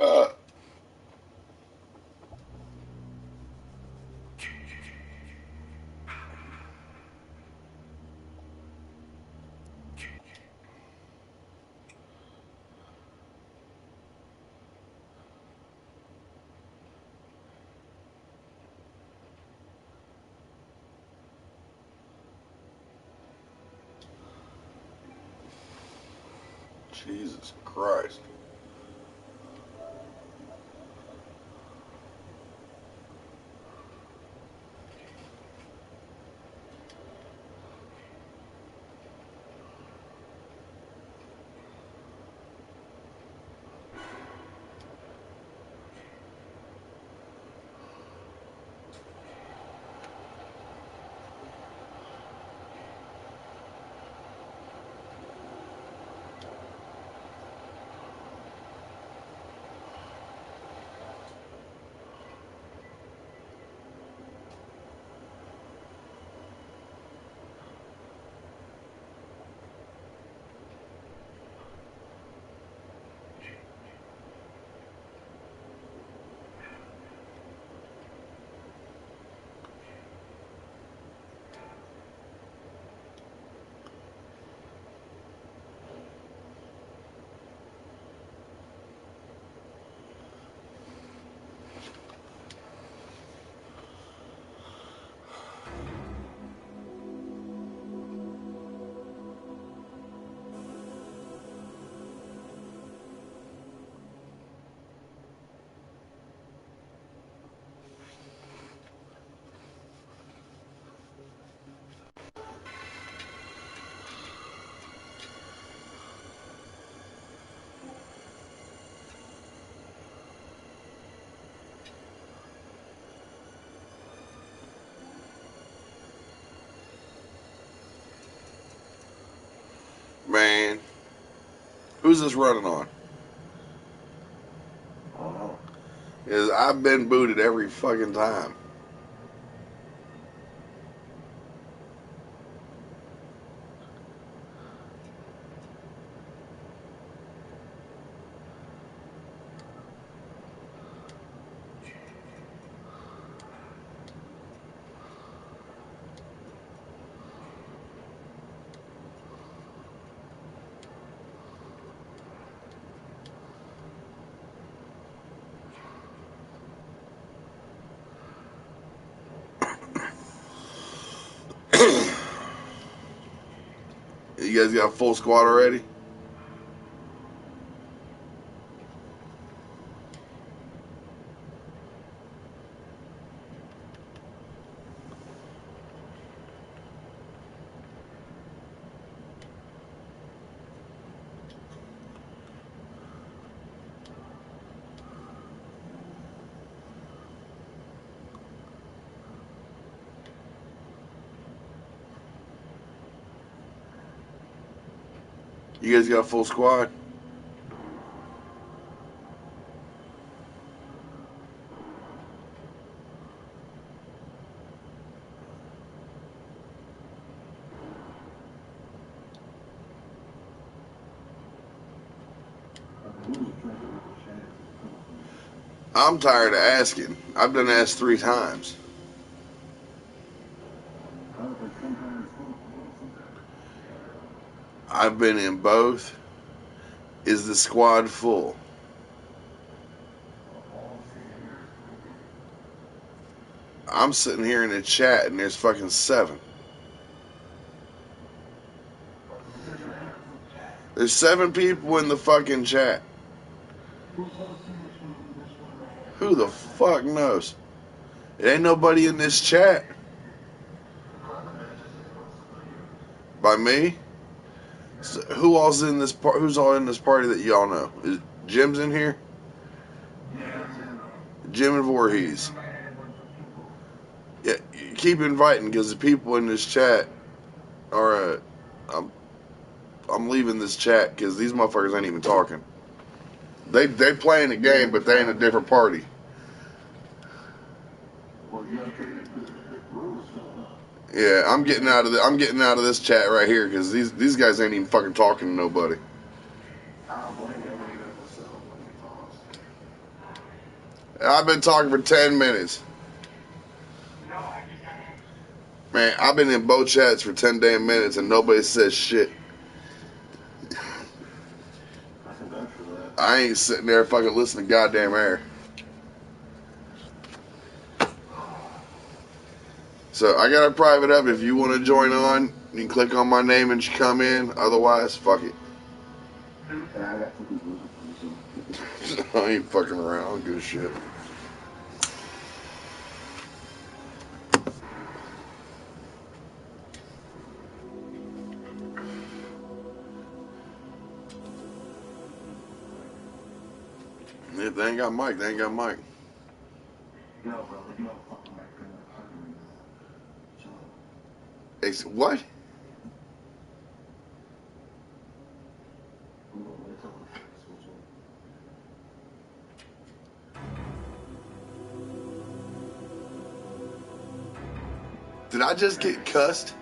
Uh, Jesus Christ. Man, who's this running on? Is I've been booted every fucking time. You guys got a full squad already? You guys got a full squad? I'm tired of asking. I've been asked 3 times. I've been in both. Is the squad full? I'm sitting here in the chat and there's fucking 7. There's 7 people in the fucking chat. Who the fuck knows? It ain't nobody in this chat. By me? So who all's in this who's all in this party that y'all know? Is Jim's in here? Jim and Voorhees. Yeah, keep inviting because the people in this chat are. I'm, I'm leaving this chat because these motherfuckers ain't even talking. They playing the game, but they in a different party. Yeah, I'm getting out of this chat right here because these guys ain't even fucking talking to nobody. I've been talking for 10 minutes. Man, I've been in both chats for 10 damn minutes and nobody says shit. I ain't sitting there fucking listening to goddamn air. So I got a private up. If you want to join on, you can click on my name and come in. Otherwise, fuck it. I ain't fucking around. I don't give a shit. If they ain't got Mike, they ain't got Mike. What? Did I just get cussed?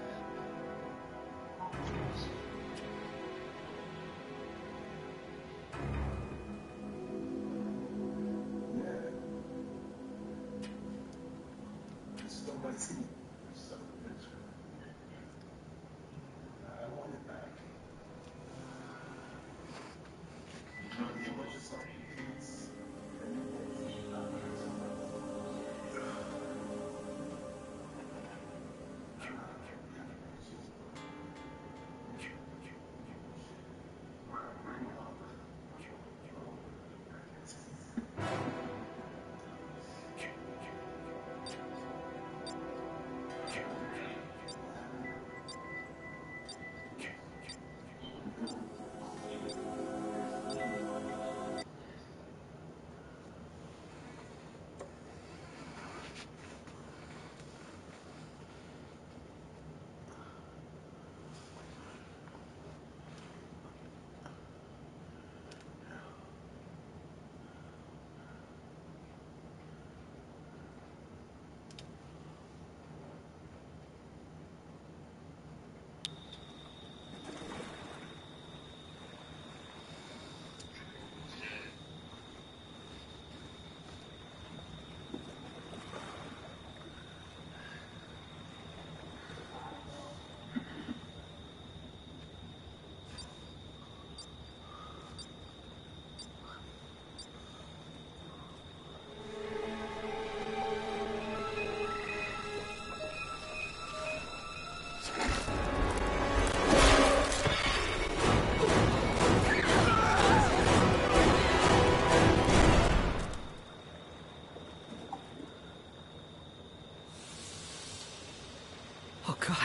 Oh God,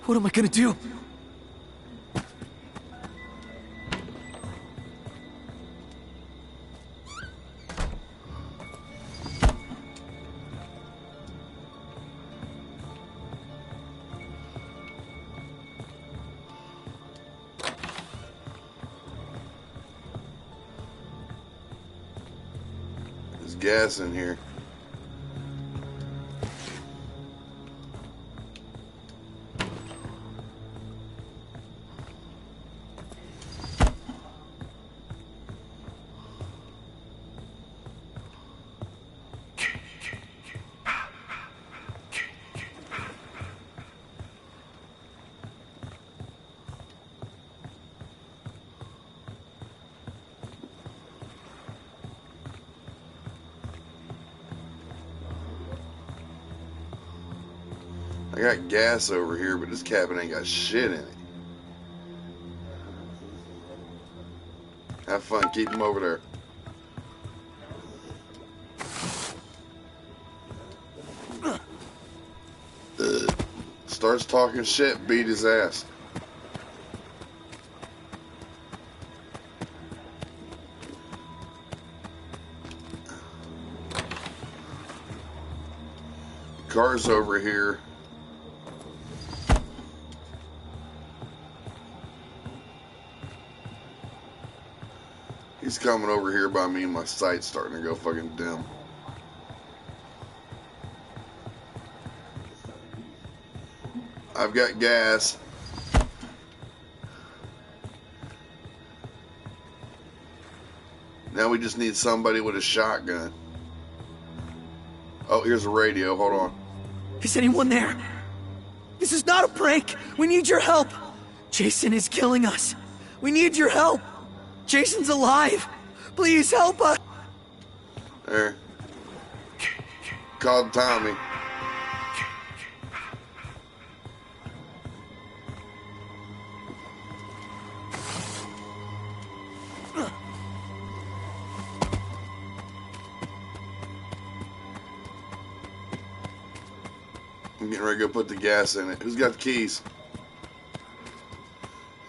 what am I gonna do? There's gas in here. I got gas over here, but this cabin ain't got shit in it. Have fun, keep them over there. Starts talking shit, beat his ass. Car's over here. He's coming over here by me and my sight's starting to go fucking dim. I've got gas. Now we just need somebody with a shotgun. Oh, here's a radio. Hold on. Is anyone there? This is not a prank. We need your help. Jason is killing us. We need your help. Jason's alive. Please help us. There. Called Tommy. I'm getting ready to go put the gas in it. Who's got the keys?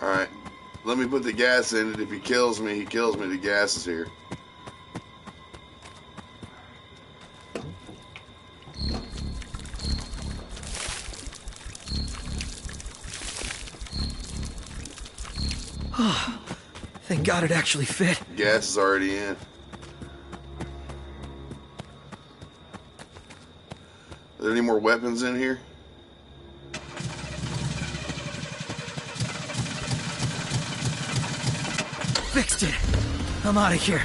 Alright. Let me put the gas in it. If he kills me, he kills me. The gas is here. Thank God it actually fit. Gas is already in. Are there any more weapons in here? Fixed it. I'm out of here.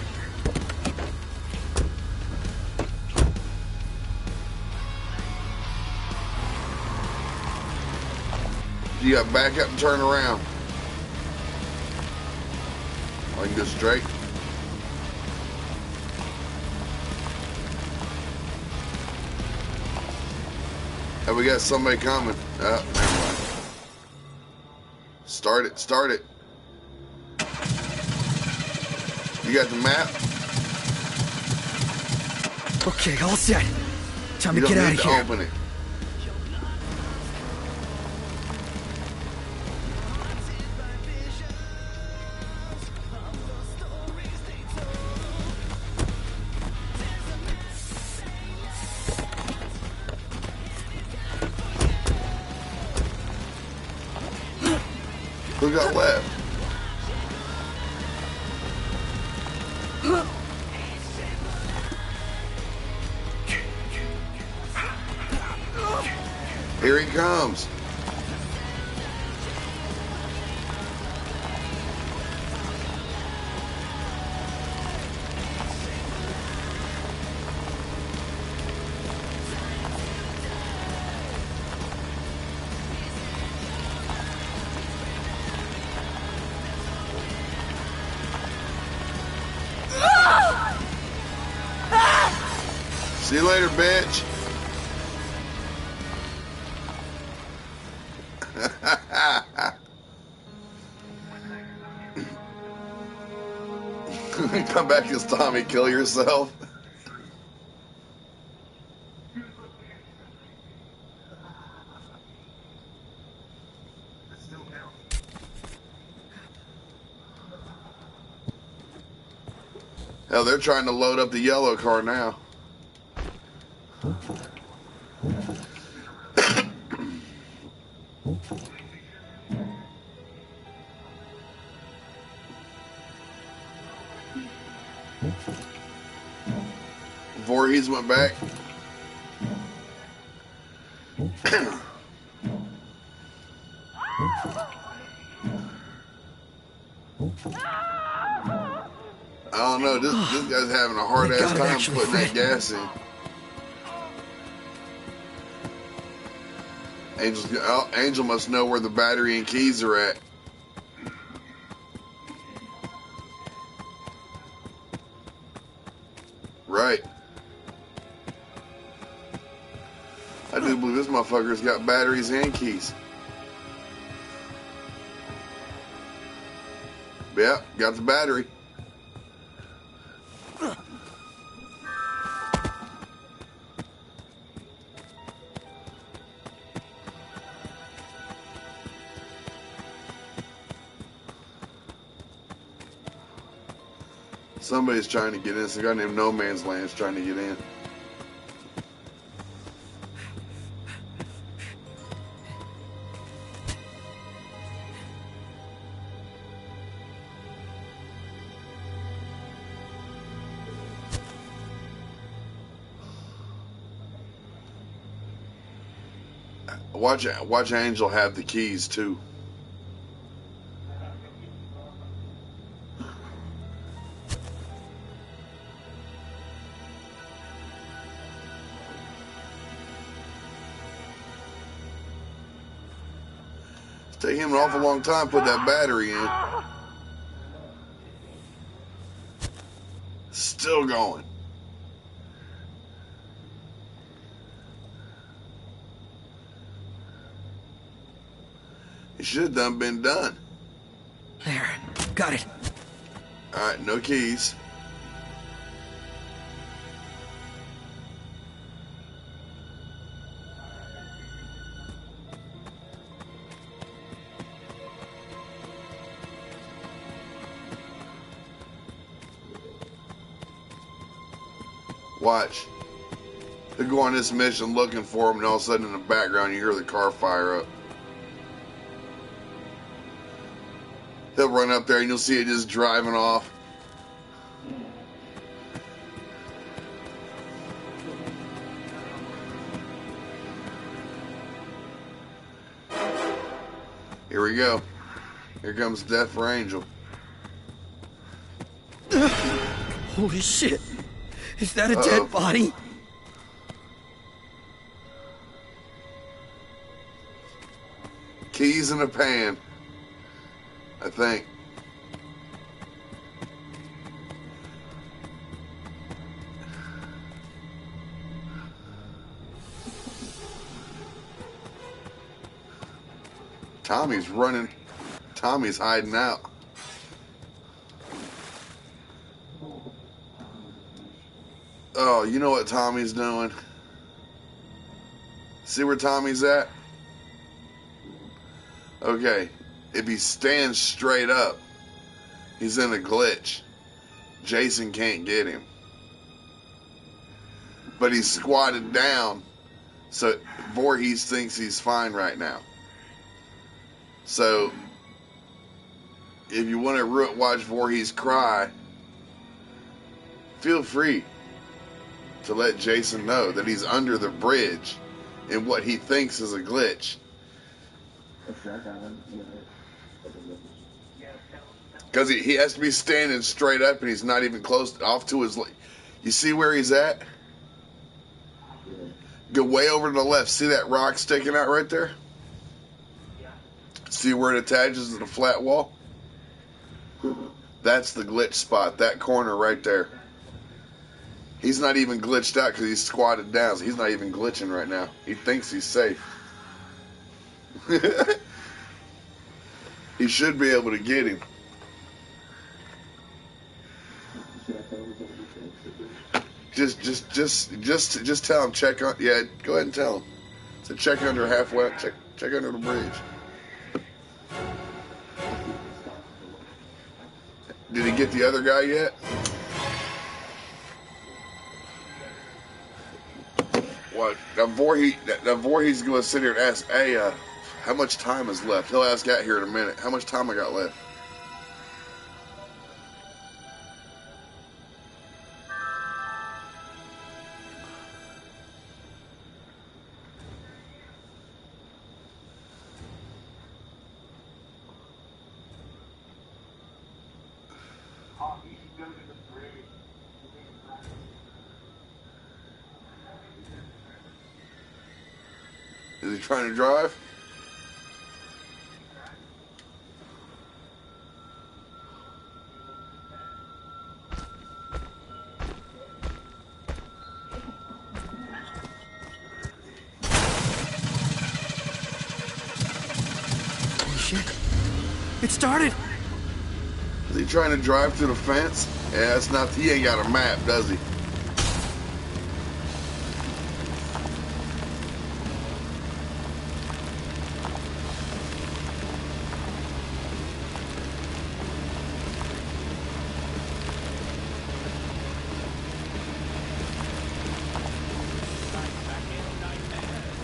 You got back up and turn around. I can go straight. Have we got somebody coming? Oh, never mind. Start it, start it. You got the map? Okay, all set. Time You to don't get out need of to here. open it. Who got left? Here he comes. See you later, bitch. Come back as Tommy, kill yourself. Hell, they're trying to load up the yellow car now. Voorhees went back. I don't know. This guy's having a hard Thank ass God it time actually putting that fit. gas in. Angel must know where the battery and keys are at. Right. I do believe this motherfucker's got batteries and keys. Yeah, got the battery. Somebody's trying to get in. Some guy named No Man's Land's trying to get in. Watch Angel have the keys too. Take him an awful long time to put that battery in. Still going. It should have been done. There. Got it. Alright, no keys. Watch. They'll go on this mission looking for him, and all of a sudden in the background you hear the car fire up. He'll run up there and you'll see it just driving off. Here we go. Here comes Death for Angel. Holy shit. Is that a dead body? Keys in a pan, I think. Tommy's running. Tommy's hiding out. Oh, you know what Tommy's doing? See where Tommy's at? Okay, if he stands straight up, he's in a glitch. Jason can't get him. But he's squatted down, so Voorhees thinks he's fine right now. So, if you want to watch Voorhees cry, feel free to let Jason know that he's under the bridge in what he thinks is a glitch. Because he has to be standing straight up and he's not even close off to his... You see where he's at? Go way over to the left. See that rock sticking out right there? See where it attaches to the flat wall? That's the glitch spot. That corner right there. He's not even glitched out because he's squatted down. So he's not even glitching right now. He thinks he's safe. He should be able to get him. Just tell him check on. Yeah, go ahead and tell him. So check under halfway. Check under the bridge. Did he get the other guy yet? What? Now Voorhees is going to sit here and ask, hey, how much time is left? He'll ask out here in a minute. How much time I got left? Is he trying to drive? Holy shit. It started! Is he trying to drive through the fence? Yeah, it's not. He ain't got a map, does he?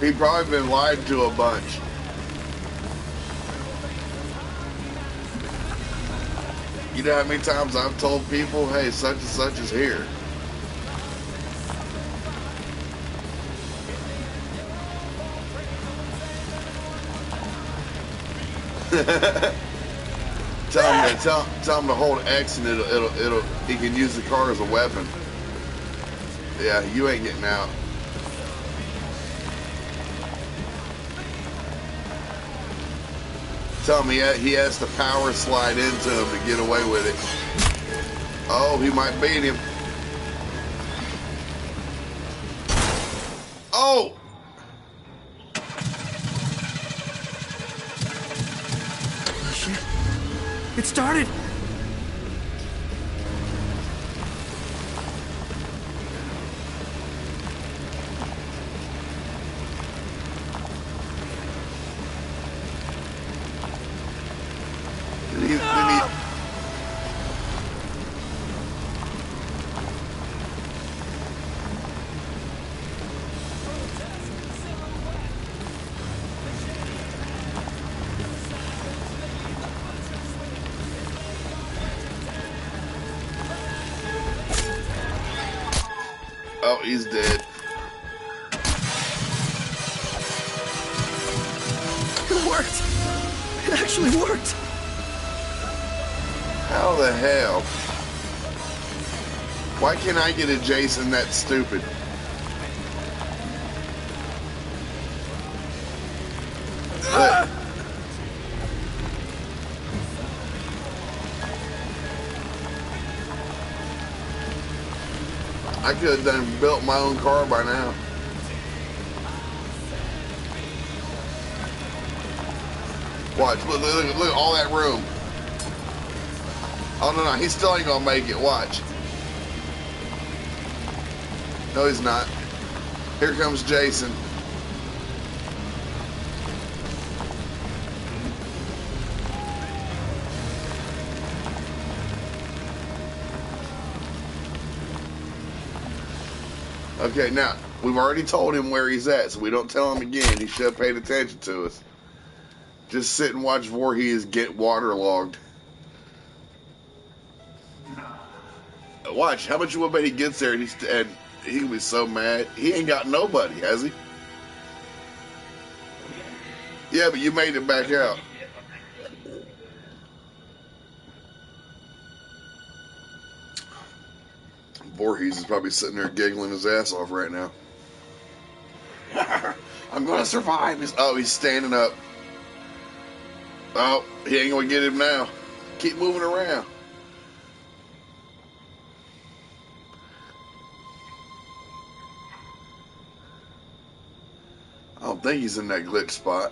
He probably been lied to a bunch. You know how many times I've told people, hey, such and such is here. tell him to hold X and he can use the car as a weapon. Yeah, you ain't getting out. Tell me he has to power slide into him to get away with it. Oh, he might beat him. Oh! Shit. It started. Oh, he's dead. It worked. It actually worked. How the hell? Why can't I get a Jason that stupid? I could have done built my own car by now. Watch, look at all that room. Oh no, he still ain't gonna make it. Watch. No, he's not. Here comes Jason. Okay, now, we've already told him where he's at, so we don't tell him again. He should have paid attention to us. Just sit and watch Voorhees get waterlogged. Watch, how much you would bet he gets there and he can be so mad. He ain't got nobody, has he? Yeah, but you made it back out. Voorhees is probably sitting there giggling his ass off right now. I'm gonna survive. He's standing up. Oh, he ain't gonna get him now. Keep moving around. I don't think he's in that glitch spot.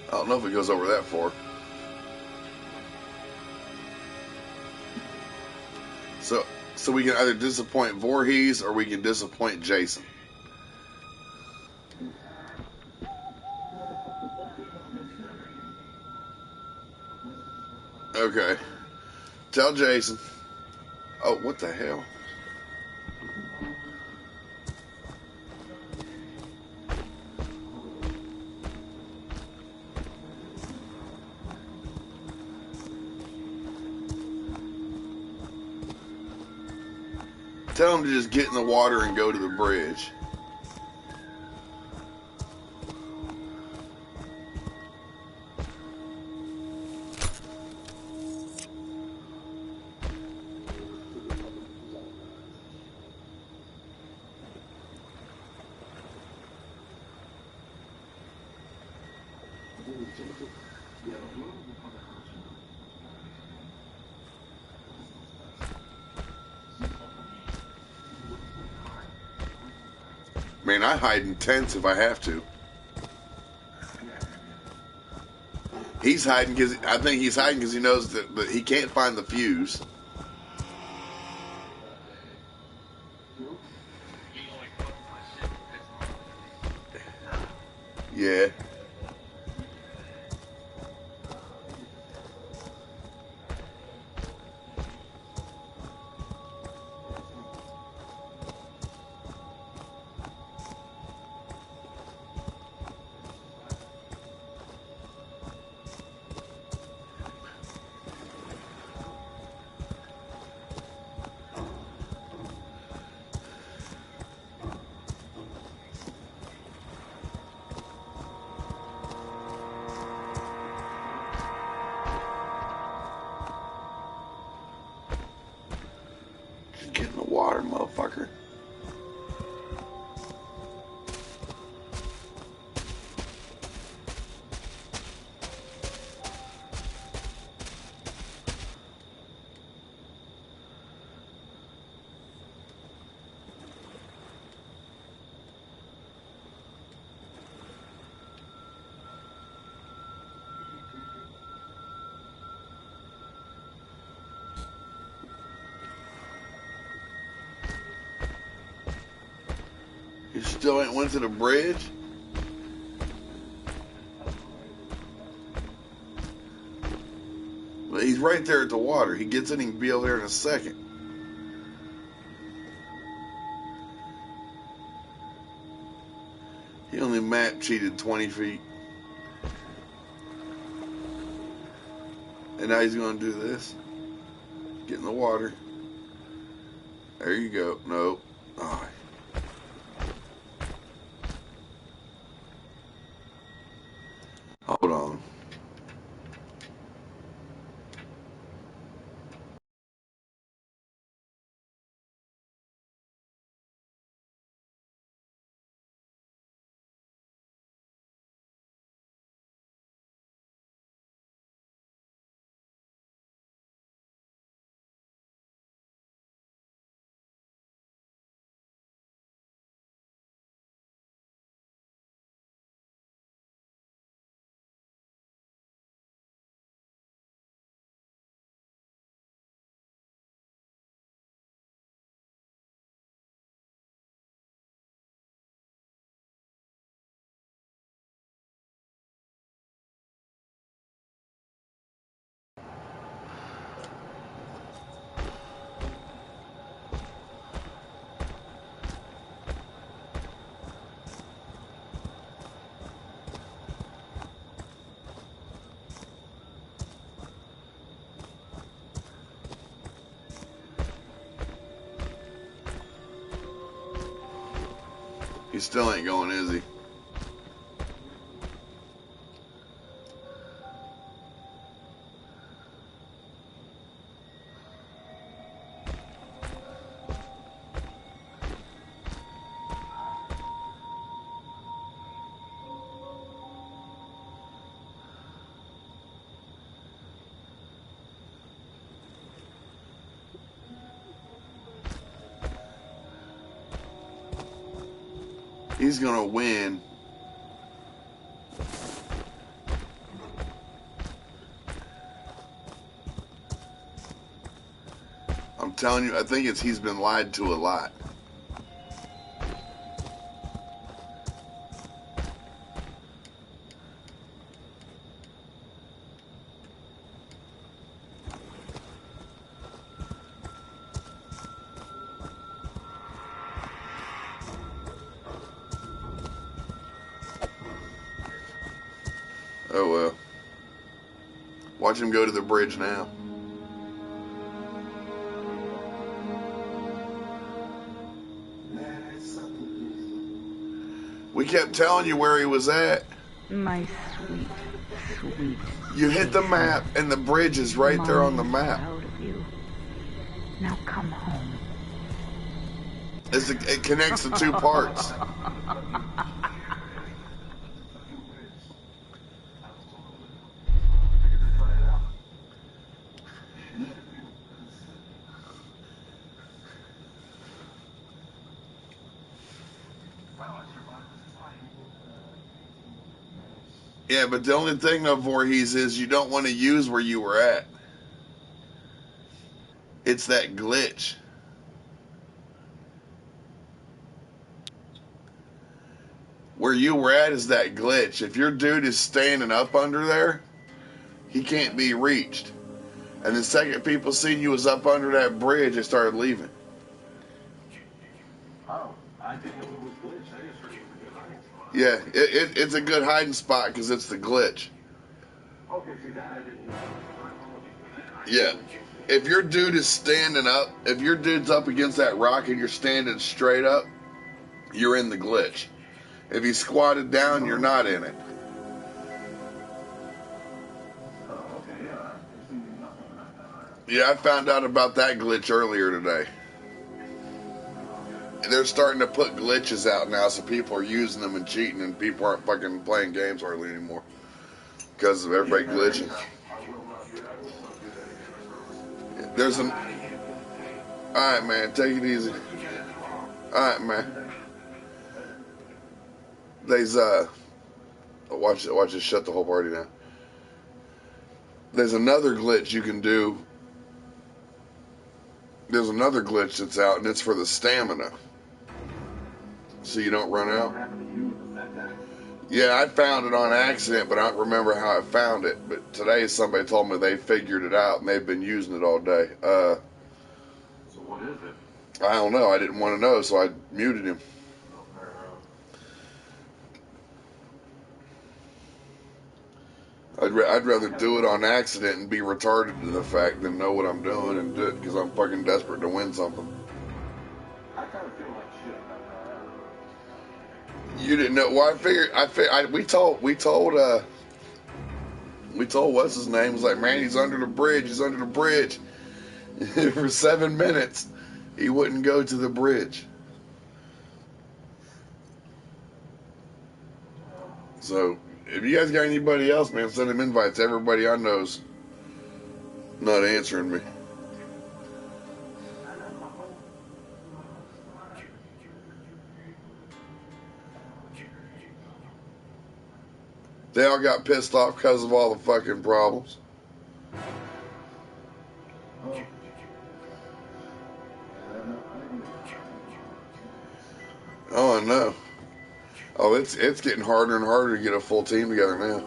I don't know if it goes over that far. So we can either disappoint Voorhees or we can disappoint Jason. Okay. Tell Jason. Oh, what the hell? Tell him to just get in the water and go to the bridge. Man, I hide in tents if I have to. He's hiding because I think he's hiding because he knows that he can't find the fuse. Yeah. Get in the water, motherfucker. Still ain't went to the bridge? But he's right there at the water. He gets in, he can be over there in a second. He only map cheated 20 feet. And now he's going to do this. Get in the water. There you go. Nope. Oh. Hold on. He still ain't going, is he? He's gonna win. I'm telling you, I think he's been lied to a lot. Oh well. Watch him go to the bridge now. We kept telling you where he was at. My sweet, sweet. You hit the map, and the bridge is right there on the map. Proud of you. Now come home. It connects the two parts. Yeah, but the only thing though, Voorhees, is you don't want to use where you were at. It's that glitch. Where you were at is that glitch. If your dude is standing up under there, he can't be reached. And the second people seen you was up under that bridge, they started leaving. Yeah, it's a good hiding spot because it's the glitch. Yeah. If your dude is standing up, if your dude's up against that rock and you're standing straight up, you're in the glitch. If he's squatted down, you're not in it. Yeah, I found out about that glitch earlier today. They're starting to put glitches out now, so people are using them and cheating, and people aren't fucking playing games hardly anymore because of everybody glitching. There's an... Alright, man, take it easy. Alright, man. There's, watch it shut the whole party down. There's another glitch you can do. There's another glitch that's out, and it's for the stamina. so you don't run out. Yeah, I found it on accident, but I don't remember how I found it. But today somebody told me they figured it out and they've been using it all day. So what is it? I don't know. I didn't want to know, so I muted him. I'd rather do it on accident and be retarded to the fact than know what I'm doing and do it because I'm fucking desperate to win something. I kind of feel like shit. You didn't know? Well, we told what's his name? It was like, man, he's under the bridge. He's under the bridge. For 7 minutes, he wouldn't go to the bridge. So, if you guys got anybody else, man, send them invites. Everybody I know's not answering me. They all got pissed off because of all the fucking problems. Oh, I know. Oh, it's getting harder and harder to get a full team together now.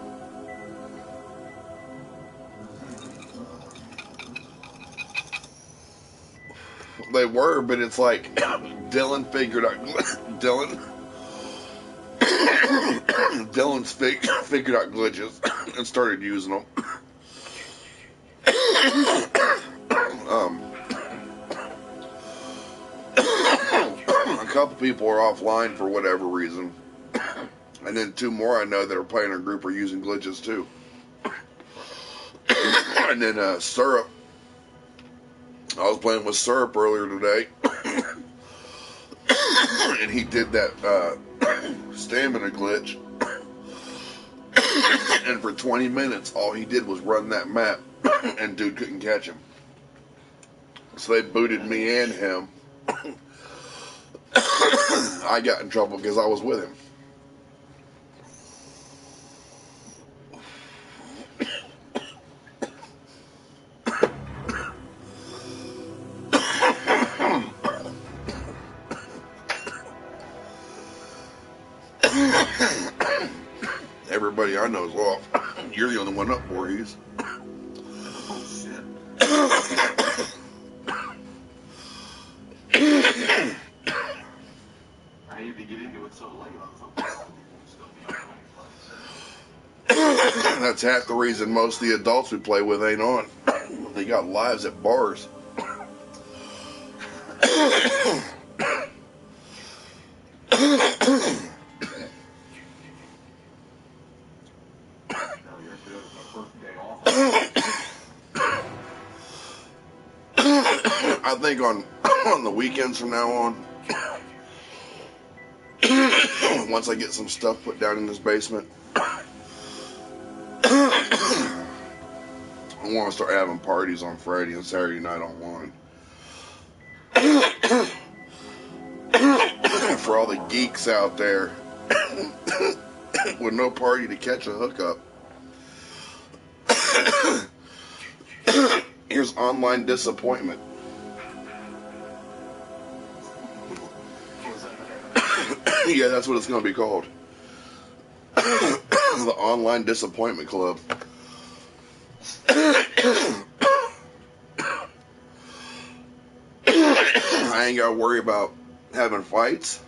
They were, but it's like Dylan's figured out glitches and started using them. A couple people are offline for whatever reason. And then 2 more I know that are playing in a group are using glitches too. And then Syrup. I was playing with Syrup earlier today. And he did that stamina glitch. And for 20 minutes, all he did was run that map. And dude couldn't catch him. So they booted me and him. I got in trouble because I was with him. Everybody I know is off. You're the only one up, Voorhees. Oh shit. I need to get into it so late. That's half the reason most of the adults we play with ain't on. They got lives at bars. I think on the weekends from now on, once I get some stuff put down in this basement, I want to start having parties on Friday and Saturday night online. For all the geeks out there with no party to catch a hookup. Here's online disappointment. Yeah, that's what it's going to be called. The Online Disappointment Club. I ain't got to worry about having fights.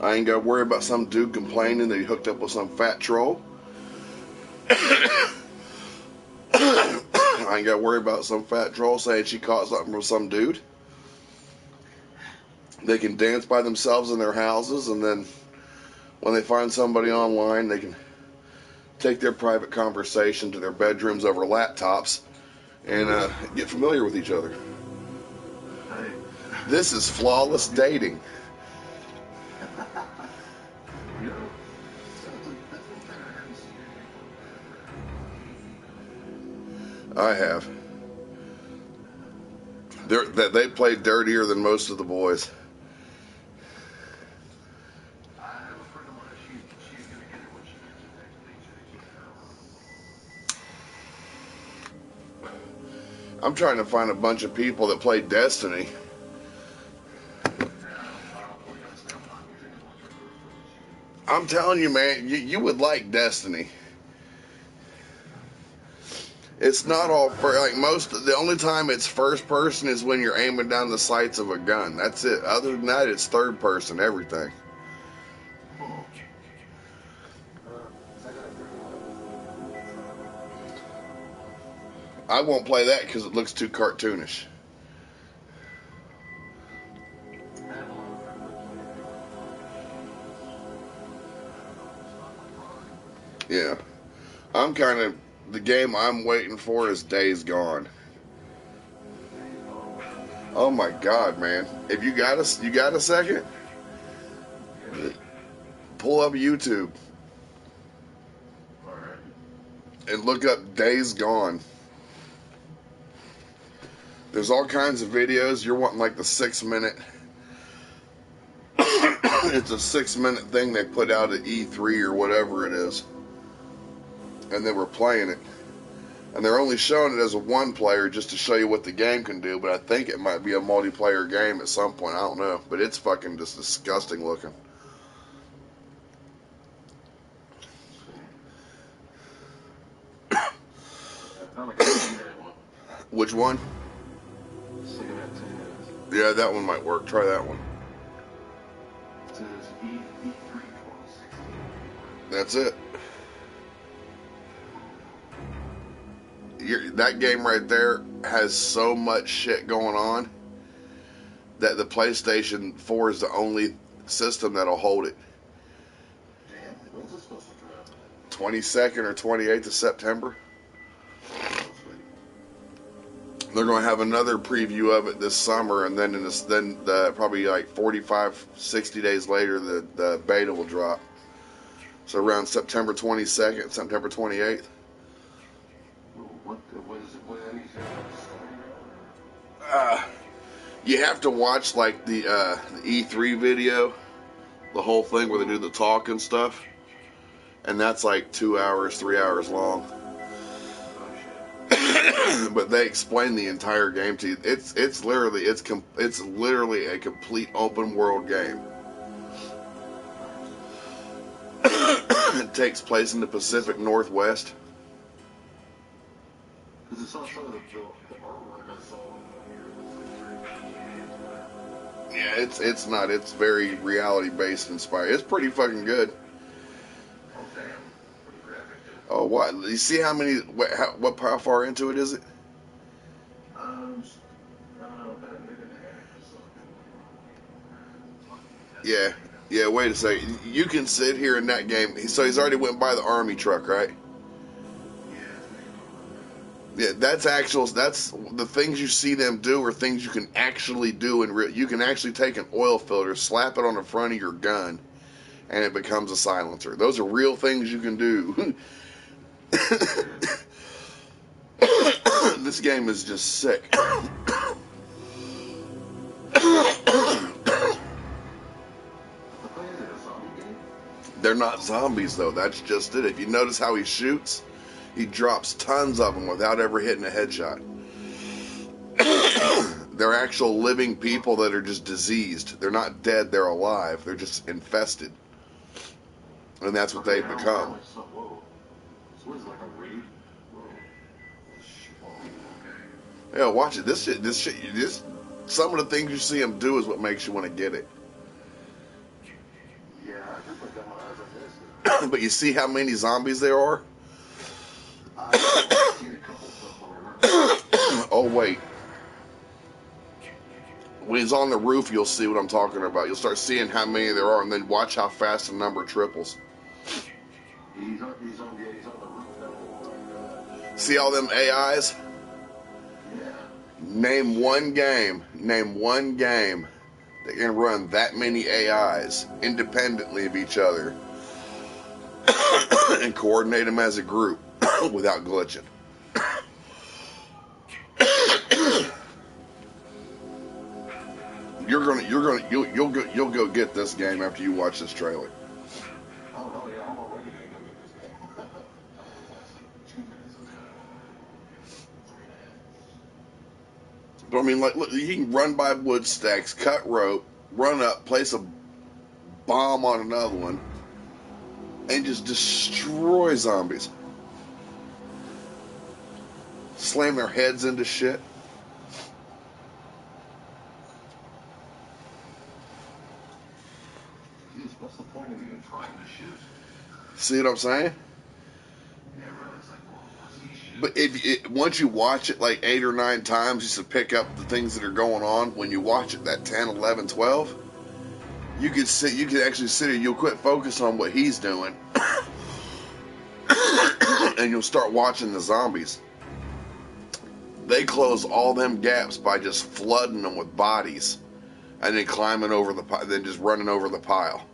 I ain't got to worry about some dude complaining that he hooked up with some fat troll. I ain't got to worry about some fat troll saying she caught something from some dude. They can dance by themselves in their houses, and then when they find somebody online, they can take their private conversation to their bedrooms over laptops and get familiar with each other. This is flawless dating. I have. They play dirtier than most of the boys. I'm trying to find a bunch of people that play Destiny. I'm telling you, man, you would like Destiny. It's not all like most. The only time it's first person is when you're aiming down the sights of a gun. That's it. Other than that, it's third person. Everything. I won't play that because it looks too cartoonish. Yeah, I'm kind of the game I'm waiting for is Days Gone. Oh my God, man! If you got a second, pull up YouTube and look up Days Gone. There's all kinds of videos. You're wanting like the 6-minute. It's a 6-minute thing they put out at E3 or whatever it is. And they were playing it. And they're only showing it as a one player just to show you what the game can do. But I think it might be a multiplayer game at some point. I don't know. But it's fucking just disgusting looking. Which one? Yeah, that one might work. Try that one. That's it. That game right there has so much shit going on that the PlayStation 4 is the only system that'll hold it. 22nd or 28th of September. They're going to have another preview of it this summer, and then probably like 45, 60 days later, the beta will drop. So around September 22nd, September 28th. You have to watch like the E3 video, the whole thing where they do the talk and stuff, and that's like 2 hours, 3 hours long. But they explain the entire game to you. It's literally a complete open world game. It takes place in the Pacific Northwest. Yeah, it's not. It's very reality based inspired. It's pretty fucking good. Oh, what? You see how many? How far into it is it? Yeah. Yeah. Wait a second. You can sit here in that game. So he's already went by the army truck, right? Yeah. That's actual. That's the things you see them do are things you can actually do, and you can actually take an oil filter, slap it on the front of your gun, and it becomes a silencer. Those are real things you can do. This game is just sick. They're not zombies though, that's just it. If you notice how he shoots, he drops tons of them without ever hitting a headshot. They're actual living people that are just diseased. They're not dead, they're alive. They're just infested. And that's what they've become. Yeah, watch it. This shit, some of the things you see him do is what makes you want to get it. But you see how many zombies there are? Oh, wait. When he's on the roof, you'll see what I'm talking about. You'll start seeing how many there are, and then watch how fast the number triples. See all them AIs? Name one game that can run that many AIs independently of each other and coordinate them as a group without glitching. You'll go get this game after you watch this trailer. But I mean, like, look, he can run by wood stacks, cut rope, run up, place a bomb on another one, and just destroy zombies. Slam their heads into shit. Jeez, what's the point of even trying to shoot? See what I'm saying? Yeah, really, it's like, well, what's he shoot? But once you watch it like 8 or 9 times, just to pick up the things that are going on, when you watch it that 10, 11, 12, you could actually sit here, you'll quit focus on what he's doing, and you'll start watching the zombies. They close all them gaps by just flooding them with bodies, and then climbing over then just running over the pile.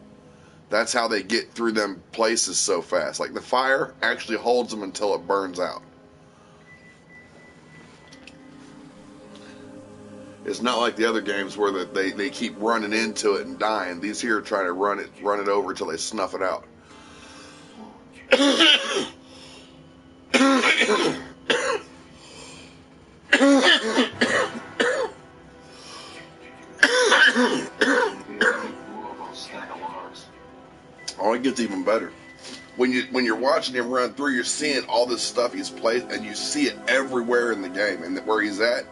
That's how they get through them places so fast. Like the fire actually holds them until it burns out. It's not like the other games where they keep running into it and dying. These here are trying to run it over until they snuff it out. Oh, it gets even better. When you're watching him run through, you're seeing all this stuff he's placed, and you see it everywhere in the game. And where he's at,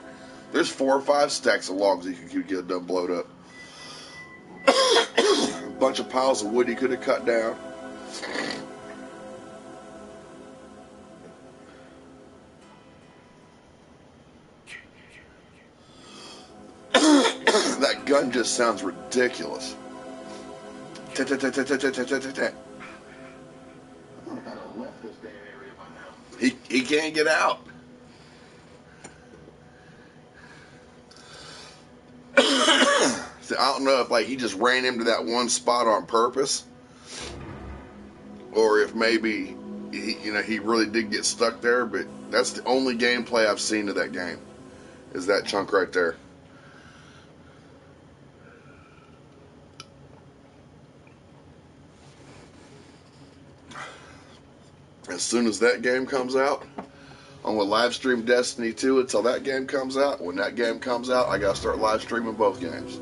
there's 4 or 5 stacks of logs he could get done blowed up. A bunch of piles of wood he could have cut down. That gun just sounds ridiculous. He can't get out. So I don't know if like he just ran into that one spot on purpose, or if maybe he really did get stuck there. But that's the only gameplay I've seen of that game, is that chunk right there. As soon as that game comes out, I'm going to live stream Destiny 2 until that game comes out. When that game comes out, I got to start live streaming both games.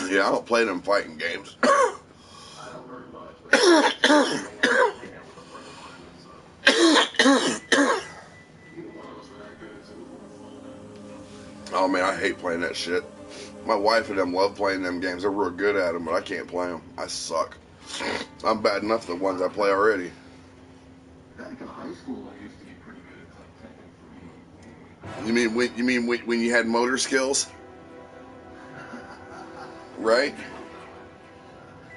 Yeah, I don't play them fighting games. Oh man, I hate playing that shit. My wife and them love playing them games. They're real good at them, but I can't play them. I suck. I'm bad enough at the ones I play already. Back in high school, I used to be pretty good at Tekken 3. You mean when you had motor skills? Right?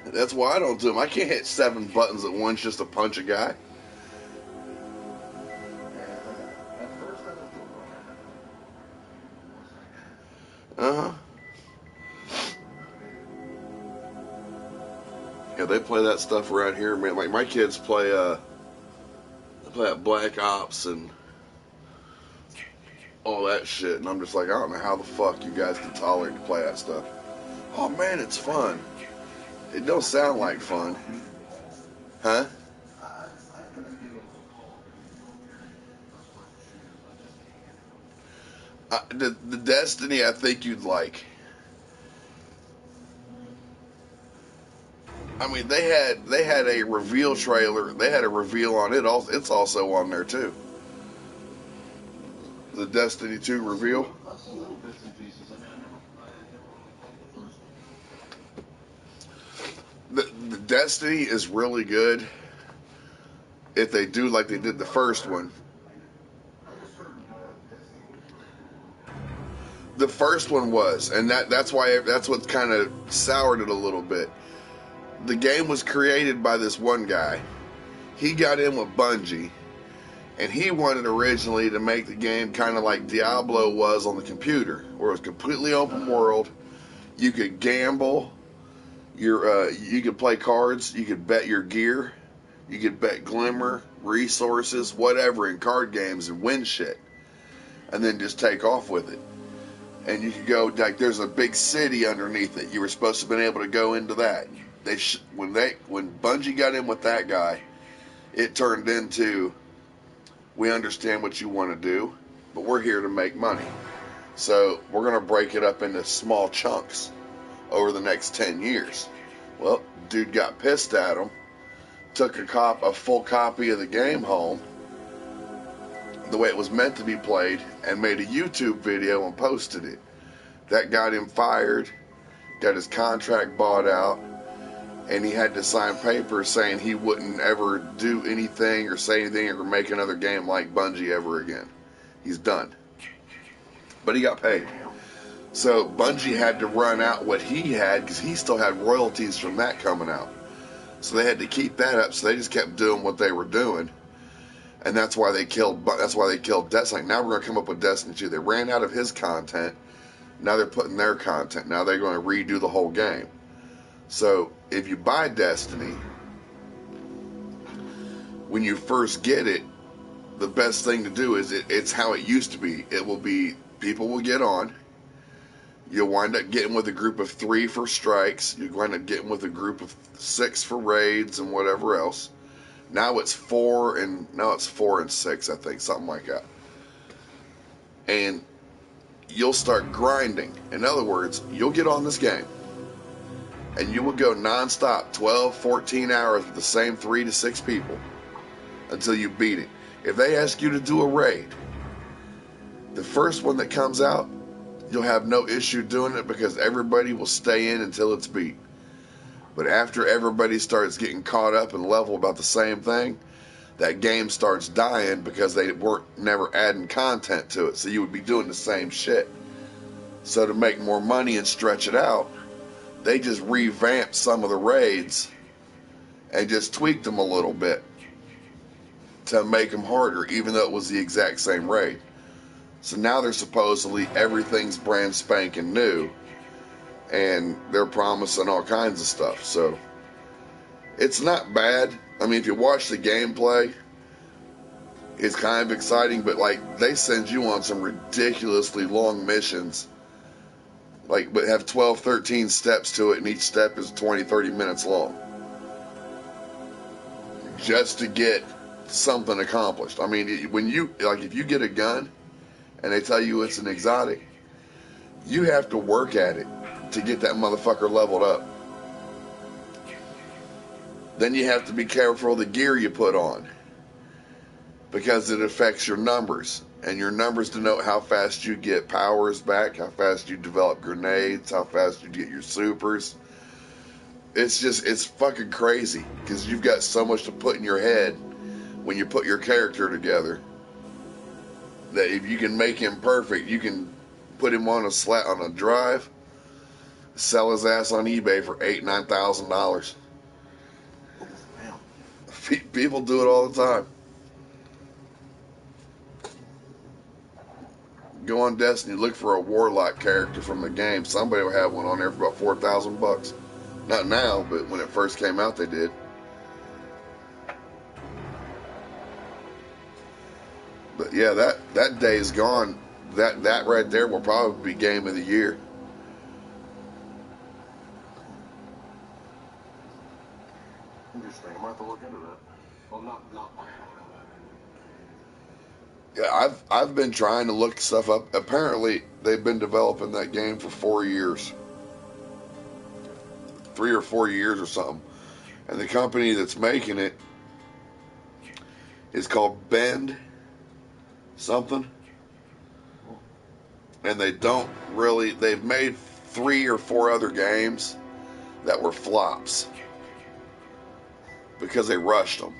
That's why I don't do them. I can't hit 7 buttons at once just to punch a guy. Uh-huh. Yeah, they play that stuff around here, man. Like my kids play Black Ops and all that shit, and I'm just like, I don't know how the fuck you guys can tolerate to play that stuff. Oh man, it's fun. It don't sound like fun. Huh? The Destiny I think you'd like. I mean, they had a reveal trailer. They had a reveal on it. It's also on there too. The Destiny 2 reveal. The Destiny is really good if they do like they did the first one. The first one was, and that's what kind of soured it a little bit. The game was created by this one guy. He got in with Bungie, and he wanted originally to make the game kind of like Diablo was on the computer, where it was completely open world. You could gamble. You could play cards. You could bet your gear. You could bet glimmer, resources, whatever in card games and win shit, and then just take off with it. And you could go, like, there's a big city underneath it. You were supposed to have been able to go into that. when Bungie got in with that guy, it turned into, we understand what you want to do, but we're here to make money. So we're going to break it up into small chunks over the next 10 years. Well, dude got pissed at him, took a full copy of the game home, the way it was meant to be played, and made a YouTube video and posted it. That got him fired, got his contract bought out, and he had to sign papers saying he wouldn't ever do anything or say anything or make another game like Bungie ever again. He's done. But he got paid. So Bungie had to run out what he had because he still had royalties from that coming out. So they had to keep that up. So they just kept doing what they were doing. And that's why they killed Destiny. Now we're going to come up with Destiny 2. They ran out of his content. Now they're putting their content. Now they're going to redo the whole game. So if you buy Destiny, when you first get it, the best thing to do is it's how it used to be. It will be, people will get on. You'll wind up getting with a group of 3 for strikes. You'll wind up getting with a group of 6 for raids and whatever else. Now it's 4 and 6, I think, something like that. And you'll start grinding. In other words, you'll get on this game and you will go nonstop 12, 14 hours with the same 3 to 6 people until you beat it. If they ask you to do a raid, the first one that comes out, you'll have no issue doing it because everybody will stay in until it's beat. But after everybody starts getting caught up and level about the same thing, that game starts dying because they weren't never adding content to it. So you would be doing the same shit. So to make more money and stretch it out, they just revamped some of the raids and just tweaked them a little bit to make them harder, even though it was the exact same raid. So now they're supposedly everything's brand spanking new, and they're promising all kinds of stuff. So it's not bad. I mean, if you watch the gameplay, it's kind of exciting, but like they send you on some ridiculously long missions, like, but have 12, 13 steps to it, and each step is 20, 30 minutes long, just to get something accomplished. I mean, when you, like, if you get a gun and they tell you it's an exotic, you have to work at it to get that motherfucker leveled up. Then you have to be careful of the gear you put on because it affects your numbers, and your numbers denote how fast you get powers back, how fast you develop grenades, how fast you get your supers. It's fucking crazy because you've got so much to put in your head when you put your character together, that if you can make him perfect, you can put him on a drive, sell his ass on eBay for $8,000, $9,000. People do it all the time. Go on Destiny, look for a Warlock character from the game. Somebody will have one on there for about $4,000. Not now, but when it first came out, they did. But yeah, that day is gone. That right there will probably be game of the year. Interesting. I might have to look into that. Well, not. Yeah, I've been trying to look stuff up. Apparently, they've been developing that game for 4 years, 3 or 4 years or something. And the company that's making it is called Bend something. And they've made 3 or 4 other games that were flops because they rushed them.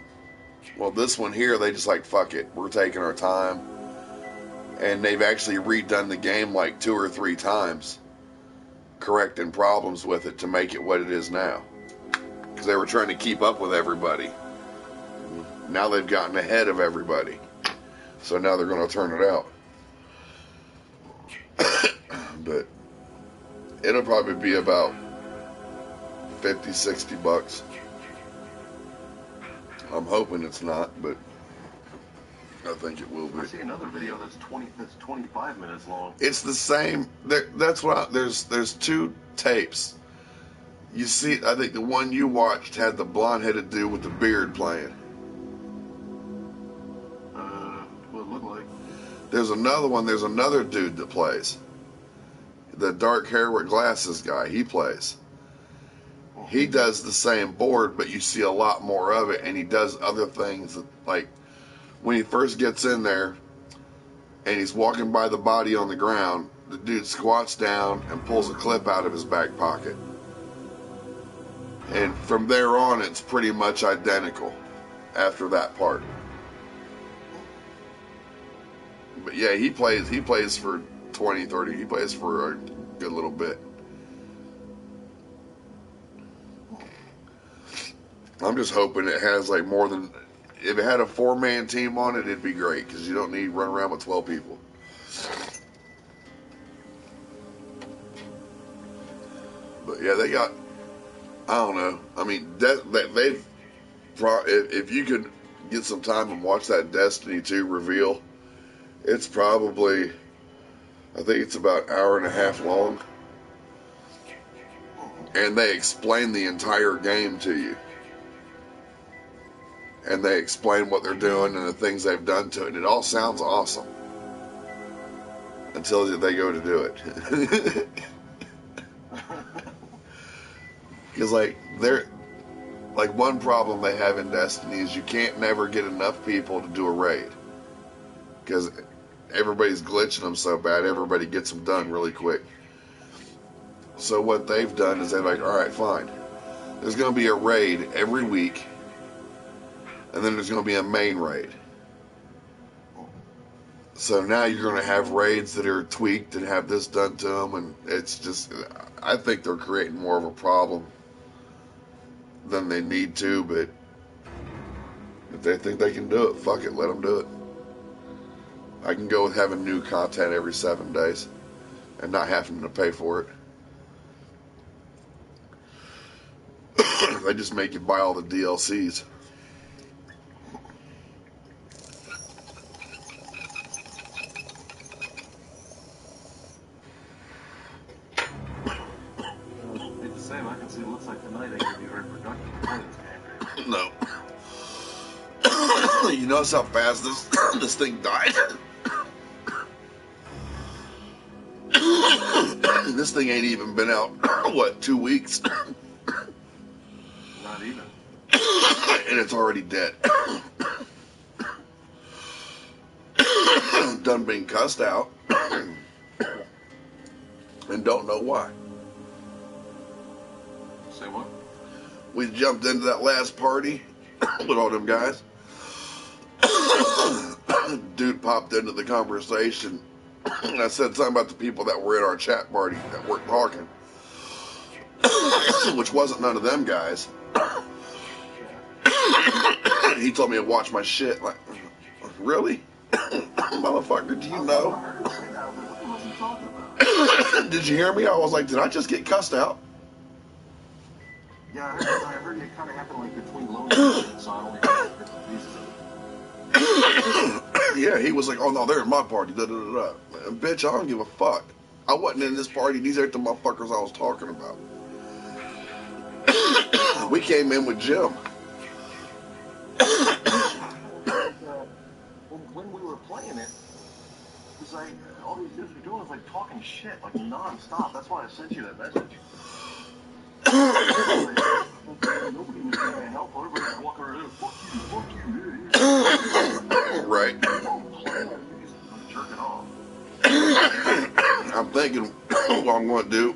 Well, this one here, they just like, fuck it, we're taking our time. And they've actually redone the game like 2 or 3 times, correcting problems with it to make it what it is now. Because they were trying to keep up with everybody. Now they've gotten ahead of everybody. So now they're going to turn it out. But it'll probably be about $50-$60. I'm hoping it's not, but I think it will be. I see another video that's 25 minutes long. It's the same. That's what there's 2 tapes You see, I think the one you watched had the blonde-headed dude with the beard playing. What it looked like. There's another one. There's another dude that plays. The dark hair with glasses guy. He plays. He does the same board, but you see a lot more of it, and he does other things. Like when he first gets in there, and he's walking by the body on the ground, the dude squats down and pulls a clip out of his back pocket. And from there on, it's pretty much identical after that part. But yeah, he plays for 20, 30. He plays for a good little bit. I'm just hoping it has like more than... If it had a 4-man team on it, it'd be great, because you don't need to run around with 12 people. But yeah, they got... I don't know. I mean, they've... If you could get some time and watch that Destiny 2 reveal, it's probably... I think it's about an hour and a half long. And they explain the entire game to you. And they explain what they're doing and the things they've done to it. And it all sounds awesome. Until they go to do it. Because like one problem they have in Destiny is you can't never get enough people to do a raid. Because everybody's glitching them so bad, everybody gets them done really quick. So what they've done is they're like, alright, fine. There's going to be a raid every week. And then there's going to be a main raid. So now you're going to have raids that are tweaked and have this done to them. And it's just, I think they're creating more of a problem than they need to. But if they think they can do it, fuck it, let them do it. I can go with having new content every 7 days and not having to pay for it. They just make you buy all the DLCs. I can see it looks like tonight ain't gonna be very productive. No. You notice how fast this thing died? This thing ain't even been out, what, 2 weeks? Not even. And it's already dead. Done being cussed out. And don't know why. Say what? We jumped into that last party with all them guys. Dude popped into the conversation. And I said something about the people that were in our chat party that weren't talking. Which wasn't none of them guys. He told me to watch my shit. Like, really? Motherfucker, do you know? Did you hear me? I was like, did I just get cussed out? Yeah, I heard it kind of happened like between loads and so I only heard bits and pieces of it. Yeah, he was like, oh no, they're in my party. Da, da, da, da. Man, bitch, I don't give a fuck. I wasn't in this party. These ain't the motherfuckers I was talking about. We came in with Jim. When we were playing it, it's like all these dudes were doing is like talking shit like non-stop. That's why I sent you that message. Nobody was trying to help. Everybody was walking around. Fuck you. Right. Jerking off. I'm thinking what I'm going to do.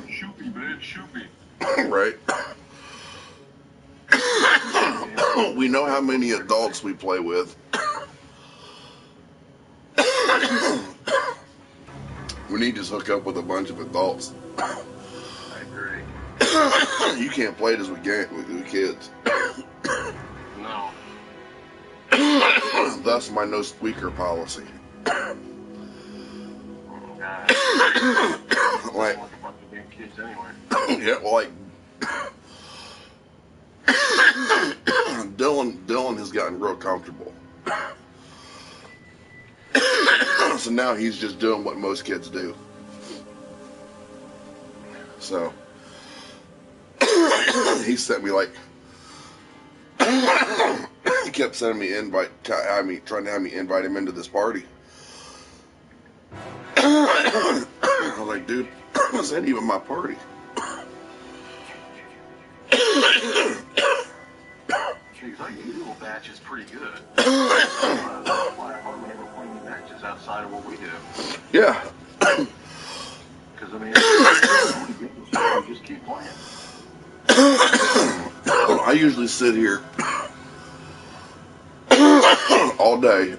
Shoot me, man. Shoot me. Right. We know how many adults we play with. We need to just hook up with a bunch of adults. I agree. You can't play this with kids. No. Thus my no squeaker policy. God. Like, a bunch of damn kids anyway. yeah, well, like Dylan has gotten real comfortable. So now he's just doing what most kids do. So he sent me like he kept sending me trying to have me invite him into this party. I was like, dude, this ain't even my party. Jeez, our usual batch is pretty good. Why are we ever playing matches outside of what we do? Yeah. Because, I mean, we just keep playing. I usually sit here all day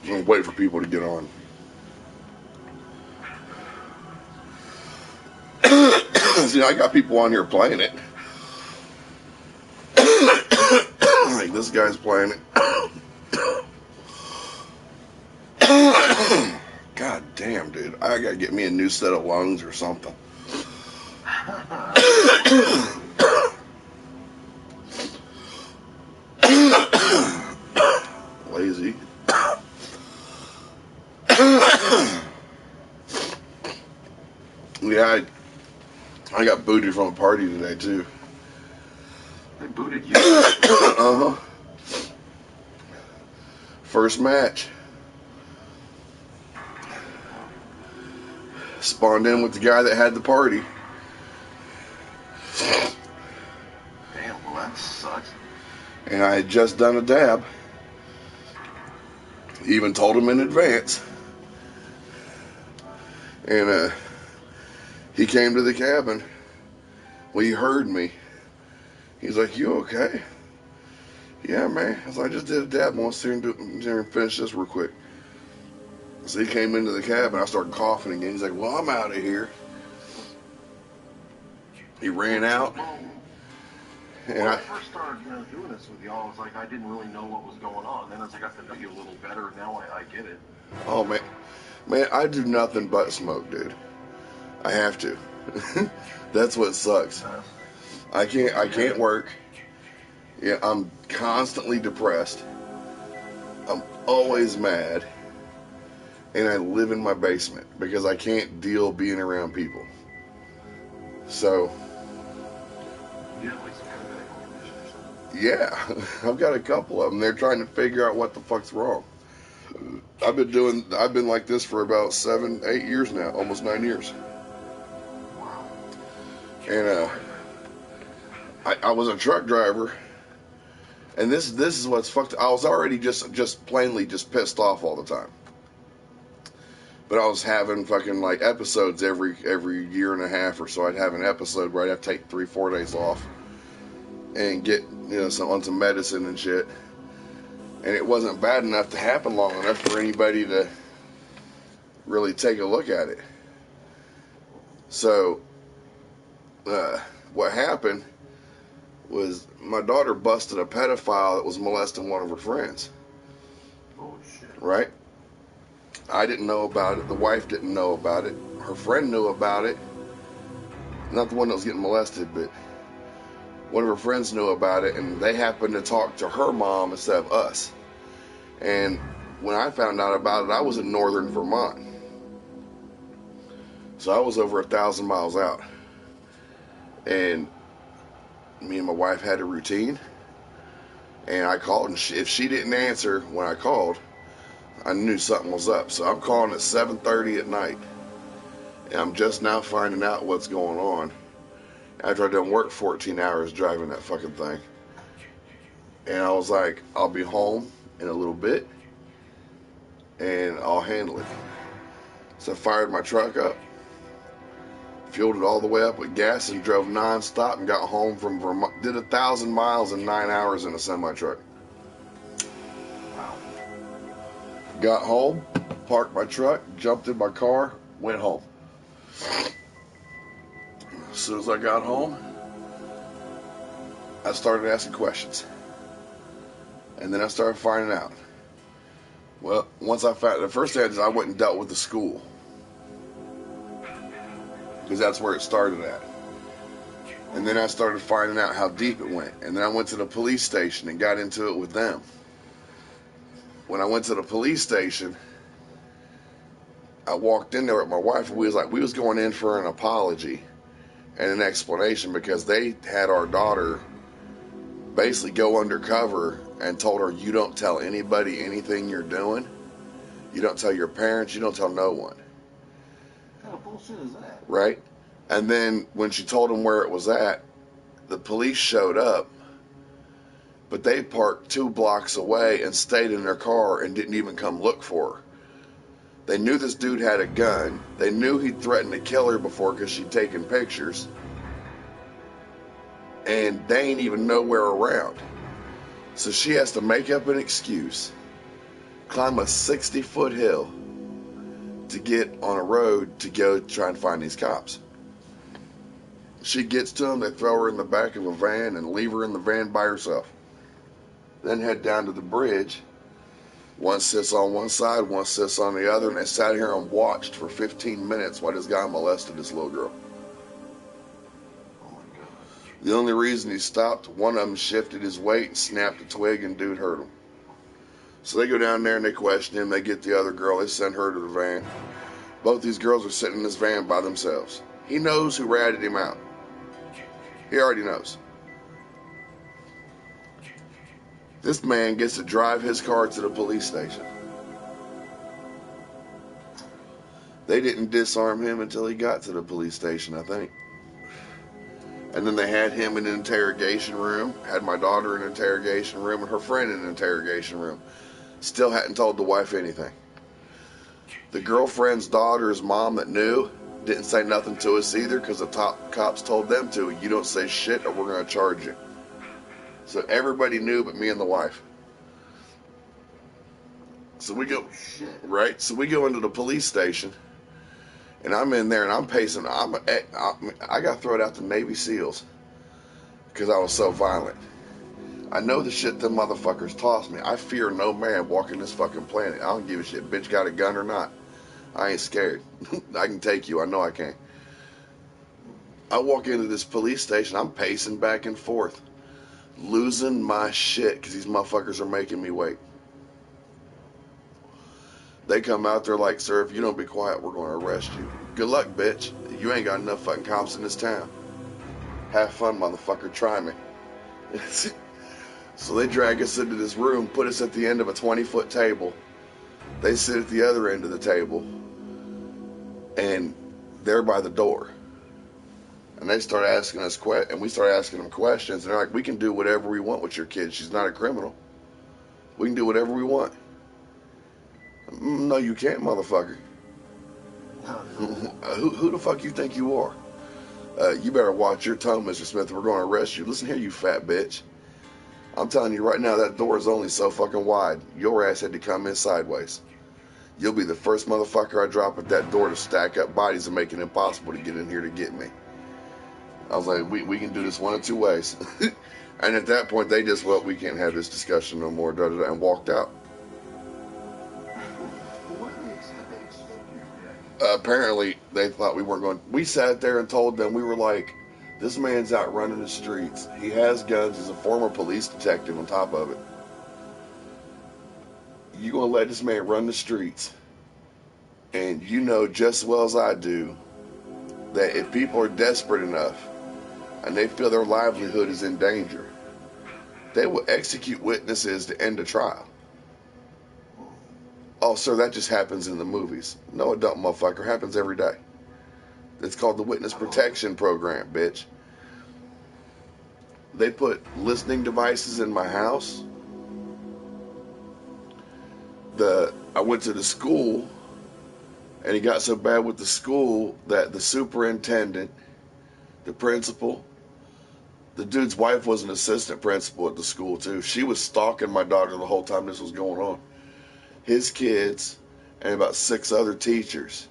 and wait for people to get on. See, I got people on here playing it. Like this guy's playing it. God damn, dude. I gotta get me a new set of lungs or something. Lazy. Yeah, I got booted from a party today too. They booted you. Uh-huh. First match. Spawned in with the guy that had the party. Damn, well that sucks. And I had just done a dab. Even told him in advance. And he came to the cabin. Well, he heard me. He's like, "You okay?" "Yeah, man." I was like, "I just did a dab. I want to sit here and finish this real quick." So he came into the cabin. I started coughing again. He's like, "Well, I'm out of here." He ran out. And When I first started doing this with y'all, it was like I didn't really know what was going on. Then as I got to know you a little better, now I get it. Oh, man. Man, I do nothing but smoke, dude. I have to. That's what sucks. I can't work. Yeah, I'm constantly depressed. I'm always mad. And I live in my basement because I can't deal being around people. So, yeah, I've got a couple of them. They're trying to figure out what the fuck's wrong. I've been like this for about 7-8 years now, almost 9 years. And I was a truck driver, and this is what's fucked. I was already just plainly pissed off all the time. But I was having fucking like episodes every year and a half or so. I'd have an episode where I'd have to take 3-4 days off and get on some medicine and shit. And it wasn't bad enough to happen long enough for anybody to really take a look at it. So what happened was my daughter busted a pedophile that was molesting one of her friends. Oh shit. Right? I didn't know about it. The wife didn't know about it. Her friend knew about it. Not the one that was getting molested, but one of her friends knew about it, and they happened to talk to her mom instead of us. And when I found out about it, I was in northern Vermont. So I was over 1,000 miles out. And me and my wife had a routine. And I called, and if she didn't answer when I called, I knew something was up. So I'm calling at 7:30 at night. And I'm just now finding out what's going on after I done worked 14 hours driving that fucking thing. And I was like, I'll be home in a little bit and I'll handle it. So I fired my truck up, fueled it all the way up with gas, and drove non-stop and got home from Vermont. Did 1,000 miles in 9 hours in a semi-truck. Got home, parked my truck, jumped in my car, went home. As soon as I got home, I started asking questions. And then I started finding out. Well, once I found, the first thing I went and dealt with the school. Because that's where it started at. And then I started finding out how deep it went. And then I went to the police station and got into it with them. When I went to the police station, I walked in there with my wife, and we was going in for an apology and an explanation because they had our daughter basically go undercover and told her, you don't tell anybody anything you're doing. You don't tell your parents. You don't tell no one. What kind of bullshit is that? Right? And then when she told them where it was at, the police showed up, but they parked 2 blocks away and stayed in their car and didn't even come look for her. They knew this dude had a gun. They knew he'd threatened to kill her before because she'd taken pictures. And they ain't even nowhere around. So she has to make up an excuse, climb a 60-foot hill to get on a road to go try and find these cops. She gets to them, they throw her in the back of a van and leave her in the van by herself. Then head down to the bridge. One sits on one side, one sits on the other, and they sat here and watched for 15 minutes while this guy molested this little girl. Oh my God. The only reason he stopped, one of them shifted his weight and snapped a twig, and dude hurt him. So they go down there and they question him. They get the other girl. They send her to the van. Both these girls are sitting in this van by themselves. He knows who ratted him out. He already knows. This man gets to drive his car to the police station. They didn't disarm him until he got to the police station, I think. And then they had him in an interrogation room, had my daughter in an interrogation room, and her friend in an interrogation room. Still hadn't told the wife anything. The girlfriend's daughter's mom that knew didn't say nothing to us either because the top cops told them to. You don't say shit or we're going to charge you. So everybody knew but me and the wife. So we go, right? So we go into the police station, and I'm in there and I'm pacing. I got thrown out to Navy SEALs because I was so violent. I know the shit them motherfuckers tossed me. I fear no man walking this fucking planet. I don't give a shit. Bitch got a gun or not. I ain't scared. I can take you. I know I can. I walk into this police station. I'm pacing back and forth, losing my shit because these motherfuckers are making me wait. They come out there like, sir, if you don't be quiet, we're going to arrest you. Good luck, bitch. You ain't got enough fucking cops in this town. Have fun, motherfucker. Try me. So they drag us into this room, put us at the end of a 20-foot table. They sit at the other end of the table, and they're by the door. And they start asking us and we start asking them questions. And they're like, we can do whatever we want with your kid. She's not a criminal. We can do whatever we want. No, you can't, motherfucker. Who the fuck you think you are? You better watch your tongue, Mr. Smith. We're going to arrest you. Listen here, you fat bitch. I'm telling you right now, that door is only so fucking wide. Your ass had to come in sideways. You'll be the first motherfucker I drop at that door to stack up bodies and make it impossible to get in here to get me. I was like, we can do this one of two ways. And at that point, they just, well, we can't have this discussion no more, and walked out. Apparently, they thought we weren't going. We sat there and told them, we were like, this man's out running the streets. He has guns. He's a former police detective on top of it. You going to let this man run the streets? And you know just as well as I do that if people are desperate enough and they feel their livelihood is in danger, they will execute witnesses to end a trial. Oh, sir, that just happens in the movies. No, it don't, motherfucker. It happens every day. It's called the Witness Protection Program, bitch. They put listening devices in my house. I went to the school, and it got so bad with the school that the superintendent, the principal, the dude's wife was an assistant principal at the school too. She was stalking my daughter the whole time this was going on. His kids and about 6 other teachers.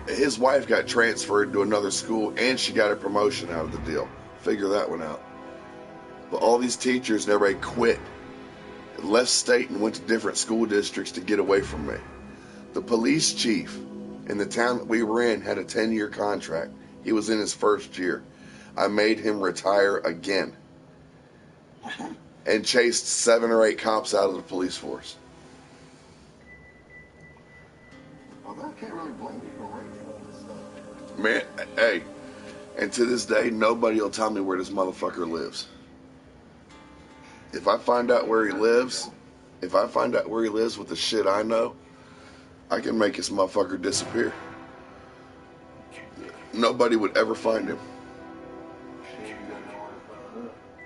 His wife got transferred to another school, and she got a promotion out of the deal. Figure that one out. But all these teachers and everybody quit, left state and went to different school districts to get away from me. The police chief in the town that we were in had a 10-year contract. He was in his first year. I made him retire again and chased 7 or 8 cops out of the police force. Man, hey, and to this day, nobody will tell me where this motherfucker lives. If I find out where he lives, with the shit I know, I can make this motherfucker disappear. Nobody would ever find him.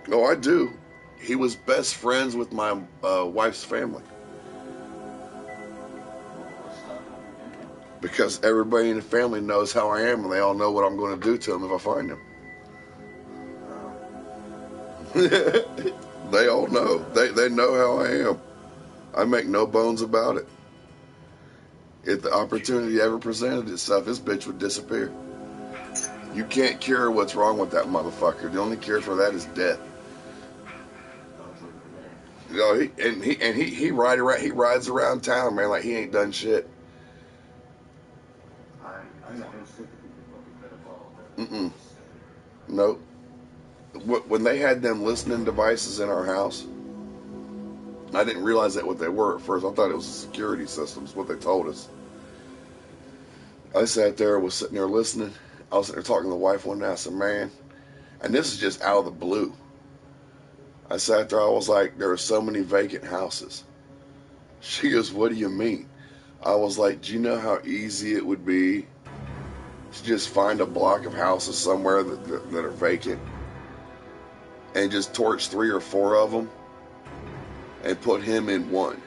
No, I do. He was best friends with my wife's family. Because everybody in the family knows how I am, and they all know what I'm going to do to him if I find him. They all know. They know how I am. I make no bones about it. If the opportunity ever presented itself, this bitch would disappear. You can't cure what's wrong with that motherfucker. The only cure for that is death. You know, he rides around town, man, like he ain't done shit. Nope. When they had them listening devices in our house, I didn't realize that what they were at first. I thought it was a security system, is what they told us. I sat there, was sitting there listening. I was sitting there talking to the wife one night. I said, man, and this is just out of the blue. I sat there, I was like, there are so many vacant houses. She goes, what do you mean? I was like, do you know how easy it would be to just find a block of houses somewhere that are vacant and just torch 3 or 4 of them and put him in one?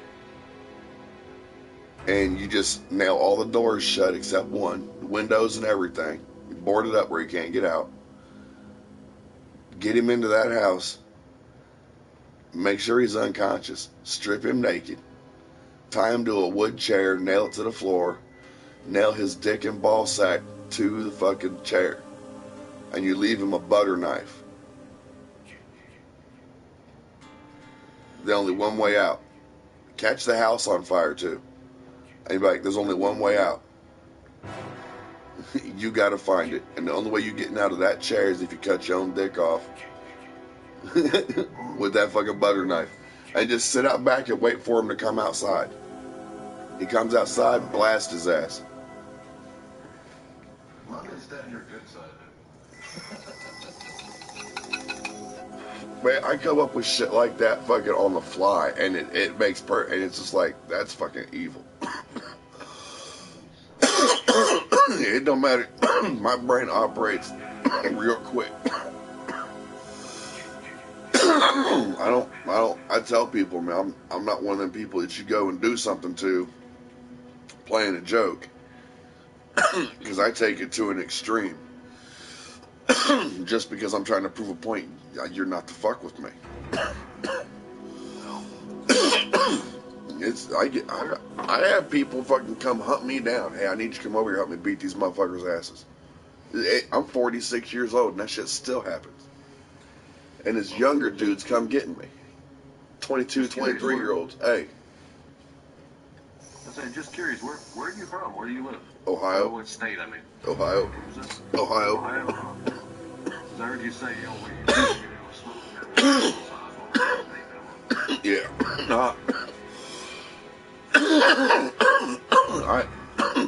And you just nail all the doors shut except one, the windows and everything. You board it up where he can't get out. Get him into that house. Make sure he's unconscious. Strip him naked. Tie him to a wood chair. Nail it to the floor. Nail his dick and ball sack to the fucking chair. And you leave him a butter knife. There's only one way out. Catch the house on fire too. And you're like, there's only one way out. You gotta find it. And the only way you're getting out of that chair is if you cut your own dick off. With that fucking butter knife. And just sit out back and wait for him to come outside. He comes outside, blast his ass. Understand your good side. Man, I come up with shit like that fucking on the fly, and it makes and it's just like, that's fucking evil. It don't matter. My brain operates real quick. I tell people, man, I'm not one of them people that you go and do something to playing a joke. Because I take it to an extreme. Just because I'm trying to prove a point, you're not to fuck with me. I have people fucking come hunt me down. Hey, I need you to come over here and help me beat these motherfuckers' asses. I'm 46 years old and that shit still happens. And it's younger dudes come getting me. 22, 23-year-olds. Hey. I'm just curious, where are you from? Where do you live? Ohio. What state, I mean? Ohio. Ohio. Ohio. I heard you say, Yeah.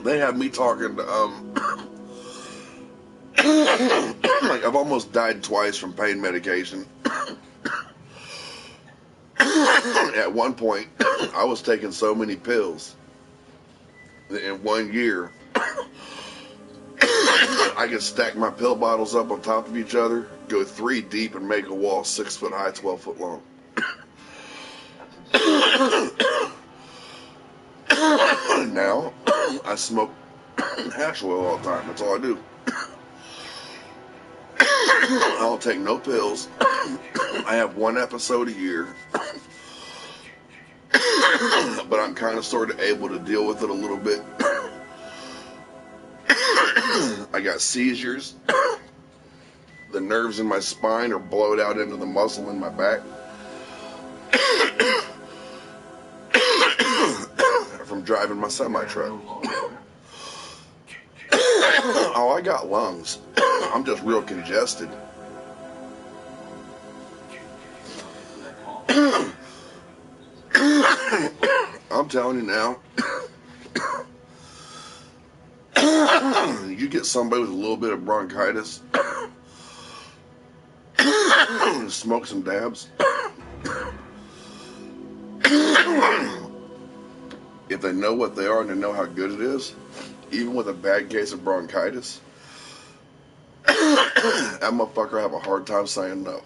They have me talking to, like, I've almost died twice from pain medication. At one point, I was taking so many pills that in 1 year, I could stack my pill bottles up on top of each other, go 3 deep, and make a wall 6 foot high, 12 foot long. Now, I smoke hash oil all the time. That's all I do. I don't take no pills. I have 1 episode a year. But I'm kind of sort of able to deal with it a little bit. I got seizures. The nerves in my spine are blowed out into the muscle in my back. From driving my semi-truck. Oh, I got lungs. I'm just real congested. I'm telling you now. you get somebody with a little bit of bronchitis, smoke some dabs. If they know what they are and they know how good it is, even with a bad case of bronchitis, that motherfucker have a hard time saying no.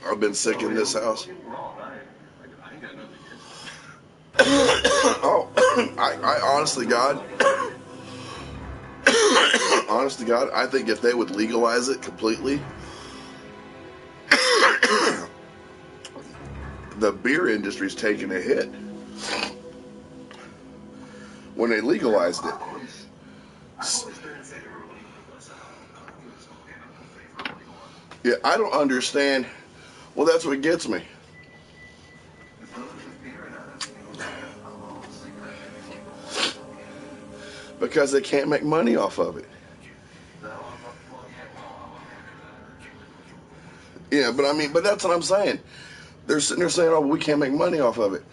I've been sick in this house. Oh, I honestly, God, I think if they would legalize it completely, the beer industry's taking a hit when they legalized it. Yeah, I don't understand. Well, that's what gets me. Because they can't make money off of it. Yeah, but that's what I'm saying. They're sitting there saying, oh, we can't make money off of it.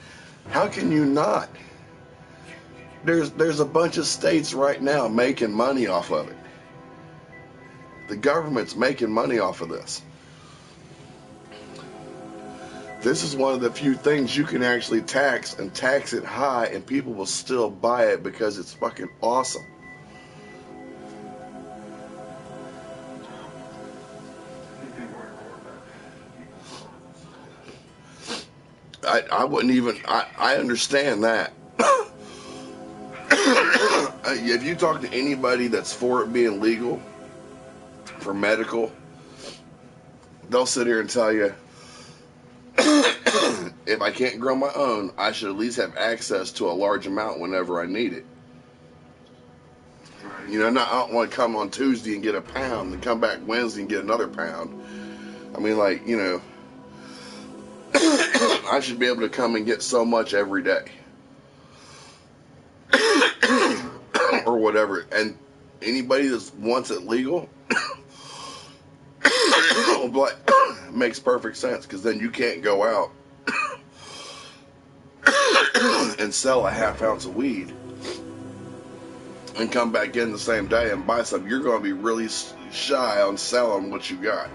How can you not? There's a bunch of states right now making money off of it. The government's making money off of this. This is one of the few things you can actually tax, and tax it high, and people will still buy it because it's fucking awesome. I wouldn't even, I understand that. If you talk to anybody that's for it being legal, for medical, they'll sit here and tell you, if I can't grow my own, I should at least have access to a large amount whenever I need it. You know, I don't want to come on Tuesday and get a pound and come back Wednesday and get another pound. I mean, like, you know, I should be able to come and get so much every day. Or whatever. And anybody that wants it legal, makes perfect sense, because then you can't go out and sell a half ounce of weed and come back in the same day and buy some. You're going to be really shy on selling what you got,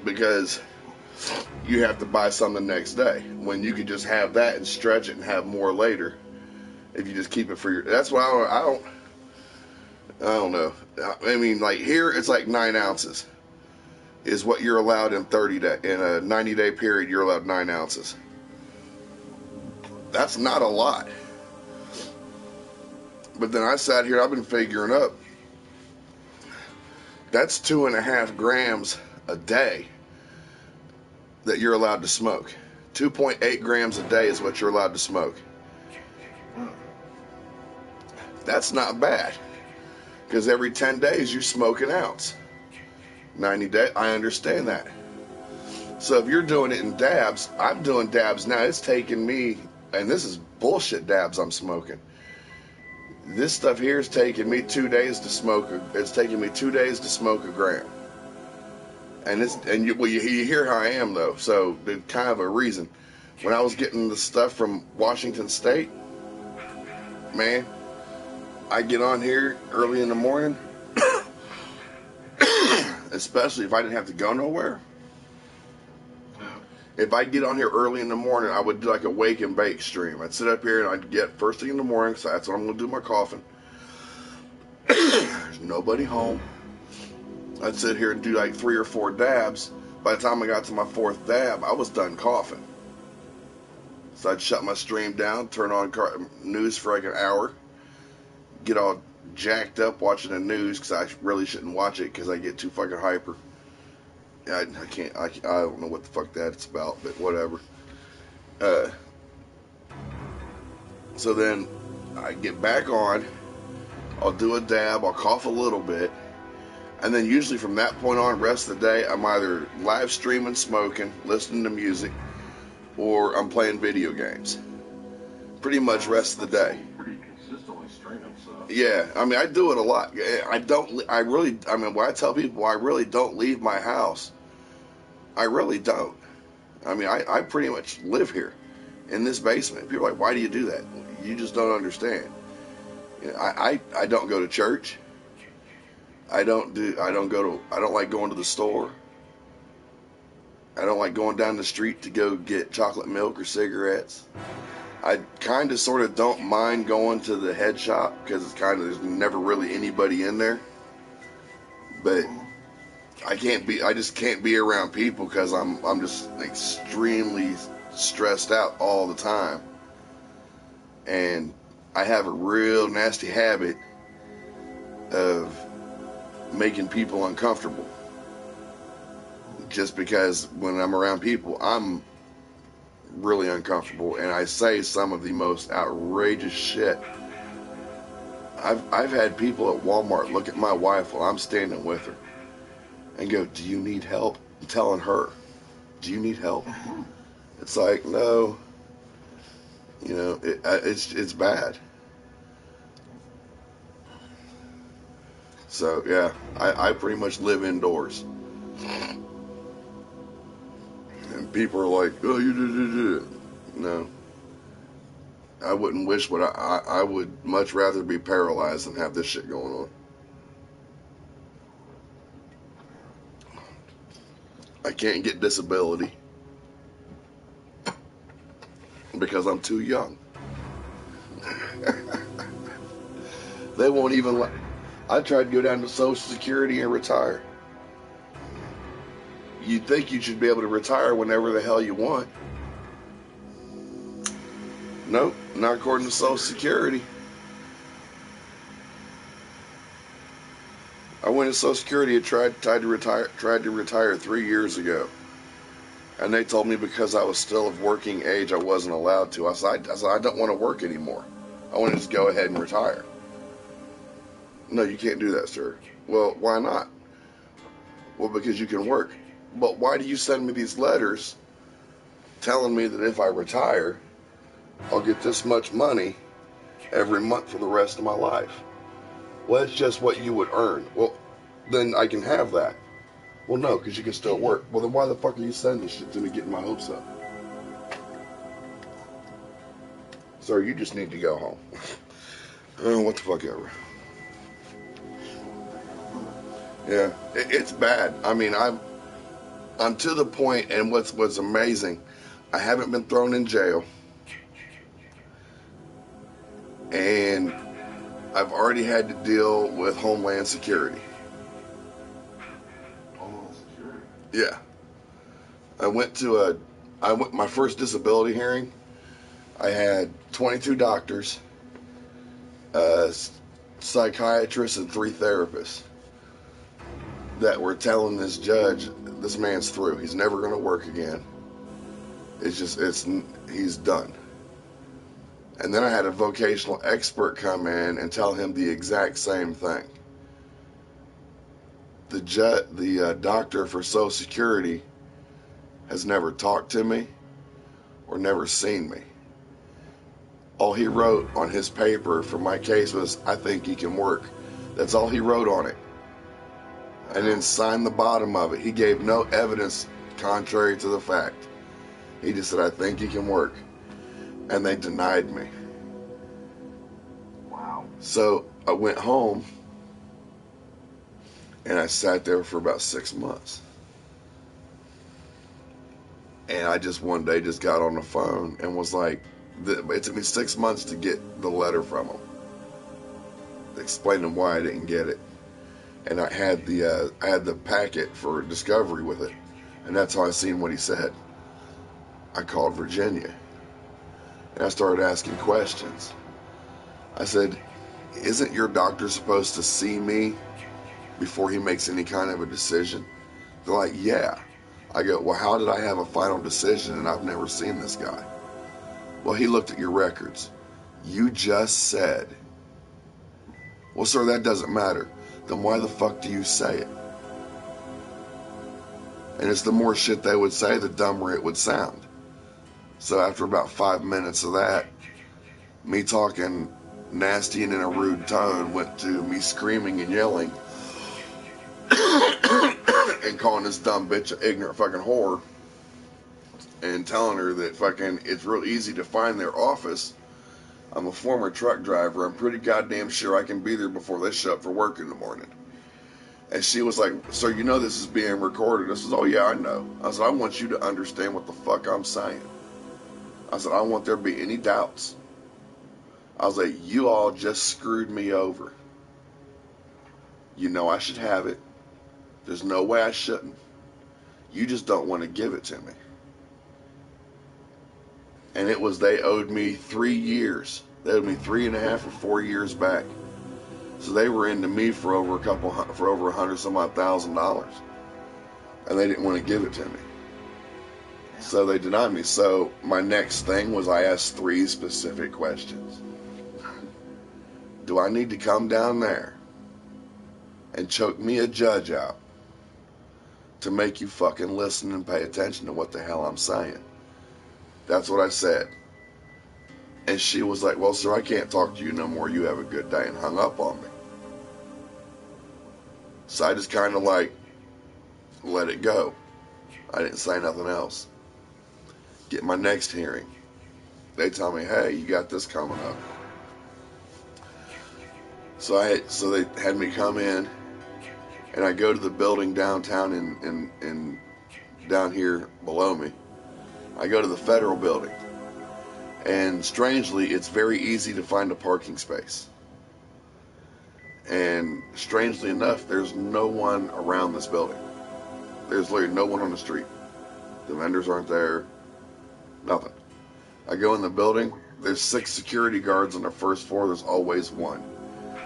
because you have to buy some the next day, when you could just have that and stretch it and have more later if you just keep it for your. That's why I don't know. I mean, like here it's like 9 ounces is what you're allowed in 30 day. In a 90-day period, you're allowed 9 ounces. That's not a lot. But then I sat here, I've been figuring up, that's 2.5 grams a day that you're allowed to smoke. 2.8 grams a day is what you're allowed to smoke. That's not bad, because every 10 days you smoke an ounce. 90 days, I understand that. So if you're doing it in dabs, I'm doing dabs now. It's taking me, and this is bullshit dabs I'm smoking. This stuff here is taking me 2 days to smoke. It's taking me 2 days to smoke a gram. And you hear how I am though. So there's kind of a reason. When I was getting the stuff from Washington State, man, I get on here early in the morning, especially if I didn't have to go nowhere. If I get on here early in the morning, I would do like a wake and bake stream. I'd sit up here and I'd get first thing in the morning, so that's when I'm going to do my coughing. There's nobody home. I'd sit here and do like 3 or 4 dabs. By the time I got to my 4th dab, I was done coughing. So I'd shut my stream down, turn on news for like an hour, get all jacked up watching the news, because I really shouldn't watch it because I get too fucking hyper. I don't know what the fuck that's about, but whatever. So then I get back on, I'll do a dab, I'll cough a little bit, and then usually from that point on, rest of the day, I'm either live streaming, smoking, listening to music, or I'm playing video games. Pretty much rest of the day. Pretty consistently streaming, so. Yeah, I mean, I do it a lot. When I tell people I really don't leave my house, I really don't. I mean, I pretty much live here in this basement. People are like, why do you do that? You just don't understand. You know, I don't go to church. I don't like going to the store. I don't like going down the street to go get chocolate milk or cigarettes. I kind of sort of don't mind going to the head shop because it's kind of, there's never really anybody in there. But I just can't be around people because I'm just extremely stressed out all the time. And I have a real nasty habit of making people uncomfortable. Just because when I'm around people, I'm really uncomfortable, and I say some of the most outrageous shit. I've had people at Walmart look at my wife while I'm standing with her and go, "Do you need help?" I'm telling her, "Do you need help?" It's like, no, you know, it's bad. So yeah, I pretty much live indoors. And people are like, "Oh, you do." No. I wouldn't wish what I would much rather be paralyzed than have this shit going on. I can't get disability because I'm too young. They won't even let. I tried to go down to Social Security and retire. You'd think you should be able to retire whenever the hell you want. Nope, not according to Social Security. I went to Social Security and tried to retire 3 years ago. And they told me because I was still of working age, I wasn't allowed to. I said, I don't want to work anymore. I want to just go ahead and retire. No, you can't do that, sir. Well, why not? Well, because you can work. But why do you send me these letters telling me that if I retire, I'll get this much money every month for the rest of my life? Well, it's just what you would earn. Well, then I can have that. Well, no, because you can still work. Well, then why the fuck are you sending this shit to me, getting my hopes up? Sir, you just need to go home. Oh, what the fuck ever. Yeah, it's bad. I mean, I'm to the point, and what's amazing, I haven't been thrown in jail, and I've already had to deal with Homeland Security. Homeland Security? Yeah. My first disability hearing, I had 22 doctors, psychiatrists, and 3 therapists that were telling this judge, this man's through. He's never going to work again. He's done. And then I had a vocational expert come in and tell him the exact same thing. The doctor for Social Security has never talked to me or never seen me. All he wrote on his paper for my case was, "I think he can work." That's all he wrote on it. And then signed the bottom of it. He gave no evidence contrary to the fact. He just said, "I think he can work." And they denied me. Wow. So I went home and I sat there for about 6 months. And I just one day just got on the phone and was like, it took me 6 months to get the letter from him, explaining why I didn't get it. And I had the packet for discovery with it, and that's how I seen what he said. I called Virginia, and I started asking questions. I said, "Isn't your doctor supposed to see me before he makes any kind of a decision?" They're like, "Yeah." I go, "Well, how did I have a final decision and I've never seen this guy?" "Well, he looked at your records." "You just said." "Well, sir, that doesn't matter." "Then why the fuck do you say it?" And it's the more shit they would say, the dumber it would sound. So after about 5 minutes of that, me talking nasty and in a rude tone went to me screaming and yelling and calling this dumb bitch an ignorant fucking whore. and telling her that fucking it's real easy to find their office. I'm a former truck driver. I'm pretty goddamn sure I can be there before they show up for work in the morning. And she was like, "So you know this is being recorded?" I said, "Oh yeah, I know." I said, "I want you to understand what the fuck I'm saying." I said, "I don't want there to be any doubts." I was like, "You all just screwed me over. You know I should have it. There's no way I shouldn't. You just don't want to give it to me." And it was, they owed me 3 years. They owed me 3.5 or 4 years back. So they were into me for over $100 some odd $1,000, and they didn't want to give it to me. So they denied me. So my next thing was, I asked 3 specific questions. Do I need to come down there and choke me a judge out to make you fucking listen and pay attention to what the hell I'm saying? That's what I said. And she was like, "Well, sir, I can't talk to you no more. You have a good day," and hung up on me. So I just kind of like let it go. I didn't say nothing else. Get my next hearing. They tell me, "Hey, you got this coming up." So they had me come in, and I go to the building downtown in down here below me. I go to the federal building, and strangely, it's very easy to find a parking space. And strangely enough, there's no one around this building. There's literally no one on the street. The vendors aren't there. Nothing. I go in the building. There's 6 security guards on the first floor. There's always one.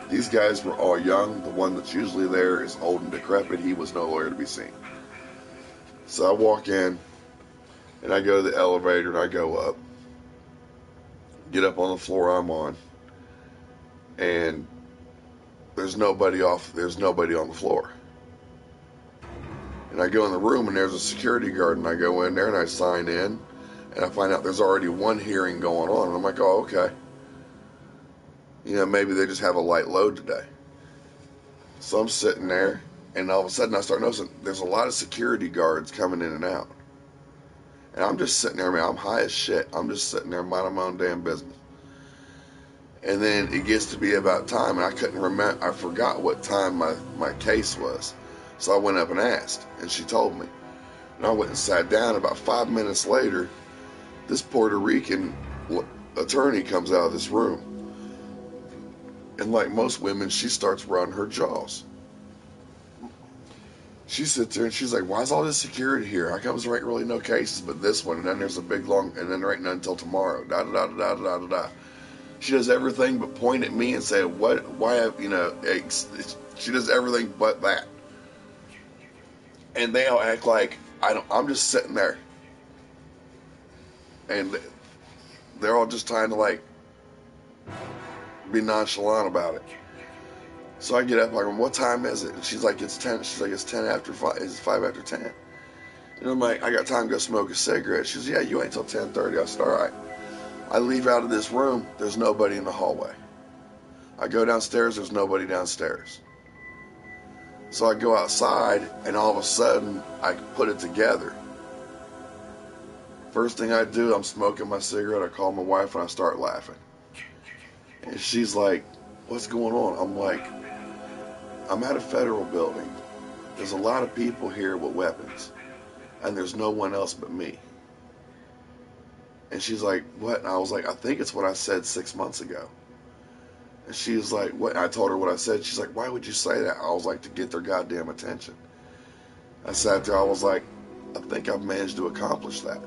These guys were all young. The one that's usually there is old and decrepit. He was nowhere to be seen. So I walk in, and I go to the elevator, and I go up. Get up on the floor I'm on, and there's nobody on the floor. And I go in the room, and there's a security guard, and I go in there, and I sign in, and I find out there's already one hearing going on. And I'm like, "Oh, okay. You know, maybe they just have a light load today." So I'm sitting there, and all of a sudden I start noticing there's a lot of security guards coming in and out. And I'm just sitting there, man, I'm high as shit. I'm just sitting there minding my own damn business. And then it gets to be about time, and I couldn't remember, I forgot what time my case was. So I went up and asked, and she told me. And I went and sat down. About 5 minutes later, this Puerto Rican attorney comes out of this room. And like most women, she starts running her jaws. She sits there and she's like, "Why is all this security here? How comes there ain't really no cases but this one? And then there's a big long, and then there ain't none until tomorrow. Da da da da da da da." She does everything but point at me and say, "What? Why have, you know?" She does everything but that. And they all act like I'm just sitting there, and they're all just trying to like be nonchalant about it. So I get up, like, "What time is it?" And she's like, "It's 10." She's like, "It's 10 after 5. It's 5 after 10. And I'm like, "I got time to go smoke a cigarette." She says, "Yeah, you ain't till 10:30. I said, "All right." I leave out of this room. There's nobody in the hallway. I go downstairs. There's nobody downstairs. So I go outside, and all of a sudden, I put it together. First thing I do, I'm smoking my cigarette. I call my wife, and I start laughing. And she's like, "What's going on?" I'm like, "I'm at a federal building. There's a lot of people here with weapons, and there's no one else but me." And she's like, "What?" And I was like, "I think it's what I said 6 months ago." And she was like, "What?" And I told her what I said. She's like, "Why would you say that?" I was like, "To get their goddamn attention." I sat there. I was like, "I think I've managed to accomplish that."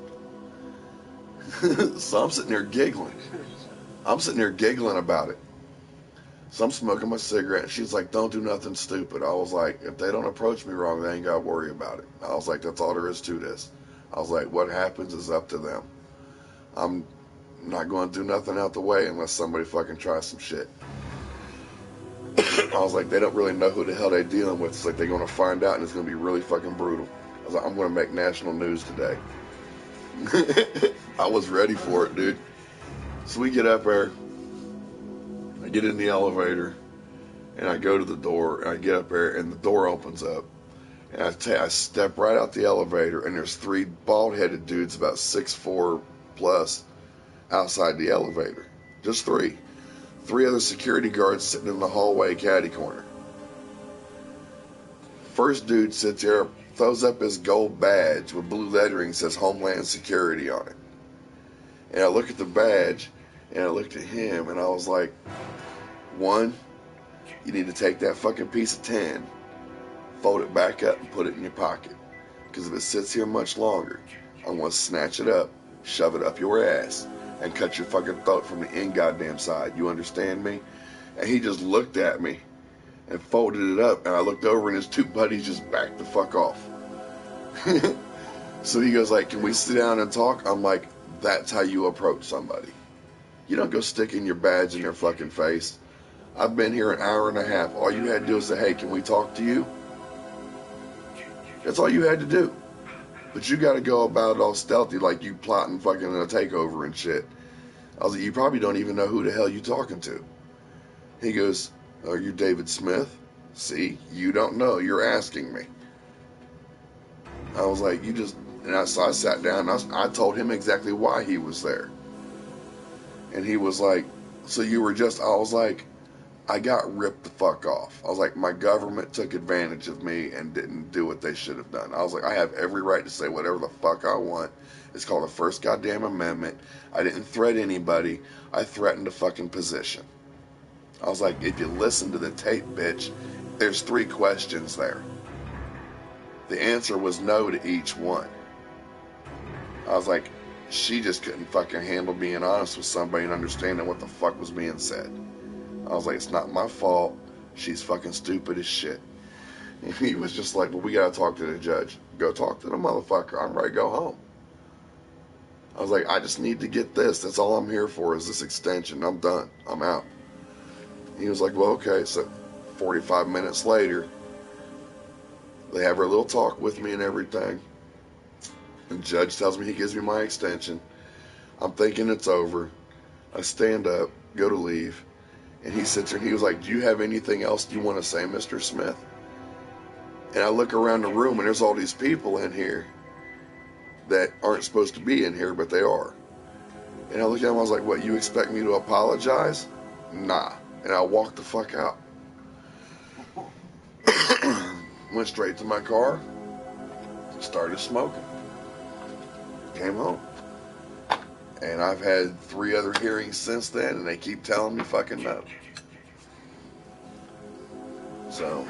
So I'm sitting there giggling. I'm sitting there giggling about it. So I'm smoking my cigarette, and she's like, "Don't do nothing stupid." I was like, "If they don't approach me wrong, they ain't got to worry about it." I was like, "That's all there is to this." I was like, "What happens is up to them. I'm not going to do nothing out the way unless somebody fucking tries some shit." I was like, "They don't really know who the hell they're dealing with. It's like they're going to find out, and it's going to be really fucking brutal." I was like, "I'm going to make national news today." I was ready for it, dude. So we get up there. I get in the elevator, and I go to the door, and I get up there, and the door opens up. And I step right out the elevator, and there's three bald-headed dudes about 6'4" plus outside the elevator. Just three. Three other security guards sitting in the hallway caddy corner. First dude sits there, throws up his gold badge with blue lettering, says Homeland Security on it. And I look at the badge, and I looked at him, and I was like, one, you need to take that fucking piece of tin, fold it back up, and put it in your pocket. Because if it sits here much longer, I'm going to snatch it up, shove it up your ass, and cut your fucking throat from the in goddamn side. You understand me? And he just looked at me and folded it up, and I looked over, and his two buddies just backed the fuck off. So he goes like, can we sit down and talk? I'm like, that's how you approach somebody. You don't go sticking your badge in their fucking face. I've been here an hour and a half. All you had to do is say, hey, can we talk to you? That's all you had to do. But you got to go about it all stealthy like you plotting fucking a takeover and shit. I was like, you probably don't even know who the hell you talking to. He goes, are you David Smith? See, you don't know. You're asking me. I was like, you just... And so I sat down and I told him exactly why he was there. And he was like, so you were just... I was like, I got ripped the fuck off. I was like, my government took advantage of me and didn't do what they should have done. I was like, I have every right to say whatever the fuck I want. It's called the First Goddamn Amendment. I didn't threaten anybody. I threatened a fucking position. I was like, if you listen to the tape, bitch, there's 3 questions there. The answer was no to each one. I was like, she just couldn't fucking handle being honest with somebody and understanding what the fuck was being said. I was like, it's not my fault. She's fucking stupid as shit. And he was just like, well, we gotta talk to the judge. Go talk to the motherfucker. I'm ready to go home. I was like, I just need to get this. That's all I'm here for is this extension. I'm done. I'm out. He was like, well, okay. So 45 minutes later, they have a little talk with me and everything. And the judge tells me he gives me my extension. I'm thinking it's over. I stand up, go to leave. And he sits there and he was like, do you have anything else you want to say, Mr. Smith? And I look around the room and there's all these people in here that aren't supposed to be in here, but they are. And I looked at him, I was like, what, you expect me to apologize? Nah. And I walked the fuck out. Went straight to my car, started smoking. Came home. And I've had 3 other hearings since then, and they keep telling me fucking no. So,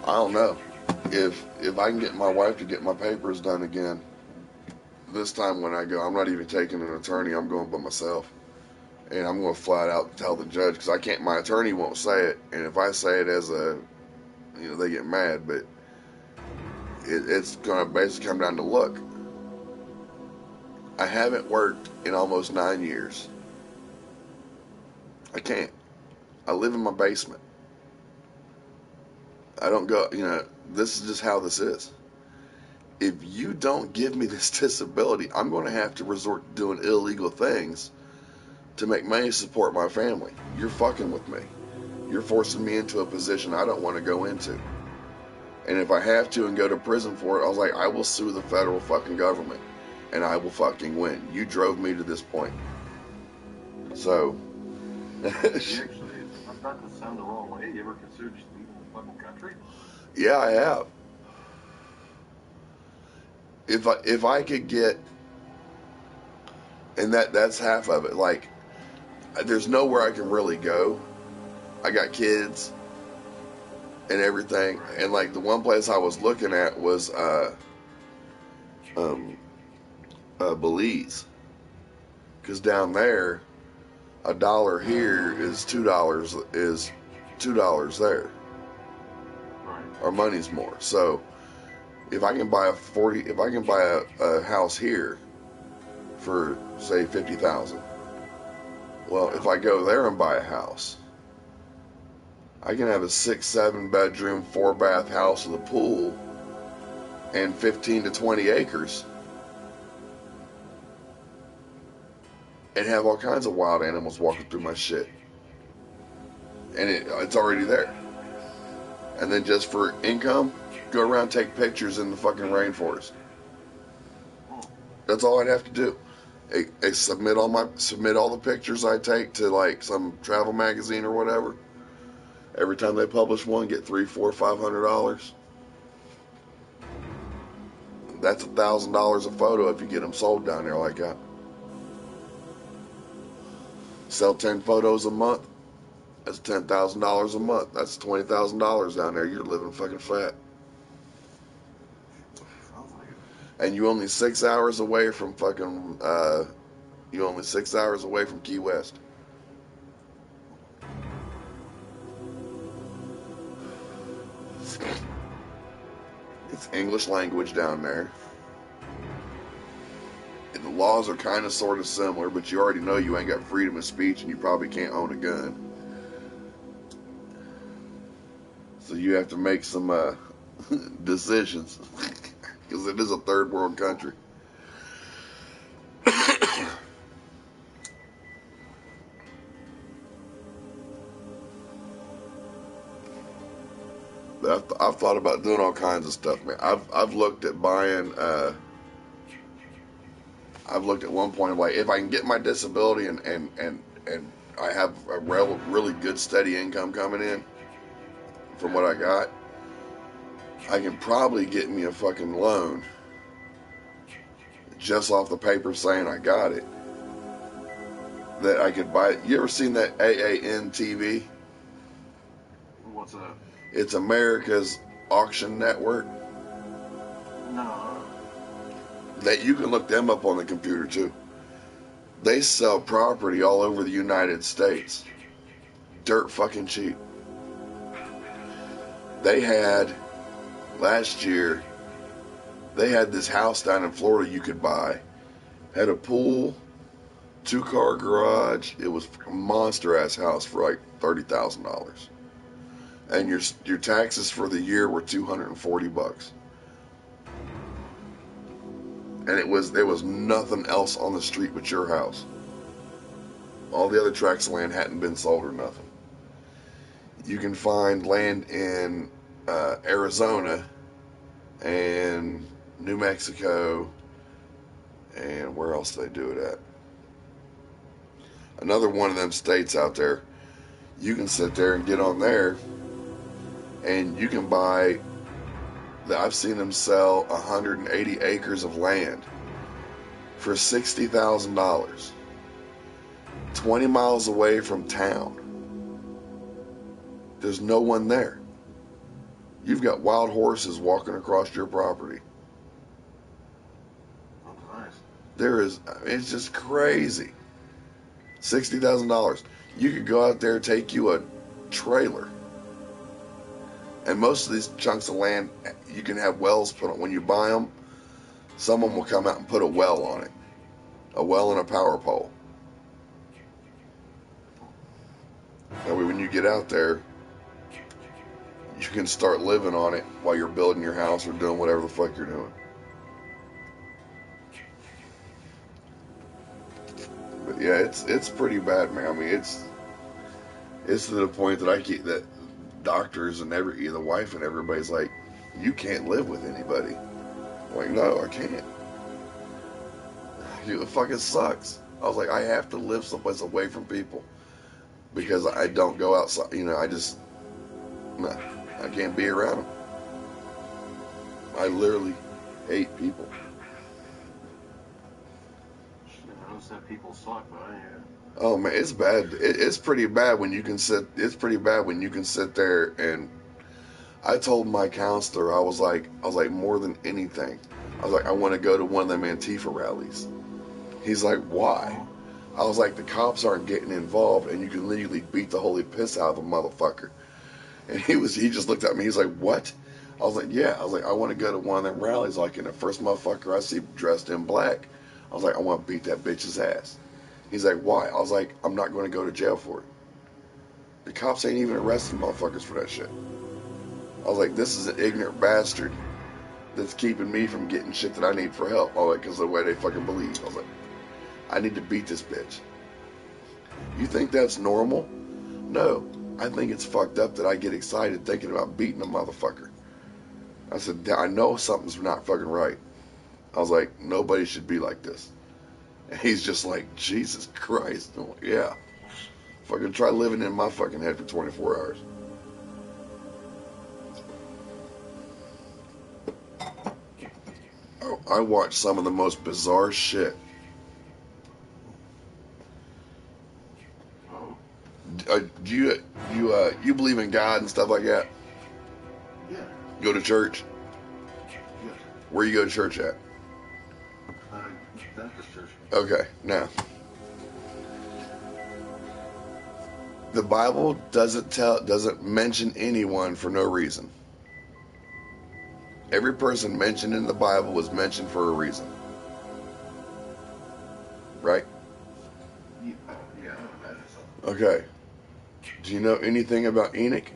I don't know. If I can get my wife to get my papers done again, this time when I go, I'm not even taking an attorney, I'm going by myself. And I'm going to flat out tell the judge, because I can't, my attorney won't say it, and if I say it as a, they get mad, but it's going to basically come down to, look, I haven't worked in almost 9 years. I can't. I live in my basement. I don't go, this is just how this is. If you don't give me this disability, I'm going to have to resort to doing illegal things to make money to support my family. You're fucking with me. You're forcing me into a position I don't want to go into. And if I have to and go to prison for it, I was like, I will sue the federal fucking government. And I will fucking win. You drove me to this point. So. Actually, I'm not to sound the wrong way. You ever considered just leaving the fucking country? Yeah, I have. If I could get, and that's half of it. Like, there's nowhere I can really go. I got kids and everything, and like the one place I was looking at was Belize, because down there, $1 here is $2 there. Right. Our money's more. So if I can buy a house here for say $50,000, well, if I go there and buy a house, I can have a 6-7 bedroom, 4-bath house with a pool and 15 to 20 acres and have all kinds of wild animals walking through my shit. And it's already there. And then just for income, go around and take pictures in the fucking rainforest. That's all I'd have to do. I submit all the pictures I take to like some travel magazine or whatever. Every time they publish one, get $300, $400, $500. That's $1,000 a photo if you get them sold down there like that. Sell 10 photos a month. That's $10,000 a month. That's $20,000 down there. You're living fucking fat. And you only 6 hours away from fucking. You only 6 hours away from Key West. It's English language down there. And the laws are kind of sort of similar, but you already know you ain't got freedom of speech and you probably can't own a gun. So you have to make some decisions because it is a third world country. But I've thought about doing all kinds of stuff, man. I've looked at buying. I've looked at one point of like, if I can get my disability and I have a really good steady income coming in from what I got, I can probably get me a fucking loan just off the paper saying I got it. That I could buy. You ever seen that AAN TV? What's that? It's America's Auction Network. No. That you can look them up on the computer too. They sell property all over the United States. Dirt fucking cheap. They had, last year, they had this house down in Florida you could buy. Had a pool, 2-car garage. It was a monster ass house for like $30,000. And your taxes for the year were $240. And there was nothing else on the street but your house. All the other tracts of land hadn't been sold or nothing. You can find land in Arizona and New Mexico, and where else do they do it at? Another one of them states out there. You can sit there and get on there, and you can buy. I've seen them sell 180 acres of land for $60,000, 20 miles away from town. There's no one there. You've got wild horses walking across your property. Oh, nice. It's just crazy. $60,000. You could go out there, take you a trailer. And most of these chunks of land, you can have wells put on. When you buy them, someone will come out and put a well on it. A well and a power pole. That way when you get out there, you can start living on it while you're building your house or doing whatever the fuck you're doing. But yeah, it's pretty bad, man. I mean, it's to the point that I keep that doctors and the wife and everybody's like, you can't live with anybody. I'm like, no, I can't. It fucking sucks. I was like, I have to live someplace away from people because I don't go outside. You know, I can't be around them. I literally hate people. I don't say people suck, but yeah. Oh man, it's bad. It's pretty bad when you can sit. It's pretty bad when you can sit there and. I told my counselor, I was like more than anything, I was like, I want to go to one of them Antifa rallies. He's like, why? I was like, the cops aren't getting involved, and you can legally beat the holy piss out of a motherfucker. And he just looked at me. He's like, what? I was like, yeah. I was like, I want to go to one of them rallies. Like, and the first motherfucker I see dressed in black, I was like, I want to beat that bitch's ass. He's like, why? I was like, I'm not going to go to jail for it. The cops ain't even arresting motherfuckers for that shit. I was like, this is an ignorant bastard that's keeping me from getting shit that I need for help. All like, because of the way they fucking believe. I was like, I need to beat this bitch. You think that's normal? No. I think it's fucked up that I get excited thinking about beating a motherfucker. I said, I know something's not fucking right. I was like, nobody should be like this. And he's just like, Jesus Christ. I'm like, yeah. Fucking try living in my fucking head for 24 hours. I watched some of the most bizarre shit. Do you believe in God and stuff like that? Yeah. Go to church? Yes. Where you go to church at? Baptist church. Okay, now. The Bible doesn't mention anyone for no reason. Every person mentioned in the Bible was mentioned for a reason. Right? Yeah, I imagine so. Okay. Do you know anything about Enoch?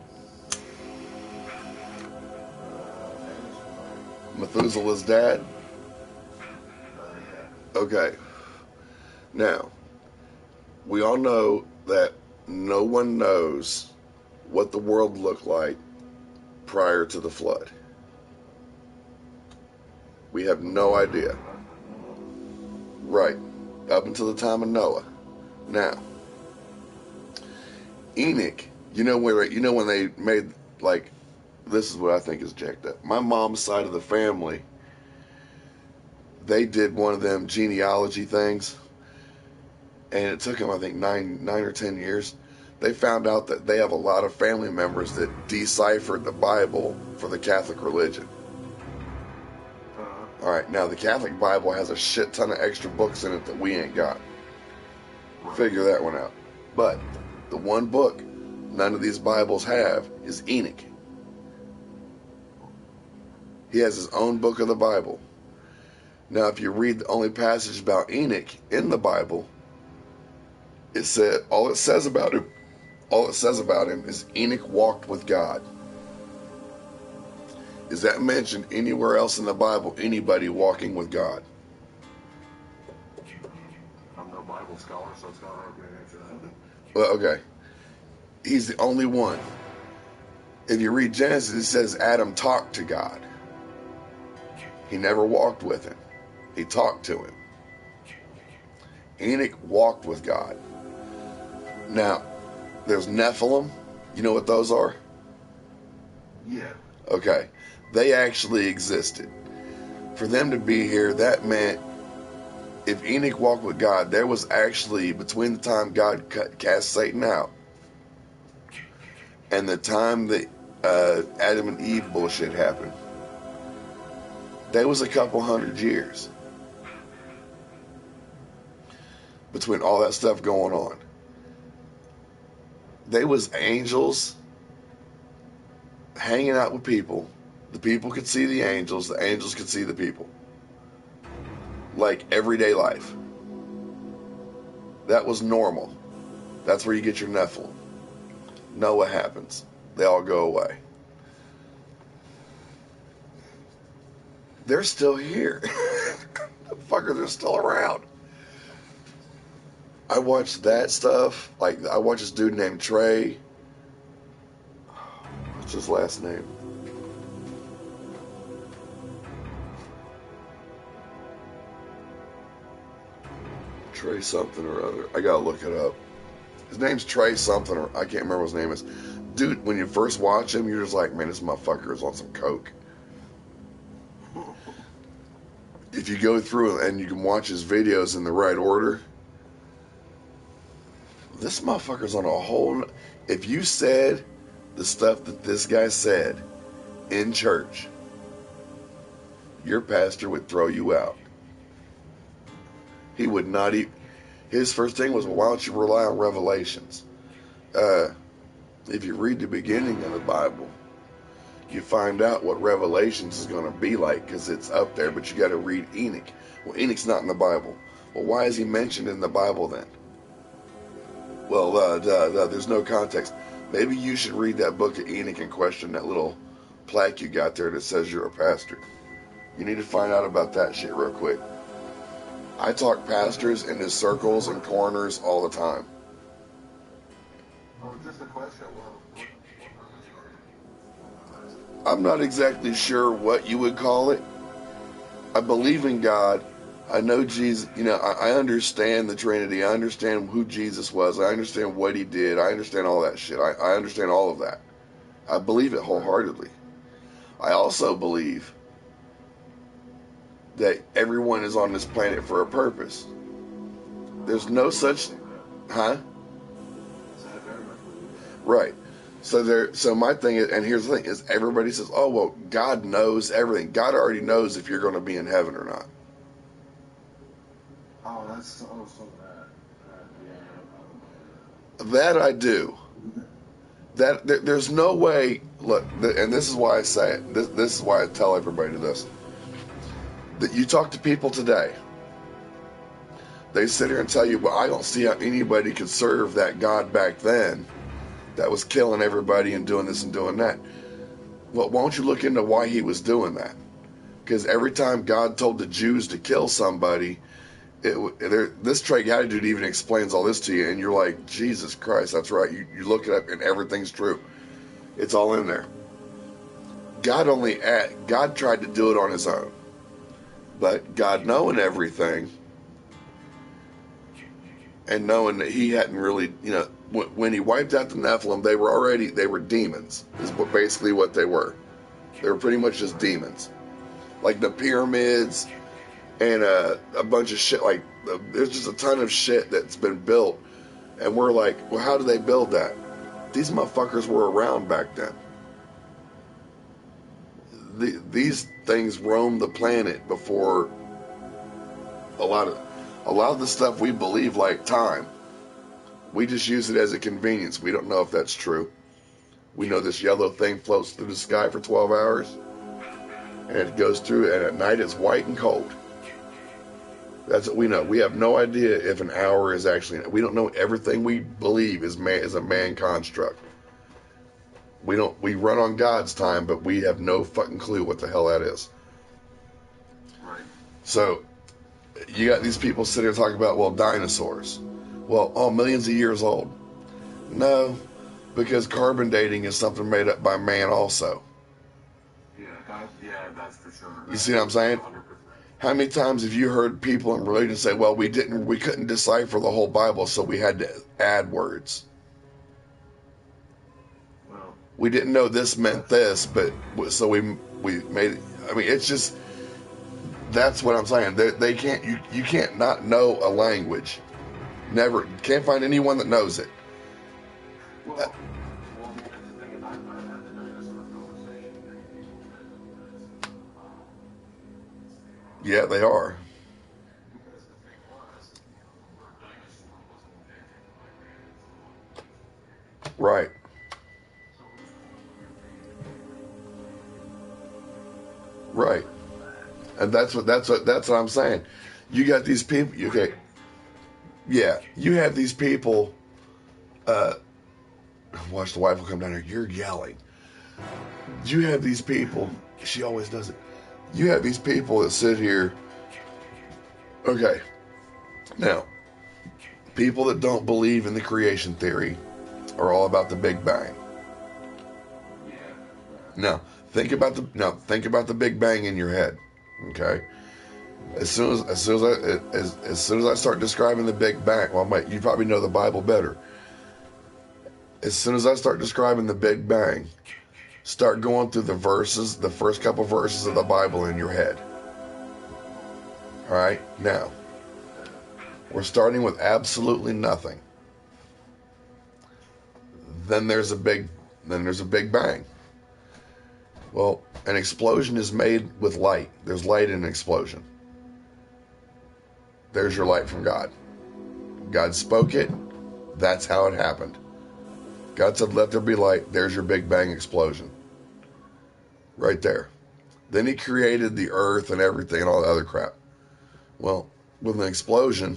Methuselah's dad? Yeah. Okay. Now, we all know that no one knows what the world looked like prior to the flood. We have no idea. Right. Up until the time of Noah. Now, Enoch, you know when they made, like, this is what I think is jacked up. My mom's side of the family, they did one of them genealogy things, and it took them, I think, 9 or 10 years. They found out that they have a lot of family members that deciphered the Bible for the Catholic religion. All right, now the Catholic Bible has a shit ton of extra books in it that we ain't got. Figure that one out. But the one book none of these Bibles have is Enoch. He has his own book of the Bible. Now, if you read the only passage about Enoch in the Bible, it said all it says about him is Enoch walked with God. Is that mentioned anywhere else in the Bible, anybody walking with God? I'm no Bible scholar, so it's not hard to answer that. Well, okay. He's the only one. If you read Genesis, it says Adam talked to God. He never walked with him. He talked to him. Enoch walked with God. Now, there's Nephilim. You know what those are? Yeah. Okay. They actually existed. For them to be here, that meant if Enoch walked with God, there was actually, between the time God cast Satan out and the time that Adam and Eve bullshit happened, there was a couple 100 years between all that stuff going on. There was angels hanging out with people. The people could see the angels could see the people. Like everyday life. That was normal. That's where you get your Nephilim. Noah happens. They all go away. They're still here. The fuckers are still around. I watched that stuff. Like, I watched this dude named Trey. What's his last name? Trey something or other. I gotta look it up. His name's Trey something, or I can't remember what his name is. Dude, when you first watch him, you're just like, man, this motherfucker is on some coke. If you go through and you can watch his videos in the right order, this motherfucker's on a whole... If you said the stuff that this guy said in church, your pastor would throw you out. He would not eat. His first thing was, well, why don't you rely on Revelations? If you read the beginning of the Bible, you find out what Revelations is going to be like, because it's up there, but you got to read Enoch. Well, Enoch's not in the Bible. Well, why is he mentioned in the Bible then? Well, there's no context. Maybe you should read that book of Enoch and question that little plaque you got there that says you're a pastor. You need to find out about that shit real quick. I talk pastors into circles and corners all the time. Oh, just a question. I'm not exactly sure what you would call it. I believe in God. I know Jesus, I understand the Trinity. I understand who Jesus was. I understand what he did. I understand all that shit. I understand all of that. I believe it wholeheartedly. I also believe that everyone is on this planet for a purpose. There's no such, huh? Right. So my thing is, and here's the thing, is everybody says, oh, well, God knows everything. God already knows if you're going to be in heaven or not. Oh, that's so bad. That I do. There's no way, look, and this is why I say it, this is why I tell everybody this, that you talk to people today, they sit here and tell you, well, I don't see how anybody could serve that God back then that was killing everybody and doing this and doing that. Well, why don't you look into why he was doing that? Because every time God told the Jews to kill somebody, this Trey Attitude even explains all this to you, and you're like, Jesus Christ, that's right. You look it up, and everything's true. It's all in there. God tried to do it on his own, but God knowing everything, and knowing that he hadn't really, when he wiped out the Nephilim, they were demons, is basically what they were. They were pretty much just demons. Like the pyramids and a bunch of shit. Like, there's just a ton of shit that's been built. And we're like, well, how did they build that? These motherfuckers were around back then. These things roamed the planet before a lot of the stuff we believe, like time. We just use it as a convenience. We don't know if that's true. We know this yellow thing floats through the sky for 12 hours. And it goes through, and at night it's white and cold. That's what we know. We have no idea if an hour is actually. We don't know. Everything we believe is a man construct. We run on God's time, but we have no fucking clue what the hell that is. Right. So you got these people sitting here talking about, well, dinosaurs. Well, millions of years old. No, because carbon dating is something made up by man also. Yeah, that's for sure. You see what I'm saying? 100%. How many times have you heard people in religion say, well, we couldn't decipher the whole Bible, so we had to add words. Well, We didn't know this meant this, but so we made it. I mean, it's just, that's what I'm saying. They can't, you can't not know a language. Never, can't find anyone that knows it. well, the thing is, I've had the dinosaur conversation. Yeah, they are. Because the thing was, the word dinosaur wasn't invented by man. Right. Right. And that's what I'm saying. You got these people, okay. Yeah, you have these people, watch the wife will come down here, you're yelling. You have these people, she always does it. You have these people that sit here, okay, now, people that don't believe in the creation theory are all about the Big Bang. Now, think about the Big Bang in your head, okay? As soon as I start describing the Big Bang, well, mate, you probably know the Bible better. As soon as I start describing the Big Bang, start going through the verses, the first couple verses of the Bible in your head. All right, now we're starting with absolutely nothing. Then there's a Big Bang. Well, an explosion is made with light. There's light in an explosion. There's your light from God. God spoke it. That's how it happened. God said, let there be light. There's your Big Bang explosion. Right there. Then he created the earth and everything and all the other crap. Well, with an explosion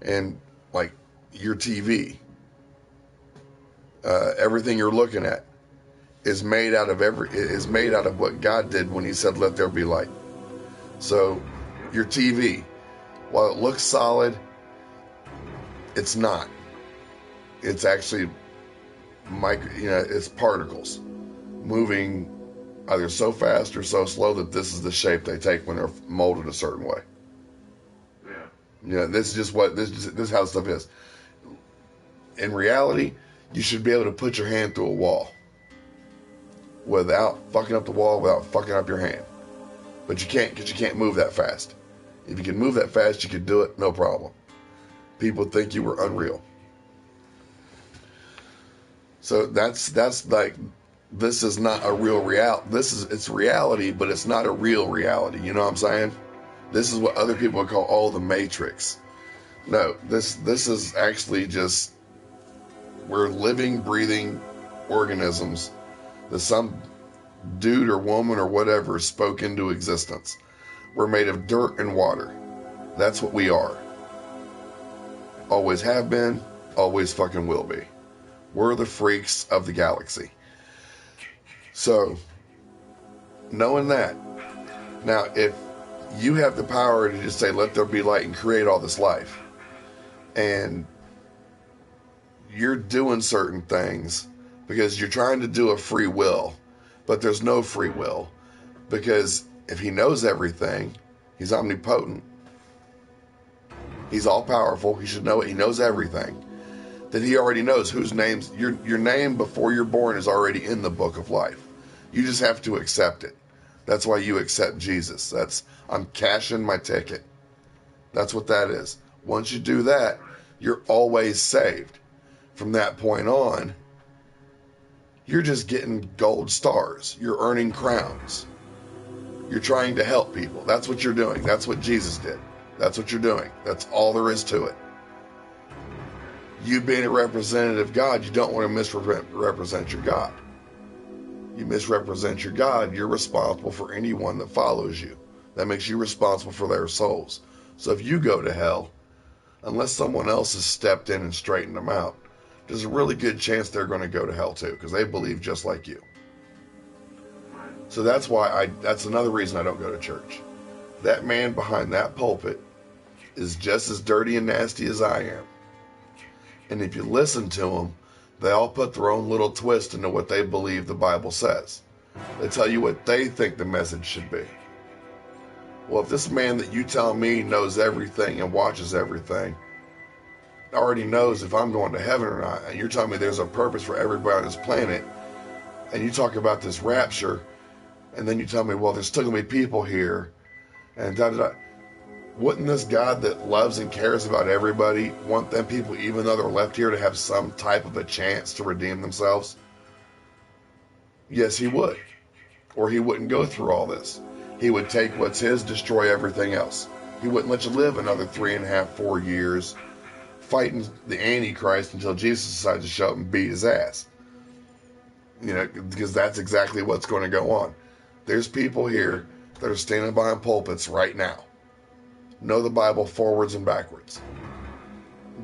and like your TV, everything you're looking at is made out of what God did when he said, let there be light. So your TV, while it looks solid, it's not. It's actually it's particles moving either so fast or so slow that this is the shape they take when they're molded a certain way. Yeah. This is just what this is how stuff is. In reality, you should be able to put your hand through a wall without fucking up the wall, without fucking up your hand. But you can't, because you can't move that fast. If you can move that fast, you could do it, no problem. People think you were unreal. So that's like, this is not a real reality. It's reality, but it's not a real reality. You know what I'm saying? This is what other people would call, the Matrix. No, this is actually just, we're living, breathing organisms that some dude or woman or whatever spoke into existence. We're made of dirt and water. That's what we are. Always have been, always fucking will be. We're the freaks of the galaxy. So, knowing that, now if you have the power to just say, let there be light and create all this life, and you're doing certain things because you're trying to do a free will, but there's no free will, because if he knows everything, he's omnipotent, he's all powerful, he should know it, he knows everything, then he already knows whose names, your name before you're born is already in the book of life. You just have to accept it. That's why you accept Jesus. I'm cashing my ticket. That's what that is. Once you do that, you're always saved. From that point on, you're just getting gold stars. You're earning crowns. You're trying to help people. That's what you're doing. That's what Jesus did. That's what you're doing. That's all there is to it. You being a representative of God, you don't want to misrepresent your God. You misrepresent your God, you're responsible for anyone that follows you. That makes you responsible for their souls. So if you go to hell, unless someone else has stepped in and straightened them out, there's a really good chance they're going to go to hell too, because they believe just like you. So that's why that's another reason I don't go to church. That man behind that pulpit is just as dirty and nasty as I am. And if you listen to them, they all put their own little twist into what they believe the Bible says. They tell you what they think the message should be. Well, if this man that you tell me knows everything and watches everything, already knows if I'm going to heaven or not, and you're telling me there's a purpose for everybody on this planet, and you talk about this rapture, and then you tell me, well, there's still going to be people here, and da-da-da. Wouldn't this God that loves and cares about everybody want them people, even though they're left here, to have some type of a chance to redeem themselves? Yes, he would. Or he wouldn't go through all this. He would take what's his, destroy everything else. He wouldn't let you live another 3.5, 4 years fighting the Antichrist until Jesus decides to show up and beat his ass. Because that's exactly what's going to go on. There's people here that are standing behind pulpits right now, know the Bible forwards and backwards.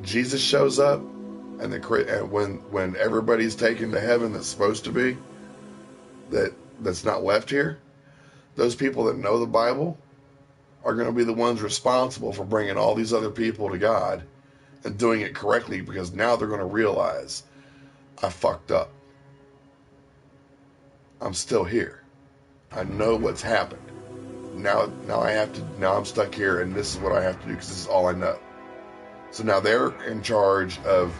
Jesus shows up, and when everybody's taken to heaven that's supposed to be, that's not left here, those people that know the Bible are going to be the ones responsible for bringing all these other people to God and doing it correctly, because now they're going to realize, I fucked up. I'm still here. I know what's happened. Now I'm stuck here, and this is what I have to do because this is all I know. So now they're in charge of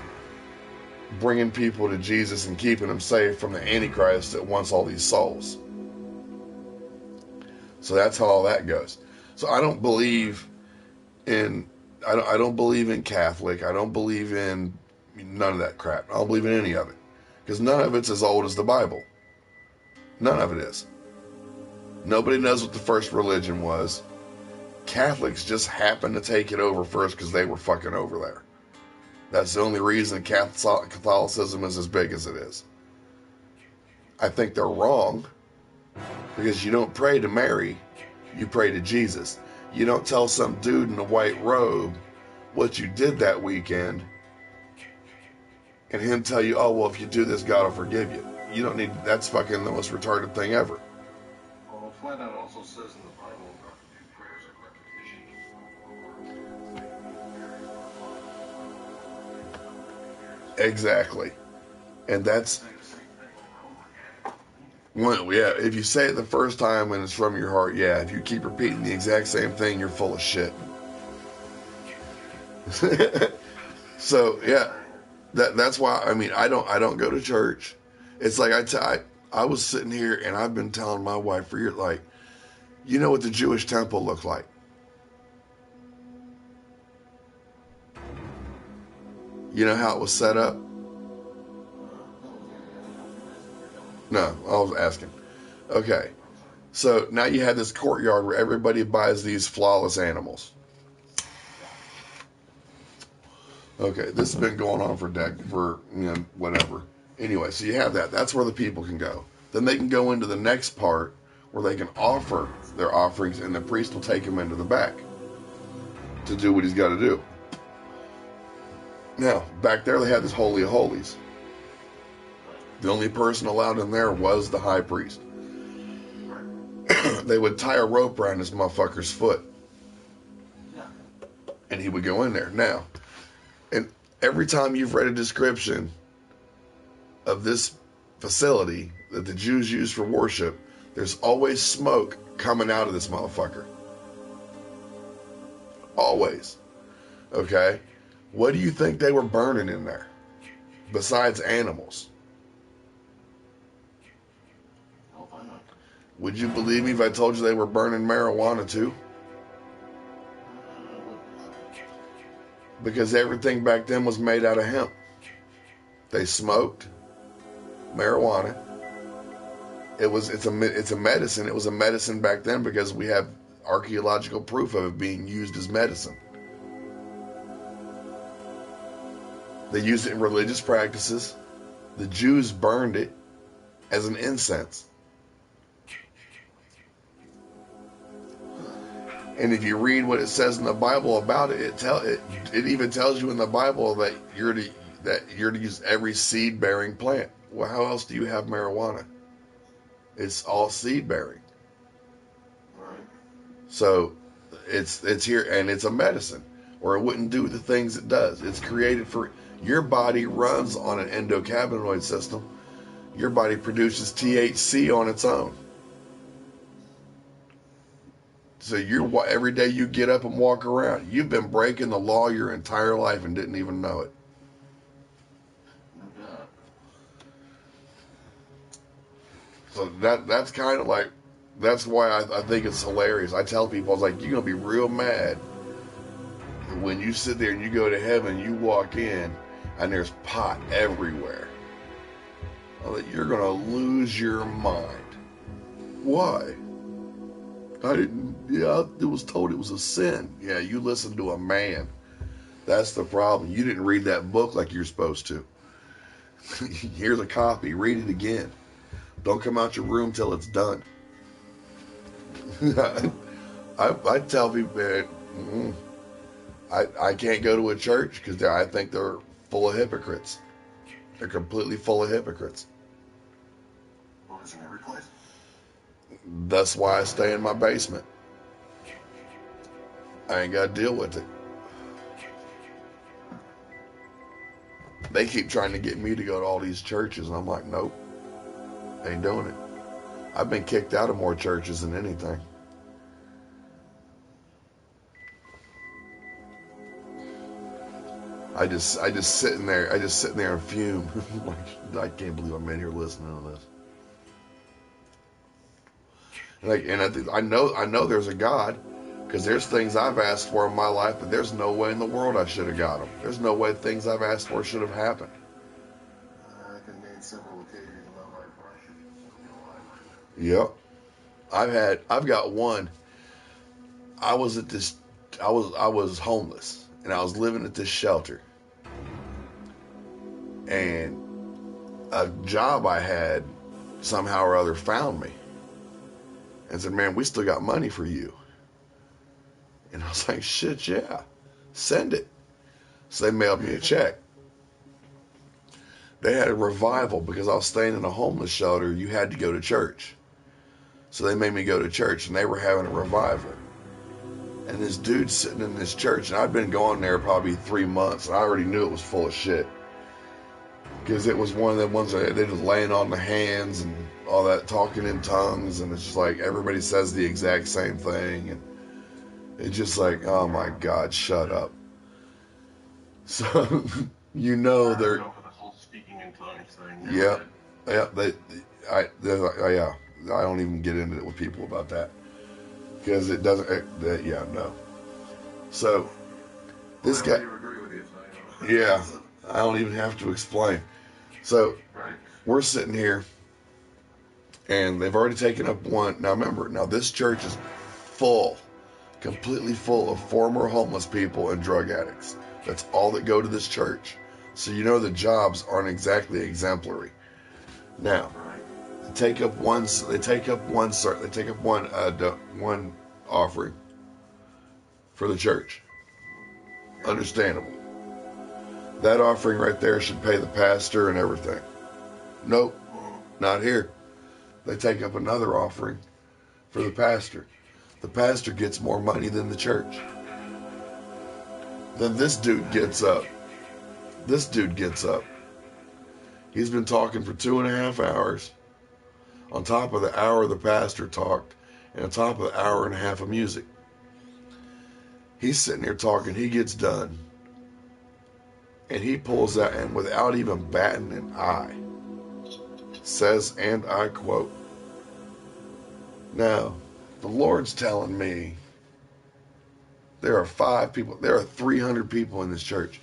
bringing people to Jesus and keeping them safe from the Antichrist that wants all these souls. So that's how all that goes. So I don't believe in Catholic. I don't believe in none of that crap. I don't believe in any of it, because none of it's as old as the Bible. None of it is. Nobody knows what the first religion was. Catholics just happened to take it over first because they were fucking over there. That's the only reason Catholicism is as big as it is. I think they're wrong, because you don't pray to Mary, you pray to Jesus. You don't tell some dude in a white robe what you did that weekend and him tell you, oh, well, if you do this, God will forgive you. You don't need, that's fucking the most retarded thing ever. Well, flat out also says in the Bible not to do prayers of repetition. Exactly. And that's when, yeah, if you say it the first time and it's from your heart, yeah. If you keep repeating the exact same thing, you're full of shit. So yeah, that's why, I mean, I don't go to church. It's like I was sitting here and I've been telling my wife for years, like, you know what the Jewish temple looked like? You know how it was set up? No, I was asking. Okay. So now you have this courtyard where everybody buys these flawless animals. Okay, this has been going on for whatever. Anyway, so you have that. That's where the people can go. Then they can go into the next part where they can offer their offerings, and the priest will take them into the back to do what he's got to do. Now, back there they had this Holy of Holies. The only person allowed in there was the high priest. They would tie a rope around this motherfucker's foot, and he would go in there. Now, and every time you've read a description of this facility that the Jews use for worship, there's always smoke coming out of this motherfucker. Always. Okay? What do you think they were burning in there? Besides animals. Would you believe me if I told you they were burning marijuana too? Because everything back then was made out of hemp. They smoked marijuana. It's a medicine. It was a medicine back then because we have archaeological proof of it being used as medicine. They used it in religious practices. The Jews burned it as an incense. And if you read what it says in the Bible about it, it even tells you in the Bible that you're to use every seed-bearing plant. Well, how else do you have marijuana? It's all seed-bearing. So it's here, and it's a medicine, or it wouldn't do the things it does. It's created for your body, runs on an endocannabinoid system. Your body produces THC on its own. So every day you get up and walk around, you've been breaking the law your entire life and didn't even know it. So that's kind of like, that's why I think it's hilarious. I tell people, I was like, you're going to be real mad when you sit there and you go to heaven, you walk in and there's pot everywhere. You're going to lose your mind. Why? It was told it was a sin. Yeah, you listened to a man. That's the problem. You didn't read that book like you're supposed to. Here's a copy. Read it again. Don't come out your room till it's done. I tell people that I can't go to a church because I think they're full of hypocrites. They're completely full of hypocrites. Well, it's in every place. That's why I stay in my basement. I ain't got to deal with it. They keep trying to get me to go to all these churches, and I'm like, nope, ain't doing it. I've been kicked out of more churches than anything. I just sit in there and fume. Like, I can't believe I'm in here listening to this. I know there's a God, because there's things I've asked for in my life, but there's no way in the world I should have got them. There's no way things I've asked for should have happened. I can name several occasions in my life where I should. Yep. I've got one. I was homeless, and I was living at this shelter, and a job I had somehow or other found me and said, man, we still got money for you. And I was like, shit, yeah, send it. So they mailed me a check. They had a revival because I was staying in a homeless shelter. You had to go to church. So they made me go to church, and they were having a revival. And this dude's sitting in this church, and I'd been going there probably 3 months, and I already knew it was full of shit. because it was one of the ones that they just laying on the hands and all that, talking in tongues, and it's just like everybody says the exact same thing, and it's just like, oh my God, shut up. So you know they're, For the whole speaking in tongues thing. yeah, yeah. I don't even get into it with people about that because it doesn't. Yeah, no. So this guy, Agree with you, so yeah, I don't even have to explain. So right. we're sitting here, and they've already taken up one. Now remember, this church is full, completely full of former homeless people and drug addicts. That's all that go to this church. So you know the jobs aren't exactly exemplary. Now, they take up one offering for the church. Understandable. That offering right there should pay the pastor and everything. Nope, not here. They take up another offering for the pastor. The pastor gets more money than the church. Then this dude gets up. He's been talking for 2.5 hours, on top of the hour the pastor talked, and on top of the hour and a half of music. He's sitting here talking. He gets done, and he pulls out, and without even batting an eye, says, and I quote, "Now, the Lord's telling me there are 300 people in this church.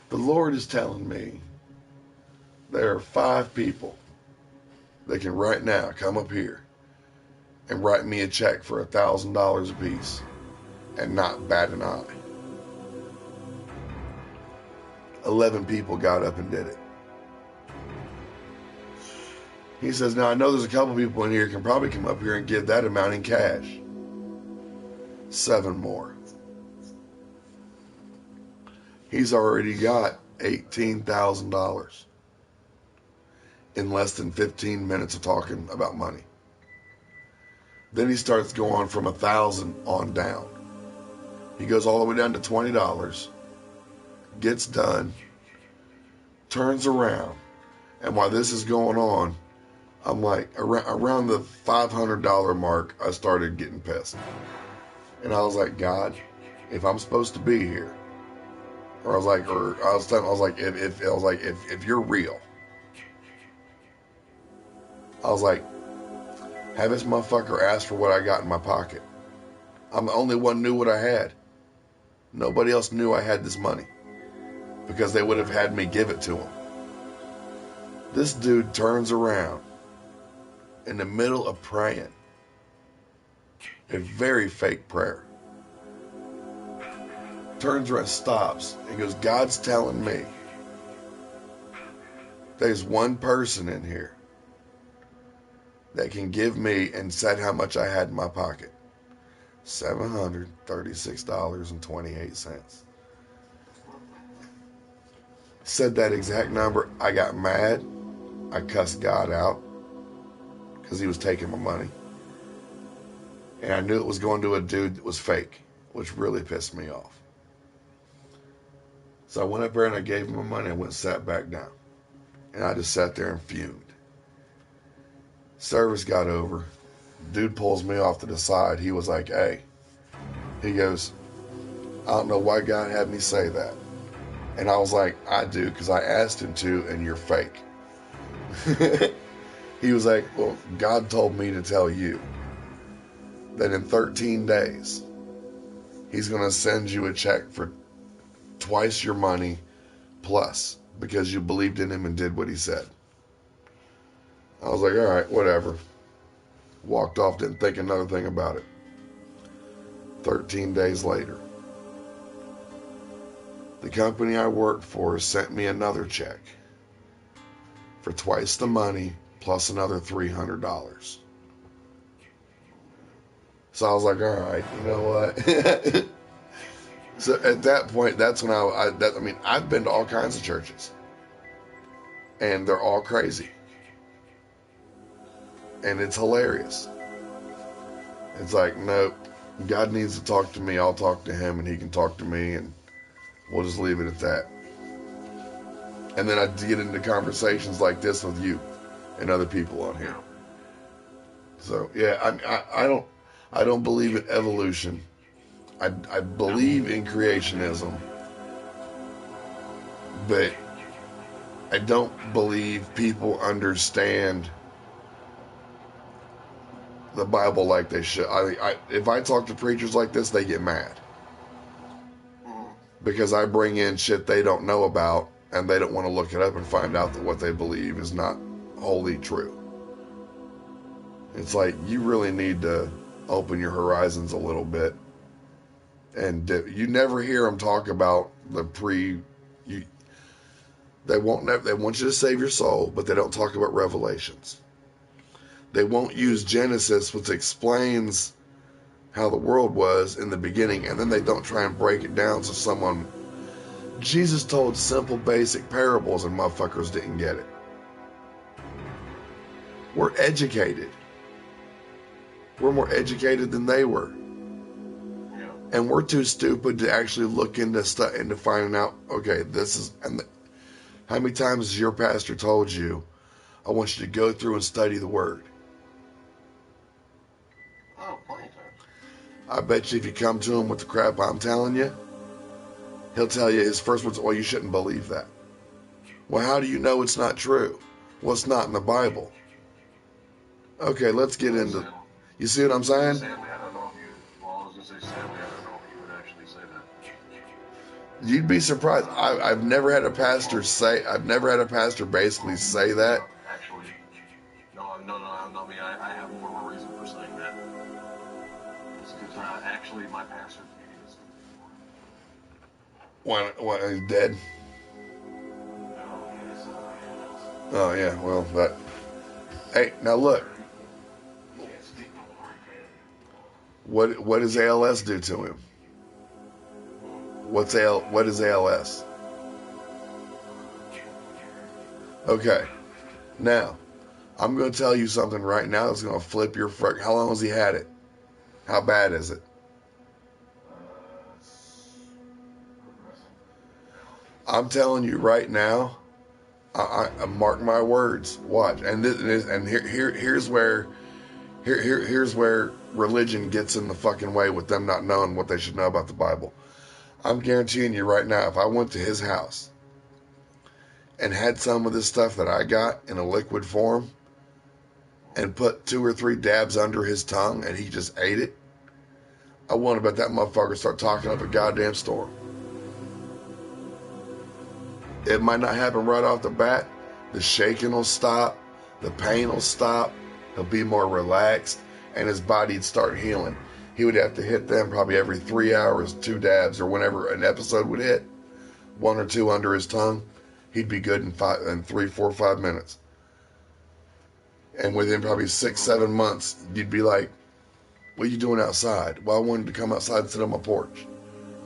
The Lord is telling me there are 5 people that can right now come up here and write me a check for $1,000 apiece and not bat an eye." 11 people got up and did it. He says, "Now I know there's a couple people in here who can probably come up here and give that amount in cash." 7 more. He's already got $18,000 in less than 15 minutes of talking about money. Then he starts going from 1,000 on down. He goes all the way down to $20, gets done, turns around, and while this is going on, I'm like, around the $500 mark, I started getting pissed. And I was like, God, if I'm supposed to be here, if you're real, I was like, have this motherfucker ask for what I got in my pocket. I'm the only one knew what I had. Nobody else knew I had this money because they would have had me give it to him. This dude turns around in the middle of praying, a very fake prayer. Turns around, stops, and goes, "God's telling me there's one person in here that can give me," and said how much I had in my pocket. $736.28. Said that exact number. I got mad. I cussed God out because he was taking my money. And I knew it was going to a dude that was fake, which really pissed me off. So I went up there and I gave him my money. I went and sat back down. And I just sat there and fumed. Service got over. Dude pulls me off to the side. He was like, "Hey," he goes, "I don't know why God had me say that." And I was like, "I do, because I asked him to, and you're fake." He was like, "Well, God told me to tell you that in 13 days, he's going to send you a check for twice your money plus, because you believed in him and did what he said." I was like, all right, whatever. Walked off, didn't think another thing about it. 13 days later, the company I worked for sent me another check for twice the money plus another $300. So I was like, all right, you know what? So at that point, that's when I've been to all kinds of churches, and they're all crazy. And it's hilarious. It's like, nope, God needs to talk to me. I'll talk to him, and he can talk to me, and we'll just leave it at that. And then I get into conversations like this with you and other people on here. So yeah, I don't believe in evolution. I believe in creationism, but I don't believe people understand the Bible like they should. If I talk to preachers like this, they get mad because I bring in shit they don't know about, and they don't want to look it up and find out that what they believe is not wholly true. It's like, you really need to open your horizons a little bit. And you never hear them talk about they want you to save your soul, but they don't talk about Revelations. They won't use Genesis, which explains how the world was in the beginning, and then they don't try and break it down so Jesus told simple, basic parables, and motherfuckers didn't get it. We're educated. We're more educated than they were. And we're too stupid to actually look into stuff, into finding out, okay, how many times has your pastor told you, I want you to go through and study the Word? Oh, plenty of times. I bet you if you come to him with the crap I'm telling you, he'll tell you his first words, well, you shouldn't believe that. Well, how do you know it's not true? Well, it's not in the Bible. Okay, let's get into... You see what I'm saying? Sadly, I don't know if you... Well, I was going to say, sadly, I don't know if you would actually say that. You'd be surprised. I've never had a pastor basically say that. Actually, no, not me. I have more of a reason for saying that. It's because actually my pastor is... What, he's dead? Oh, yeah, well, that... Hey, now look. What does ALS do to him? What is ALS? Okay. Now, I'm going to tell you something right now that's going to flip your frick. How long has he had it? How bad is it? I'm telling you right now, I mark my words. Watch. Here's where religion gets in the fucking way with them not knowing what they should know about the Bible. I'm guaranteeing you right now, if I went to his house and had some of this stuff that I got in a liquid form and put 2 or 3 dabs under his tongue and he just ate it, I wonder about that motherfucker start talking up a goddamn storm. It might not happen right off the bat. The shaking will stop. The pain will stop. He'll be more relaxed, and his body'd start healing. He would have to hit them probably every 3 hours, 2 dabs, or whenever an episode would hit, 1 or 2 under his tongue. He'd be good in 3, 4, 5 minutes. And within probably 6, 7 months, you'd be like, what are you doing outside? Well, I wanted to come outside and sit on my porch.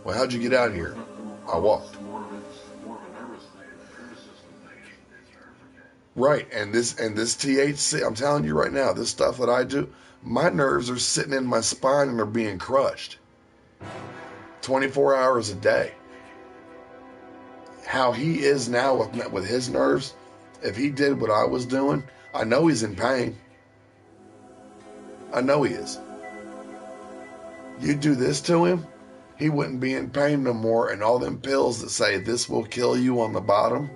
Well, how'd you get out here? I walked. Right, and this THC, I'm telling you right now, this stuff that I do, my nerves are sitting in my spine and are being crushed 24 hours a day. How he is now with his nerves, if he did what I was doing, I know he's in pain. I know he is. You do this to him, he wouldn't be in pain no more, and all them pills that say this will kill you on the bottom,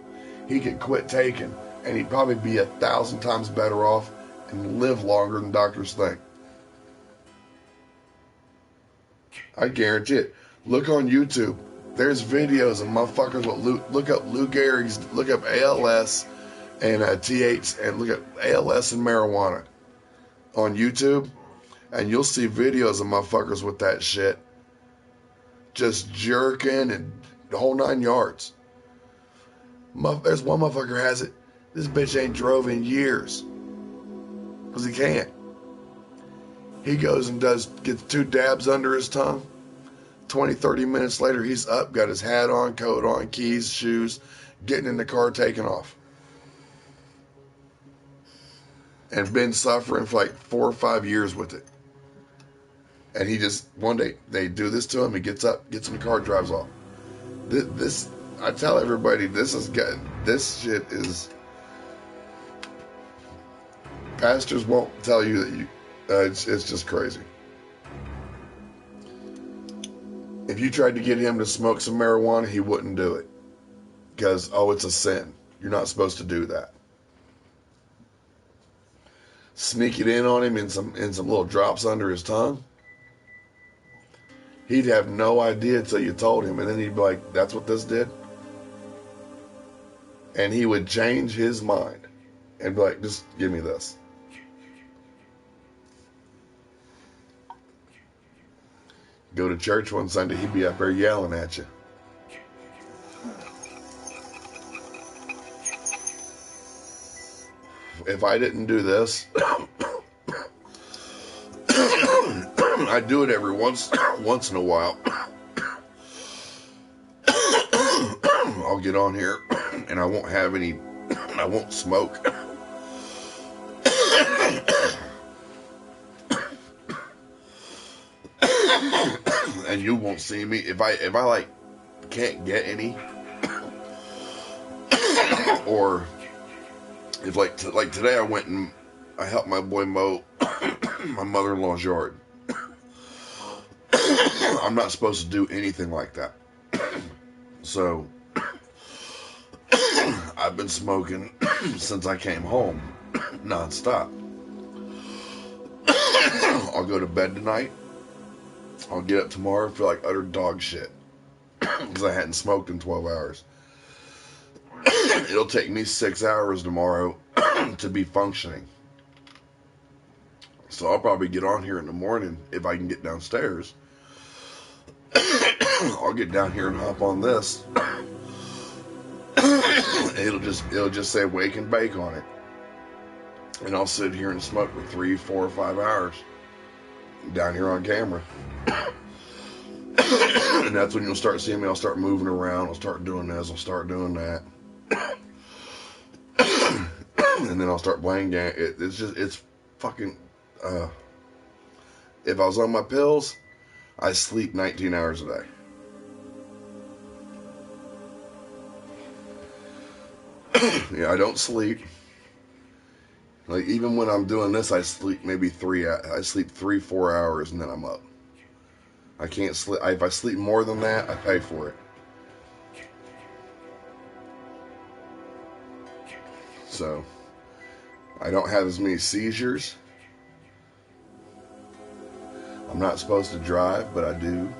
he could quit taking. And he'd probably be 1,000 times better off and live longer than doctors think. I guarantee it. Look on YouTube. There's videos of motherfuckers with look up Lou Gehrig's, look up ALS and and look at ALS and marijuana on YouTube, and you'll see videos of motherfuckers with that shit just jerking and the whole 9 yards. There's one motherfucker has it. This bitch ain't drove in years. Because he can't. He goes and gets 2 dabs under his tongue. 20, 30 minutes later, he's up, got his hat on, coat on, keys, shoes, getting in the car, taking off. And been suffering for like 4 or 5 years with it. And he just, one day, they do this to him, he gets up, gets in the car, drives off. This I tell everybody this is good. This shit is. Pastors won't tell you that you. It's just crazy. If you tried to get him to smoke some marijuana, he wouldn't do it because it's a sin. You're not supposed to do that. Sneak it in on him in some little drops under his tongue. He'd have no idea until you told him, and then he'd be like, "That's what this did." And he would change his mind and be like, "Just give me this." Go to church one Sunday, he'd be up there yelling at you. If I didn't do this, I do it every once in a while. I'll get on here and I won't have any. I won't smoke. And you won't see me if I like can't get any, or if like today I went and I helped my boy mow my mother-in-law's yard. I'm not supposed to do anything like that. So I've been smoking since I came home, nonstop. I'll go to bed tonight. I'll get up tomorrow and feel like utter dog shit because I hadn't smoked in 12 hours. It'll take me 6 hours tomorrow to be functioning. So I'll probably get on here in the morning if I can get downstairs. I'll get down here and hop on this. It'll just say wake and bake on it. And I'll sit here and smoke for 3, 4, 5 hours down here on camera. And that's when you'll start seeing me. I'll start moving around. I'll start doing this. I'll start doing that. And then I'll start playing game. It's fucking. If I was on my pills, I sleep 19 hours a day. Yeah, I don't sleep. Like, even when I'm doing this, I sleep maybe 3, 4 hours and then I'm up. I can't sleep. If I sleep more than that, I pay for it. So, I don't have as many seizures. I'm not supposed to drive, but I do.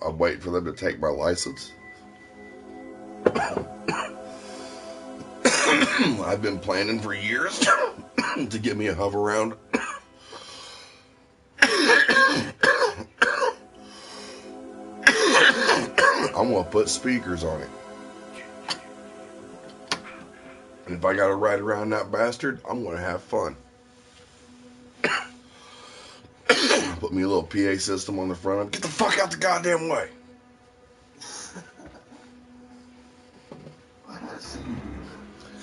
I'm waiting for them to take my license. I've been planning for years to get me a hover round. I'm going to put speakers on it. And if I got to ride around that bastard, I'm going to have fun. Put me a little PA system on the front of it. Get the fuck out the goddamn way.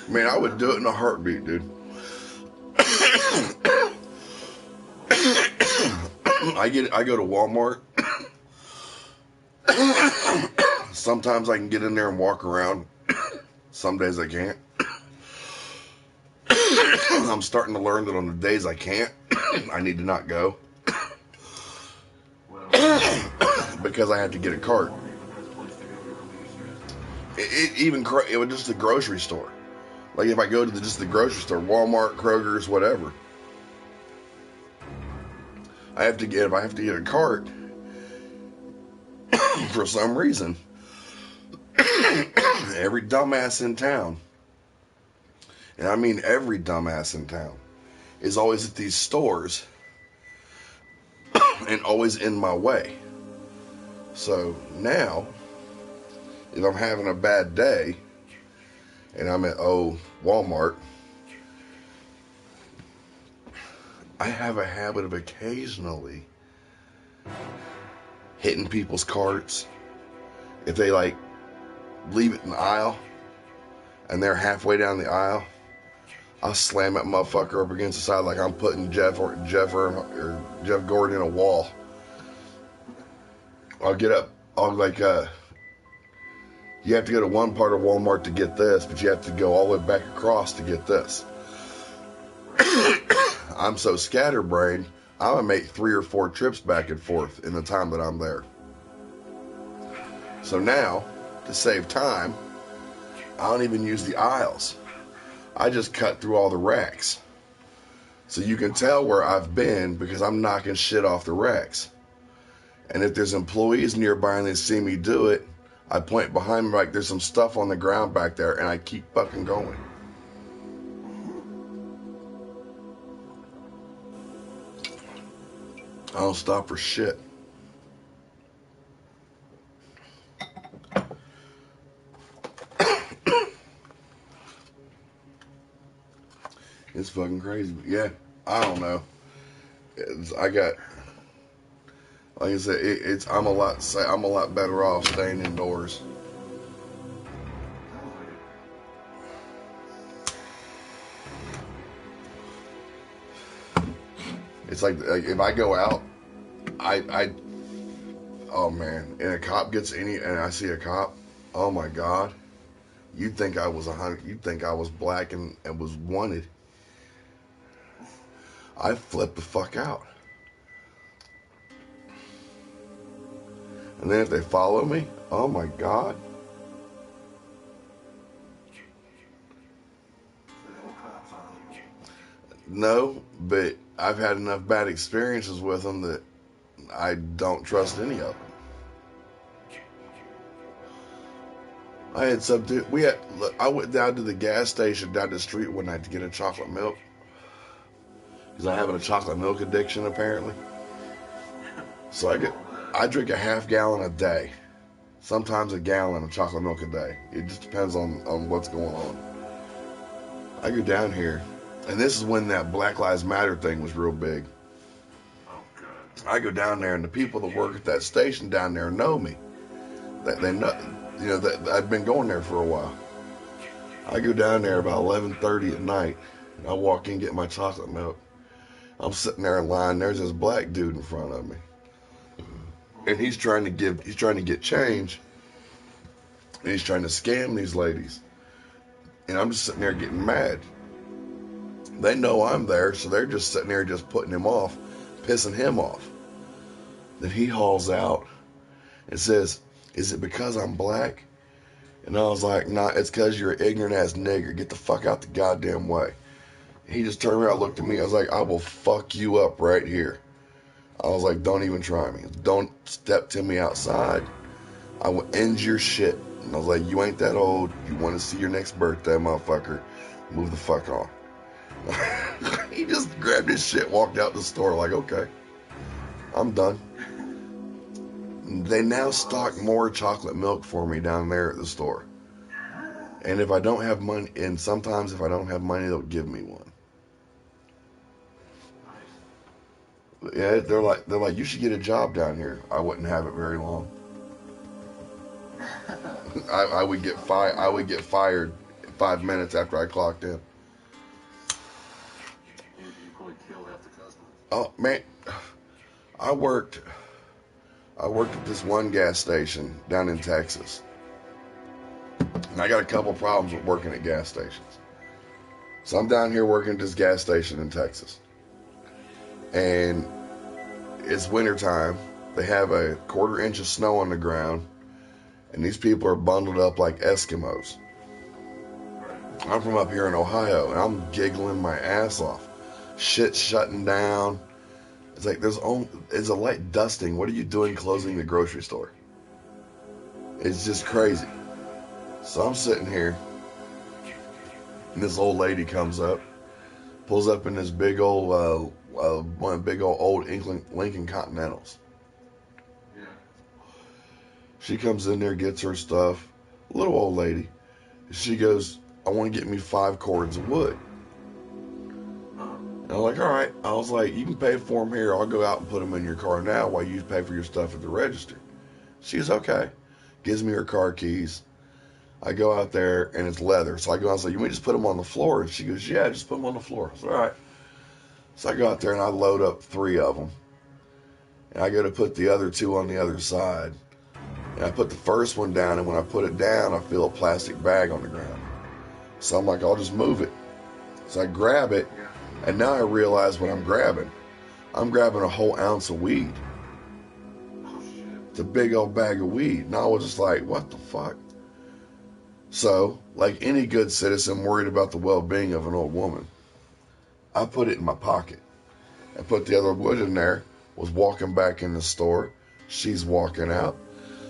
Man, I would do it in a heartbeat, dude. I go to Walmart. Sometimes I can get in there and walk around. Some days I can't. I'm starting to learn that on the days I can't, I need to not go. Because I had to get a cart. It was just the grocery store. Like if I go to just the grocery store, Walmart, Kroger's, whatever. If I have to get a cart for some reason, every dumbass in town, and I mean every dumbass in town, is always at these stores and always in my way. So now, if I'm having a bad day and I'm at Walmart, I have a habit of occasionally hitting people's carts. If they like leave it in the aisle and they're halfway down the aisle, I'll slam that motherfucker up against the side like I'm putting Jeff Gordon in a wall. I'll get up. I'll like, you have to go to one part of Walmart to get this, but you have to go all the way back across to get this. I'm so scatterbrained, I'm going to make 3 or 4 trips back and forth in the time that I'm there. So now, to save time, I don't even use the aisles. I just cut through all the racks. So you can tell where I've been because I'm knocking shit off the racks. And if there's employees nearby and they see me do it, I point behind me like there's some stuff on the ground back there, and I keep fucking going. I don't stop for shit. It's fucking crazy. But yeah, I don't know. Like I said, I'm a lot better off staying indoors. It's like if I go out, oh man, and a cop gets and I see a cop, oh my God, you'd think I was you'd think I was black and was wanted. I flip the fuck out. And then if they follow me, oh my God. No, but I've had enough bad experiences with them that I don't trust any of them. I had some dude, I went down to the gas station down the street one night to get a chocolate milk. Because I'm having a chocolate milk addiction, apparently. So I drink a half gallon a day. Sometimes a gallon of chocolate milk a day. It just depends on what's going on. I go down here, and this is when that Black Lives Matter thing was real big. I go down there, and the people that work at that station down there know me. They know, that I've been going there for a while. I go down there about 11:30 at night, and I walk in and get my chocolate milk. I'm sitting there in line. There's this black dude in front of me, and he's trying to get change, and he's trying to scam these ladies. And I'm just sitting there getting mad. They know I'm there, so they're just sitting there just putting him off, pissing him off. Then he hauls out and says, "Is it because I'm black?" And I was like, "Nah, it's because you're an ignorant ass nigger. Get the fuck out the goddamn way." He just turned around and looked at me. I was like, "I will fuck you up right here." I was like, "Don't even try me. Don't step to me outside. I will end your shit." And I was like, "You ain't that old. You want to see your next birthday, motherfucker. Move the fuck on." He just grabbed his shit, walked out the store like, "Okay, I'm done." They now stock more chocolate milk for me down there at the store. And if I don't have money, and sometimes if I don't have money, they'll give me one. Yeah, they're like, "You should get a job down here." I wouldn't have it very long. I would get fired 5 minutes after I clocked in. Oh man, I worked at this one gas station down in Texas. And I got a couple problems with working at gas stations. So I'm down here working at this gas station in Texas. And it's wintertime. They have a 1/4 inch of snow on the ground. And these people are bundled up like Eskimos. I'm from up here in Ohio, and I'm giggling my ass off. Shit's shutting down. It's like it's a light dusting. What are you doing closing the grocery store? It's just crazy. So I'm sitting here, and this old lady comes up, pulls up in this big old, one of the big old Lincoln Continentals. Yeah. She comes in there, gets her stuff. Little old lady. She goes, "I want to get me 5 cords of wood." And I'm like, "All right." I was like, "You can pay for them here. I'll go out and put them in your car now while you pay for your stuff at the register." She's okay. Gives me her car keys. I go out there, and it's leather. So I go out and say, "You want me to just put them on the floor?" And she goes, "Yeah, just put them on the floor." I said, "All right." So I go out there, and I load up 3 of them. And I go to put the other two on the other side. And I put the first one down, and when I put it down, I feel a plastic bag on the ground. So I'm like, I'll just move it. So I grab it, and now I realize what I'm grabbing. I'm grabbing a whole ounce of weed. It's a big old bag of weed. And I was just like, what the fuck? So, like any good citizen worried about the well-being of an old woman, I put it in my pocket. I put the other wood in there, was walking back in the store. She's walking out.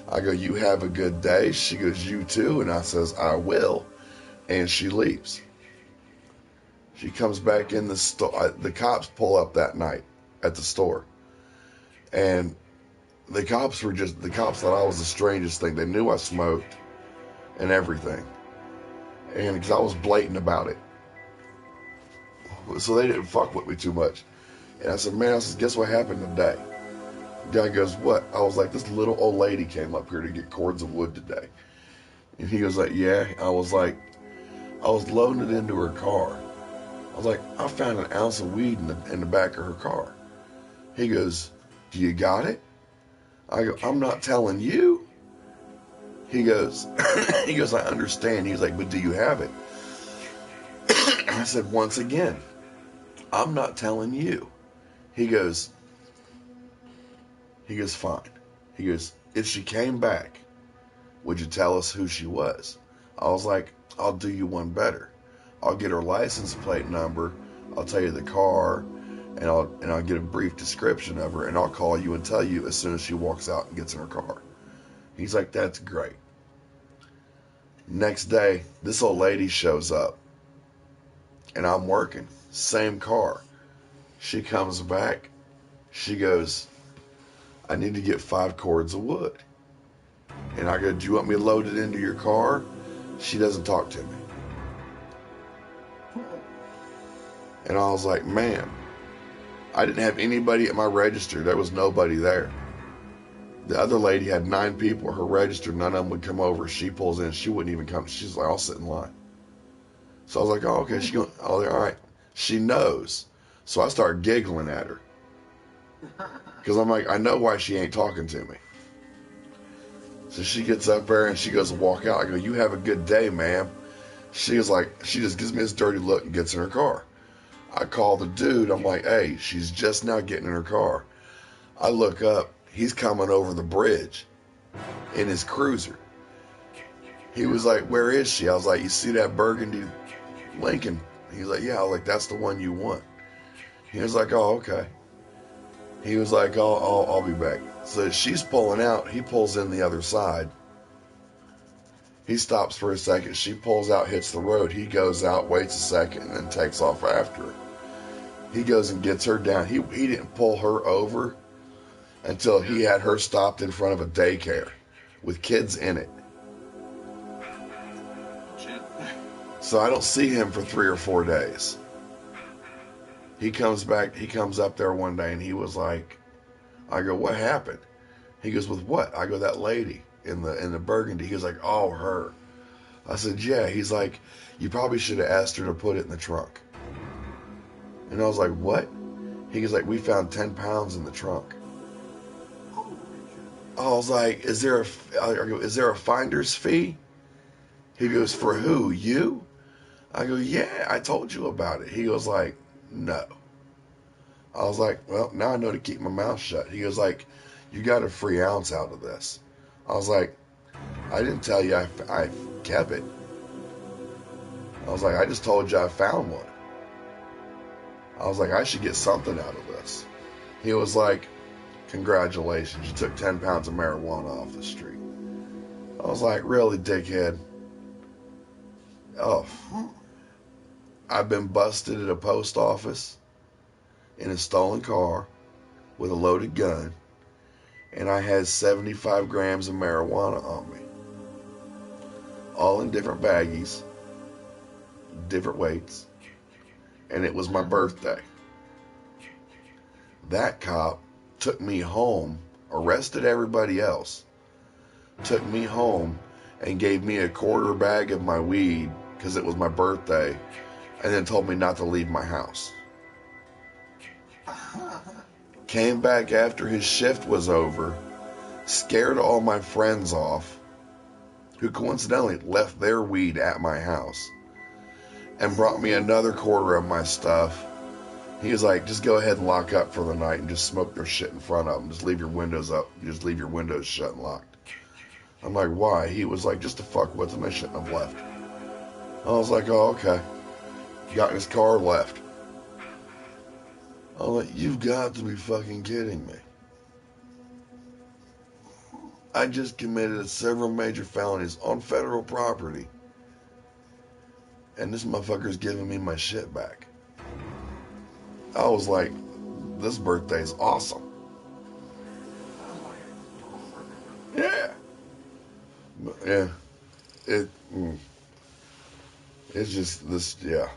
I go, you have a good day. She goes, you too. And I says, I will. And she leaves. She comes back in the store. The cops pull up that night at the store. And the cops thought I was the strangest thing. They knew I smoked and everything. And because I was blatant about it. So they didn't fuck with me too much. And I said, man, guess what happened today? The guy goes, what? I was like, this little old lady came up here to get cords of wood today. And he was like, yeah. I was like, I was loading it into her car. I was like, I found an ounce of weed in the back of her car. He goes, do you got it? I go, I'm not telling you. He goes, I understand. He's like, but do you have it? I said, once again, I'm not telling you. He goes, fine. He goes, if she came back, would you tell us who she was? I was like, I'll do you one better. I'll get her license plate number. I'll tell you the car, and I'll get a brief description of her, and I'll call you and tell you as soon as she walks out and gets in her car. He's like, that's great. Next day, this old lady shows up, and I'm working. Same car. She comes back. She goes, I need to get 5 cords of wood. And I go, do you want me to load it into your car? She doesn't talk to me. And I was like, man, I didn't have anybody at my register. There was nobody there. The other lady had 9 people at her register. None of them would come over. She pulls in. She wouldn't even come. She's like, I'll sit in line. So I was like, oh, okay. She goes, oh, all right. She knows. So I start giggling at her. Because I'm like, I know why she ain't talking to me. So she gets up there and she goes to walk out. I go, you have a good day, ma'am. She was like, she just gives me this dirty look and gets in her car. I call the dude. I'm like, hey, she's just now getting in her car. I look up. He's coming over the bridge in his cruiser. He was like, where is she? I was like, you see that burgundy Lincoln? He's like, yeah. I was like, that's the one you want. He was like, oh, okay. He was like, I'll be back. So she's pulling out. He pulls in the other side. He stops for a second. She pulls out, hits the road. He goes out, waits a second, and then takes off after her. He goes and gets her down. He didn't pull her over until he had her stopped in front of a daycare with kids in it. So I don't see him for 3 or 4 days. He comes back. He comes up there one day, and he was like, I go, what happened? He goes, with what? I go, that lady in the burgundy. He goes like, oh, her. I said, yeah. He's like, you probably should have asked her to put it in the trunk. And I was like, what? He goes like, we found 10 pounds in the trunk. I was like, is there a finder's fee? He goes, for who? You? I go, yeah, I told you about it. He goes like, no. I was like, well, now I know to keep my mouth shut. He goes like, you got a free ounce out of this. I was like, I didn't tell you I kept it. I was like, I just told you I found one. I was like, I should get something out of this. He was like, congratulations, you took 10 pounds of marijuana off the street. I was like, really, dickhead? Oh, I've been busted at a post office in a stolen car with a loaded gun, and I had 75 grams of marijuana on me, all in different baggies, different weights, and it was my birthday. That cop took me home, arrested everybody else, took me home, and gave me a quarter bag of my weed because it was my birthday, and then told me not to leave my house. came back after his shift was over, scared all my friends off, who coincidentally left their weed at my house, and brought me another quarter of my stuff. He was like, just go ahead and lock up for the night and just smoke their shit in front of them. Just leave your windows up. Just leave your windows shut and locked. I'm like, why? He was like, just to fuck with them. I shouldn't have left. I was like, oh, okay. Got in his car, left. I'm like, you've got to be fucking kidding me. I just committed several major felonies on federal property. And this motherfucker's giving me my shit back. I was like, this birthday's awesome. Yeah. Yeah. It's just this, yeah.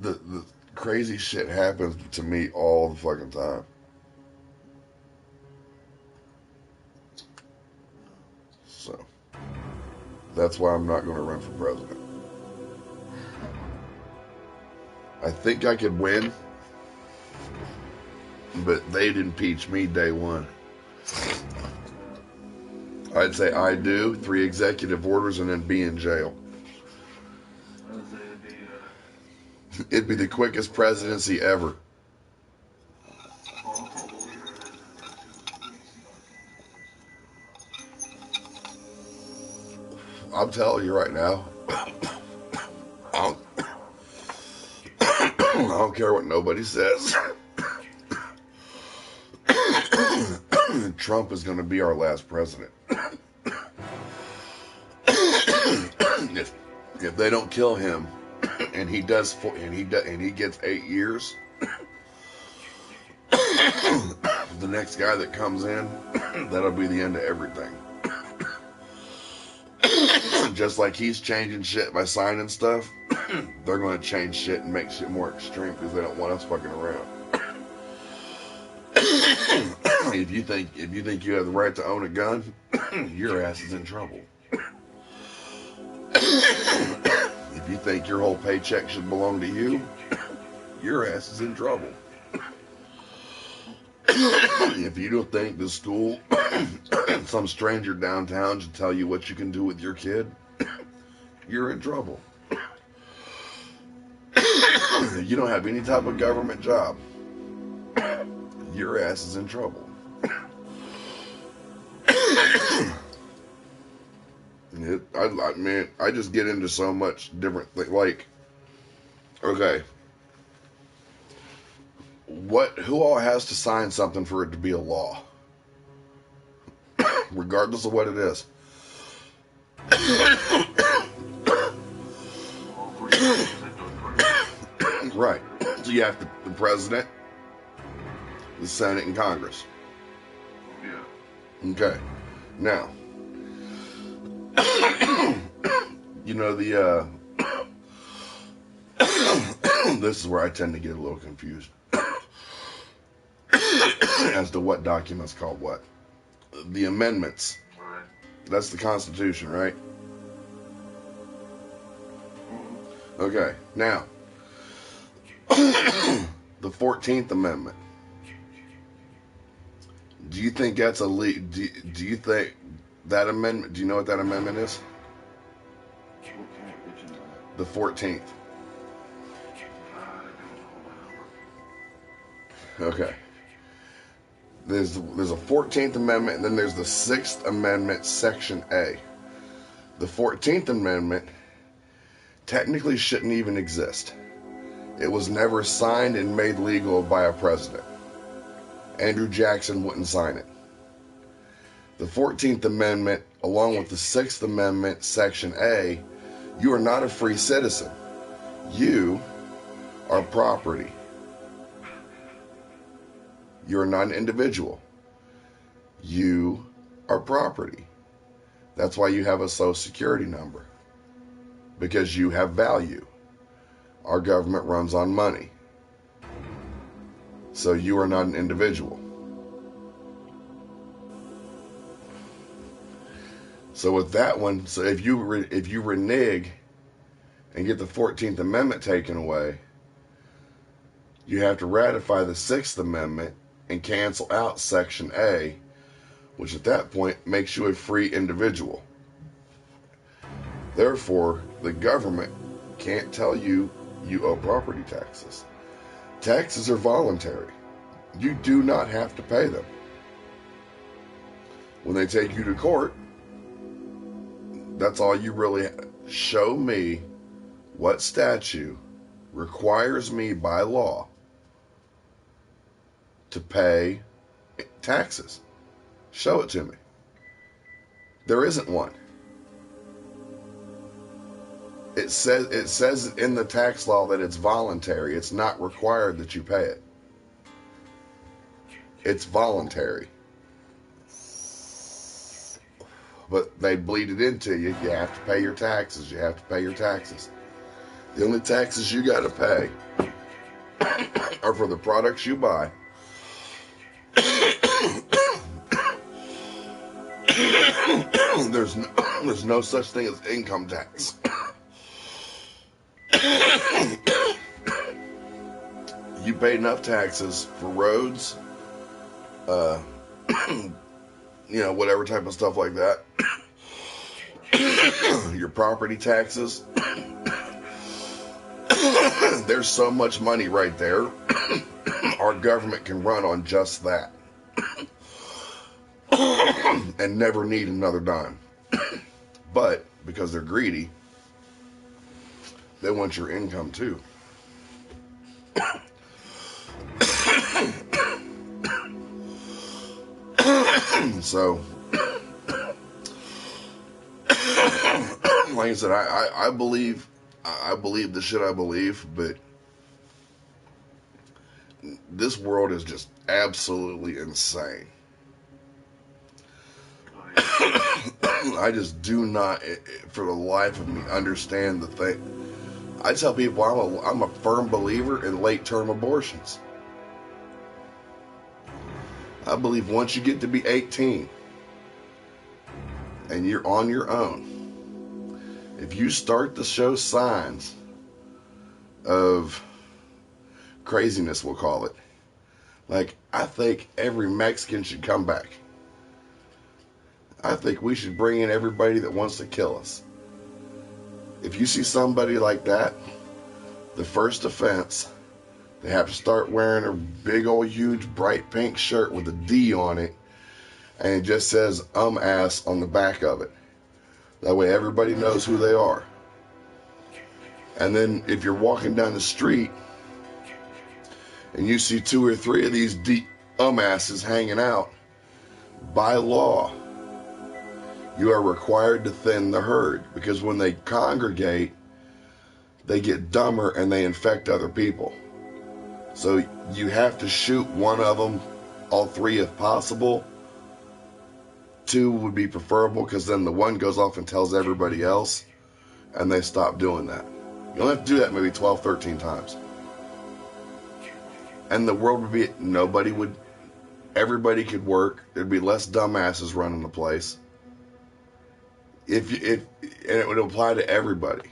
The crazy shit happens to me all the fucking time. So, that's why I'm not going to run for president. I think I could win, but they'd impeach me day one. I'd say I do, 3 executive orders, and then be in jail. It'd be the quickest presidency ever. I'm telling you right now, I don't care what nobody says. Trump is going to be our last president. If they don't kill him, and he gets 8 years, the next guy that comes in, that'll be the end of everything. Just like he's changing shit by signing stuff, they're going to change shit and make shit more extreme because they don't want us fucking around. If you think you have the right to own a gun, your ass is in trouble. If you think your whole paycheck should belong to you, your ass is in trouble. If you don't think the school, some stranger downtown should tell you what you can do with your kid, you're in trouble. You don't have any type of government job, your ass is in trouble. I just get into so much different things. Like, okay, who all has to sign something for it to be a law? Regardless of what it is. Right. So you have the president, the Senate, and Congress. Yeah. Okay. Now, you know, this is where I tend to get a little confused as to what documents call what. The amendments. Right. That's the Constitution, right? Okay. Now, the 14th Amendment. Do you think that's do you think that amendment, do you know what that amendment is? The 14th. Okay. There's a 14th Amendment, and then there's the 6th Amendment, Section A. The 14th Amendment technically shouldn't even exist. It was never signed and made legal by a president. Andrew Jackson wouldn't sign it. The 14th Amendment, along with the 6th Amendment, Section A, you are not a free citizen. You are property. You're not an individual. You are property. That's why you have a Social Security number. Because you have value. Our government runs on money. So you are not an individual. So with that one, so if you renege and get the 14th Amendment taken away, you have to ratify the 6th Amendment and cancel out Section A, which at that point makes you a free individual. Therefore, the government can't tell you you owe property taxes. Taxes are voluntary. You do not have to pay them. When they take you to court, that's all you really show me what statute requires me by law to pay taxes. Show it to me. There isn't one. It says in the tax law that it's voluntary. It's not required that you pay it. It's voluntary. But they bleed it into you. You have to pay your taxes. You have to pay your taxes. The only taxes you got to pay are for the products you buy. There's no such thing as income tax. You pay enough taxes for roads, whatever type of stuff like that. Your property taxes. There's so much money right there. Our government can run on just that. And never need another dime. But because they're greedy, they want your income too. So, like I said, I believe the shit I believe, but this world is just absolutely insane. I just do not, for the life of me, understand the thing. I tell people I'm a firm believer in late-term abortions. I believe once you get to be 18 and you're on your own, if you start to show signs of craziness, we'll call it, like, I think every Mexican should come back. I think we should bring in everybody that wants to kill us. If you see somebody like that, the first offense, they have to start wearing a big old huge bright pink shirt with a D on it, and it just says ass on the back of it. That way everybody knows who they are. And then if you're walking down the street and you see 2 or 3 of these asses hanging out, by law, you are required to thin the herd, because when they congregate, they get dumber and they infect other people. So you have to shoot one of them, all 3 if possible. 2 would be preferable, because then the one goes off and tells everybody else, and they stop doing that. You only have to do that maybe 12, 13 times. And the world would be, everybody could work. There'd be less dumbasses running the place. And it would apply to everybody.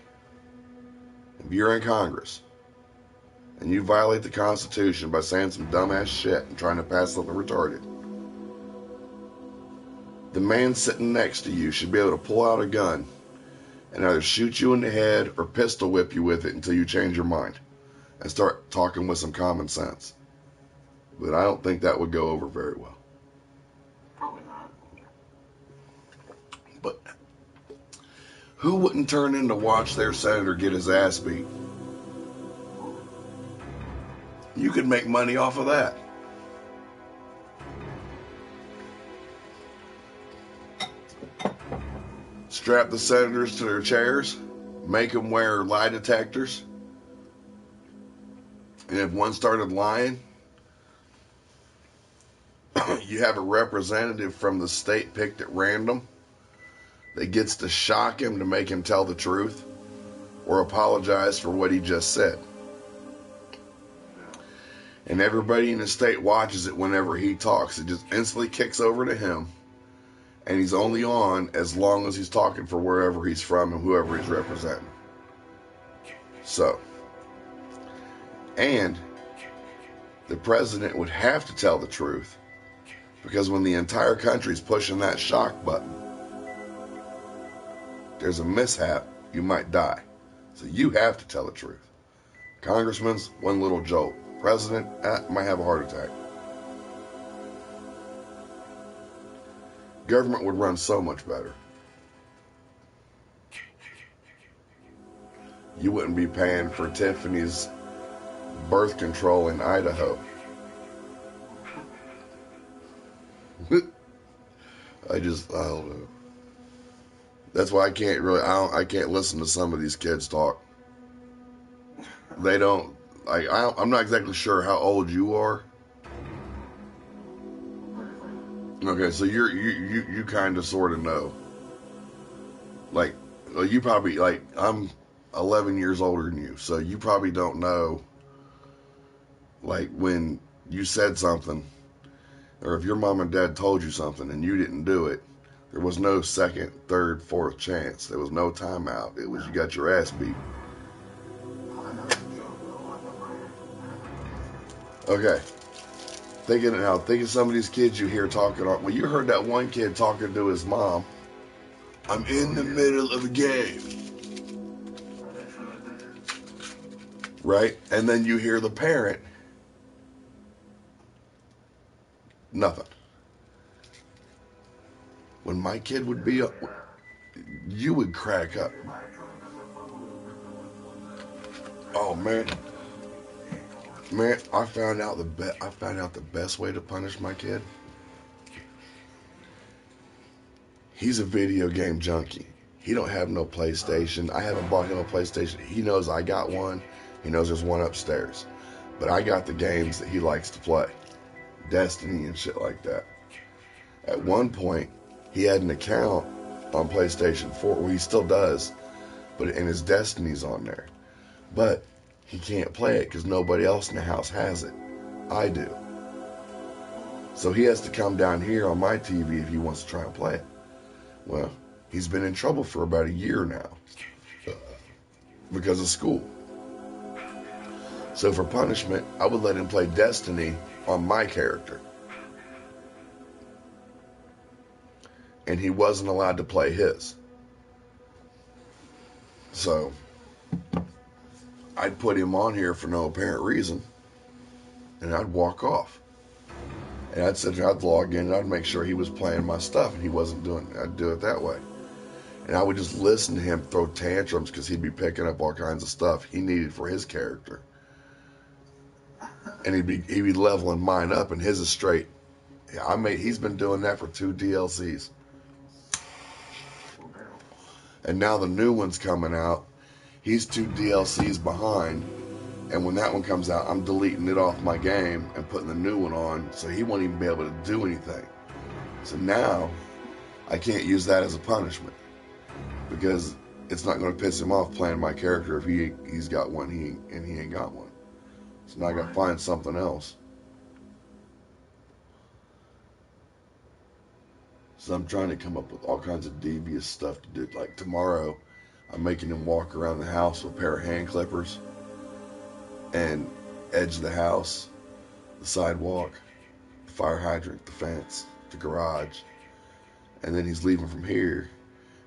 If you're in Congress and you violate the Constitution by saying some dumbass shit and trying to pass something retarded, the man sitting next to you should be able to pull out a gun and either shoot you in the head or pistol whip you with it until you change your mind and start talking with some common sense. But I don't think that would go over very well. Probably not. But who wouldn't turn in to watch their senator get his ass beat? You could make money off of that. Strap the senators to their chairs, make them wear lie detectors, and if one started lying, you have a representative from the state picked at random that gets to shock him to make him tell the truth or apologize for what he just said. And everybody in the state watches it whenever he talks. It just instantly kicks over to him, and he's only on as long as he's talking for wherever he's from and whoever he's the president would have to tell the truth, because when the entire country's pushing that shock button, there's a mishap, you might die. So you have to tell the truth. Congressman's one little jolt. President might have a heart attack. Government would run so much better. You wouldn't be paying for Tiffany's birth control in Idaho. I don't know. That's why I can't listen to some of these kids talk. They don't, I'm not exactly sure how old you are. Okay, so you kind of sort of know. Like, you probably, like, I'm 11 years older than you, so you probably don't know, like, when you said something, or if your mom and dad told you something and you didn't do it, there was no second, third, fourth chance. There was no timeout. It was, you got your ass beat. Okay. Think of some of these kids you hear talking. Well, you heard that one kid talking to his mom. I'm in the middle of a game. Right? And then you hear the parent. Nothing. When my kid would be up, you would crack up. Oh, man. Man, I found out the best way to punish my kid. He's a video game junkie. He don't have no PlayStation. I haven't bought him a PlayStation. He knows I got one. He knows there's one upstairs. But I got the games that he likes to play. Destiny and shit like that. At one point, he had an account on PlayStation 4. Well, he still does. And his Destiny's on there. But he can't play it because nobody else in the house has it. I do. So he has to come down here on my TV if he wants to try and play it. Well, he's been in trouble for about a year now because of school. So for punishment, I would let him play Destiny on my character. And he wasn't allowed to play his. So I'd put him on here for no apparent reason, and I'd walk off. And I'd sit there, I'd log in, and I'd make sure he was playing my stuff, and he wasn't doing it. I'd do it that way. And I would just listen to him throw tantrums because he'd be picking up all kinds of stuff he needed for his character. And he'd be leveling mine up, and his is straight. Yeah, he's been doing that for 2 DLCs. And now the new one's coming out. He's 2 DLCs behind, and when that one comes out, I'm deleting it off my game and putting the new one on, so he won't even be able to do anything. So now, I can't use that as a punishment, because it's not going to piss him off playing my character if he's got one and he ain't got one. So now I got to find something else. So I'm trying to come up with all kinds of devious stuff to do. Like tomorrow, I'm making him walk around the house with a pair of hand clippers and edge the house, the sidewalk, the fire hydrant, the fence, the garage. And then he's leaving from here,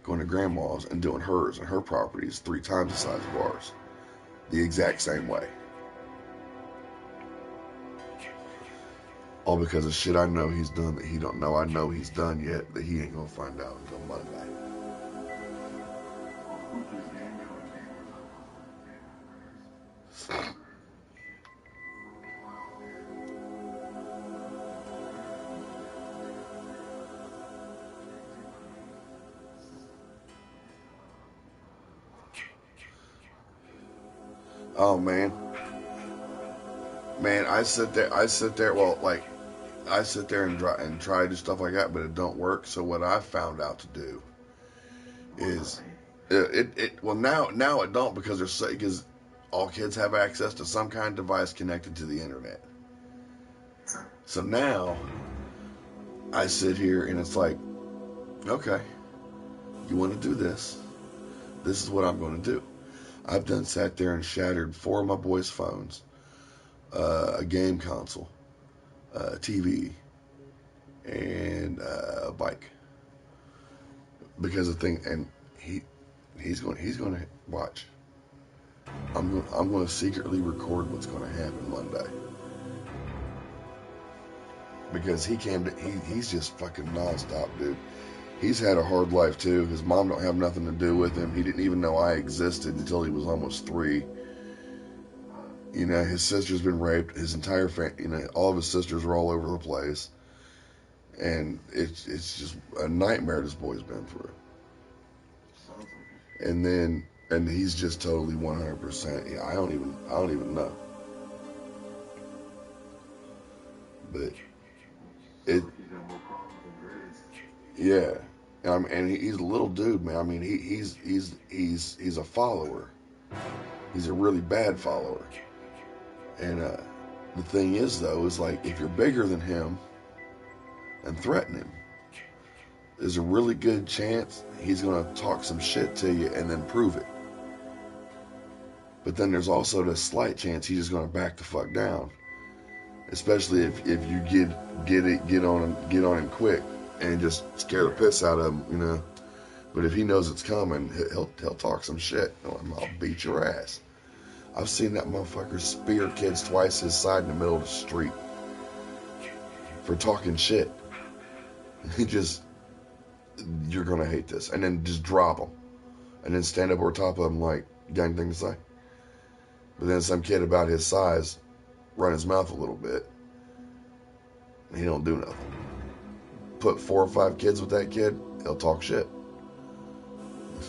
going to grandma's and doing hers, and her property is 3 times the size of ours. The exact same way. All because of shit I know he's done that he don't know I know he's done yet, that he ain't gonna find out until Monday. Oh man, I sit there. Well, like I sit there and try to do stuff like that, but it don't work. So what I found out to do is well now it don't, because all kids have access to some kind of device connected to the internet. So now I sit here and it's like, okay, you want to do this? This is what I'm going to do. I've sat there and shattered 4 of my boys' phones, a game console, TV, and a bike. Because of thing, and he's going to watch. I'm going to secretly record what's going to happen Monday. Because he's just fucking nonstop, dude. He's had a hard life too. His mom don't have nothing to do with him. He didn't even know I existed until he was almost 3. You know, his sister's been raped. His entire family, you know, all of his sisters are all over the place, and it's just a nightmare this boy's been through. And he's just totally 100%. Yeah, I don't even know. But yeah. And he's a little dude, man. I mean, he's a follower. He's a really bad follower. And the thing is, though, is like if you're bigger than him and threaten him, there's a really good chance he's going to talk some shit to you and then prove it. But then there's also the slight chance he's just going to back the fuck down, especially if you get on him quick and just scare the piss out of him, you know. But if he knows it's coming, he'll talk some shit. I'll beat your ass. I've seen that motherfucker spear kids twice his side in the middle of the street for talking shit. You're gonna hate this, and then just drop him, and then stand up over top of him like, got anything to say? But then some kid about his size run his mouth a little bit, and he don't do nothing. Put 4 or 5 kids with that kid, he'll talk shit.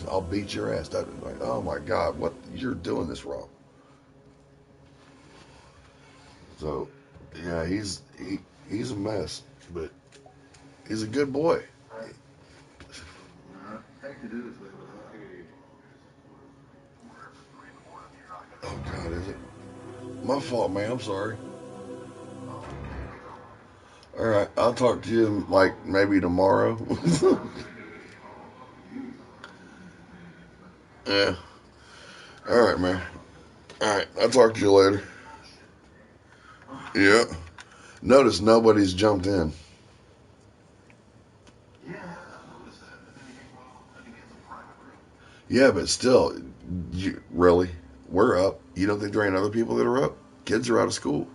I'll beat your ass. Like, oh my God, what, you're doing this wrong. So, yeah, he's a mess, but he's a good boy. Oh God, is it? My fault, man. I'm sorry. All right, I'll talk to you like maybe tomorrow. Yeah. All right, man. All right, I'll talk to you later. Yeah. Notice nobody's jumped in. Yeah, but still, really, we're up. You don't think there ain't other people that are up? Kids are out of school.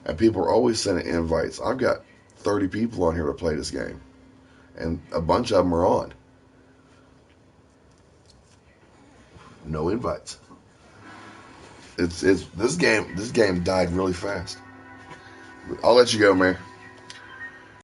And people are always sending invites. I've got 30 people on here to play this game. And a bunch of them are on. No invites. It's this game died really fast. I'll let you go, man.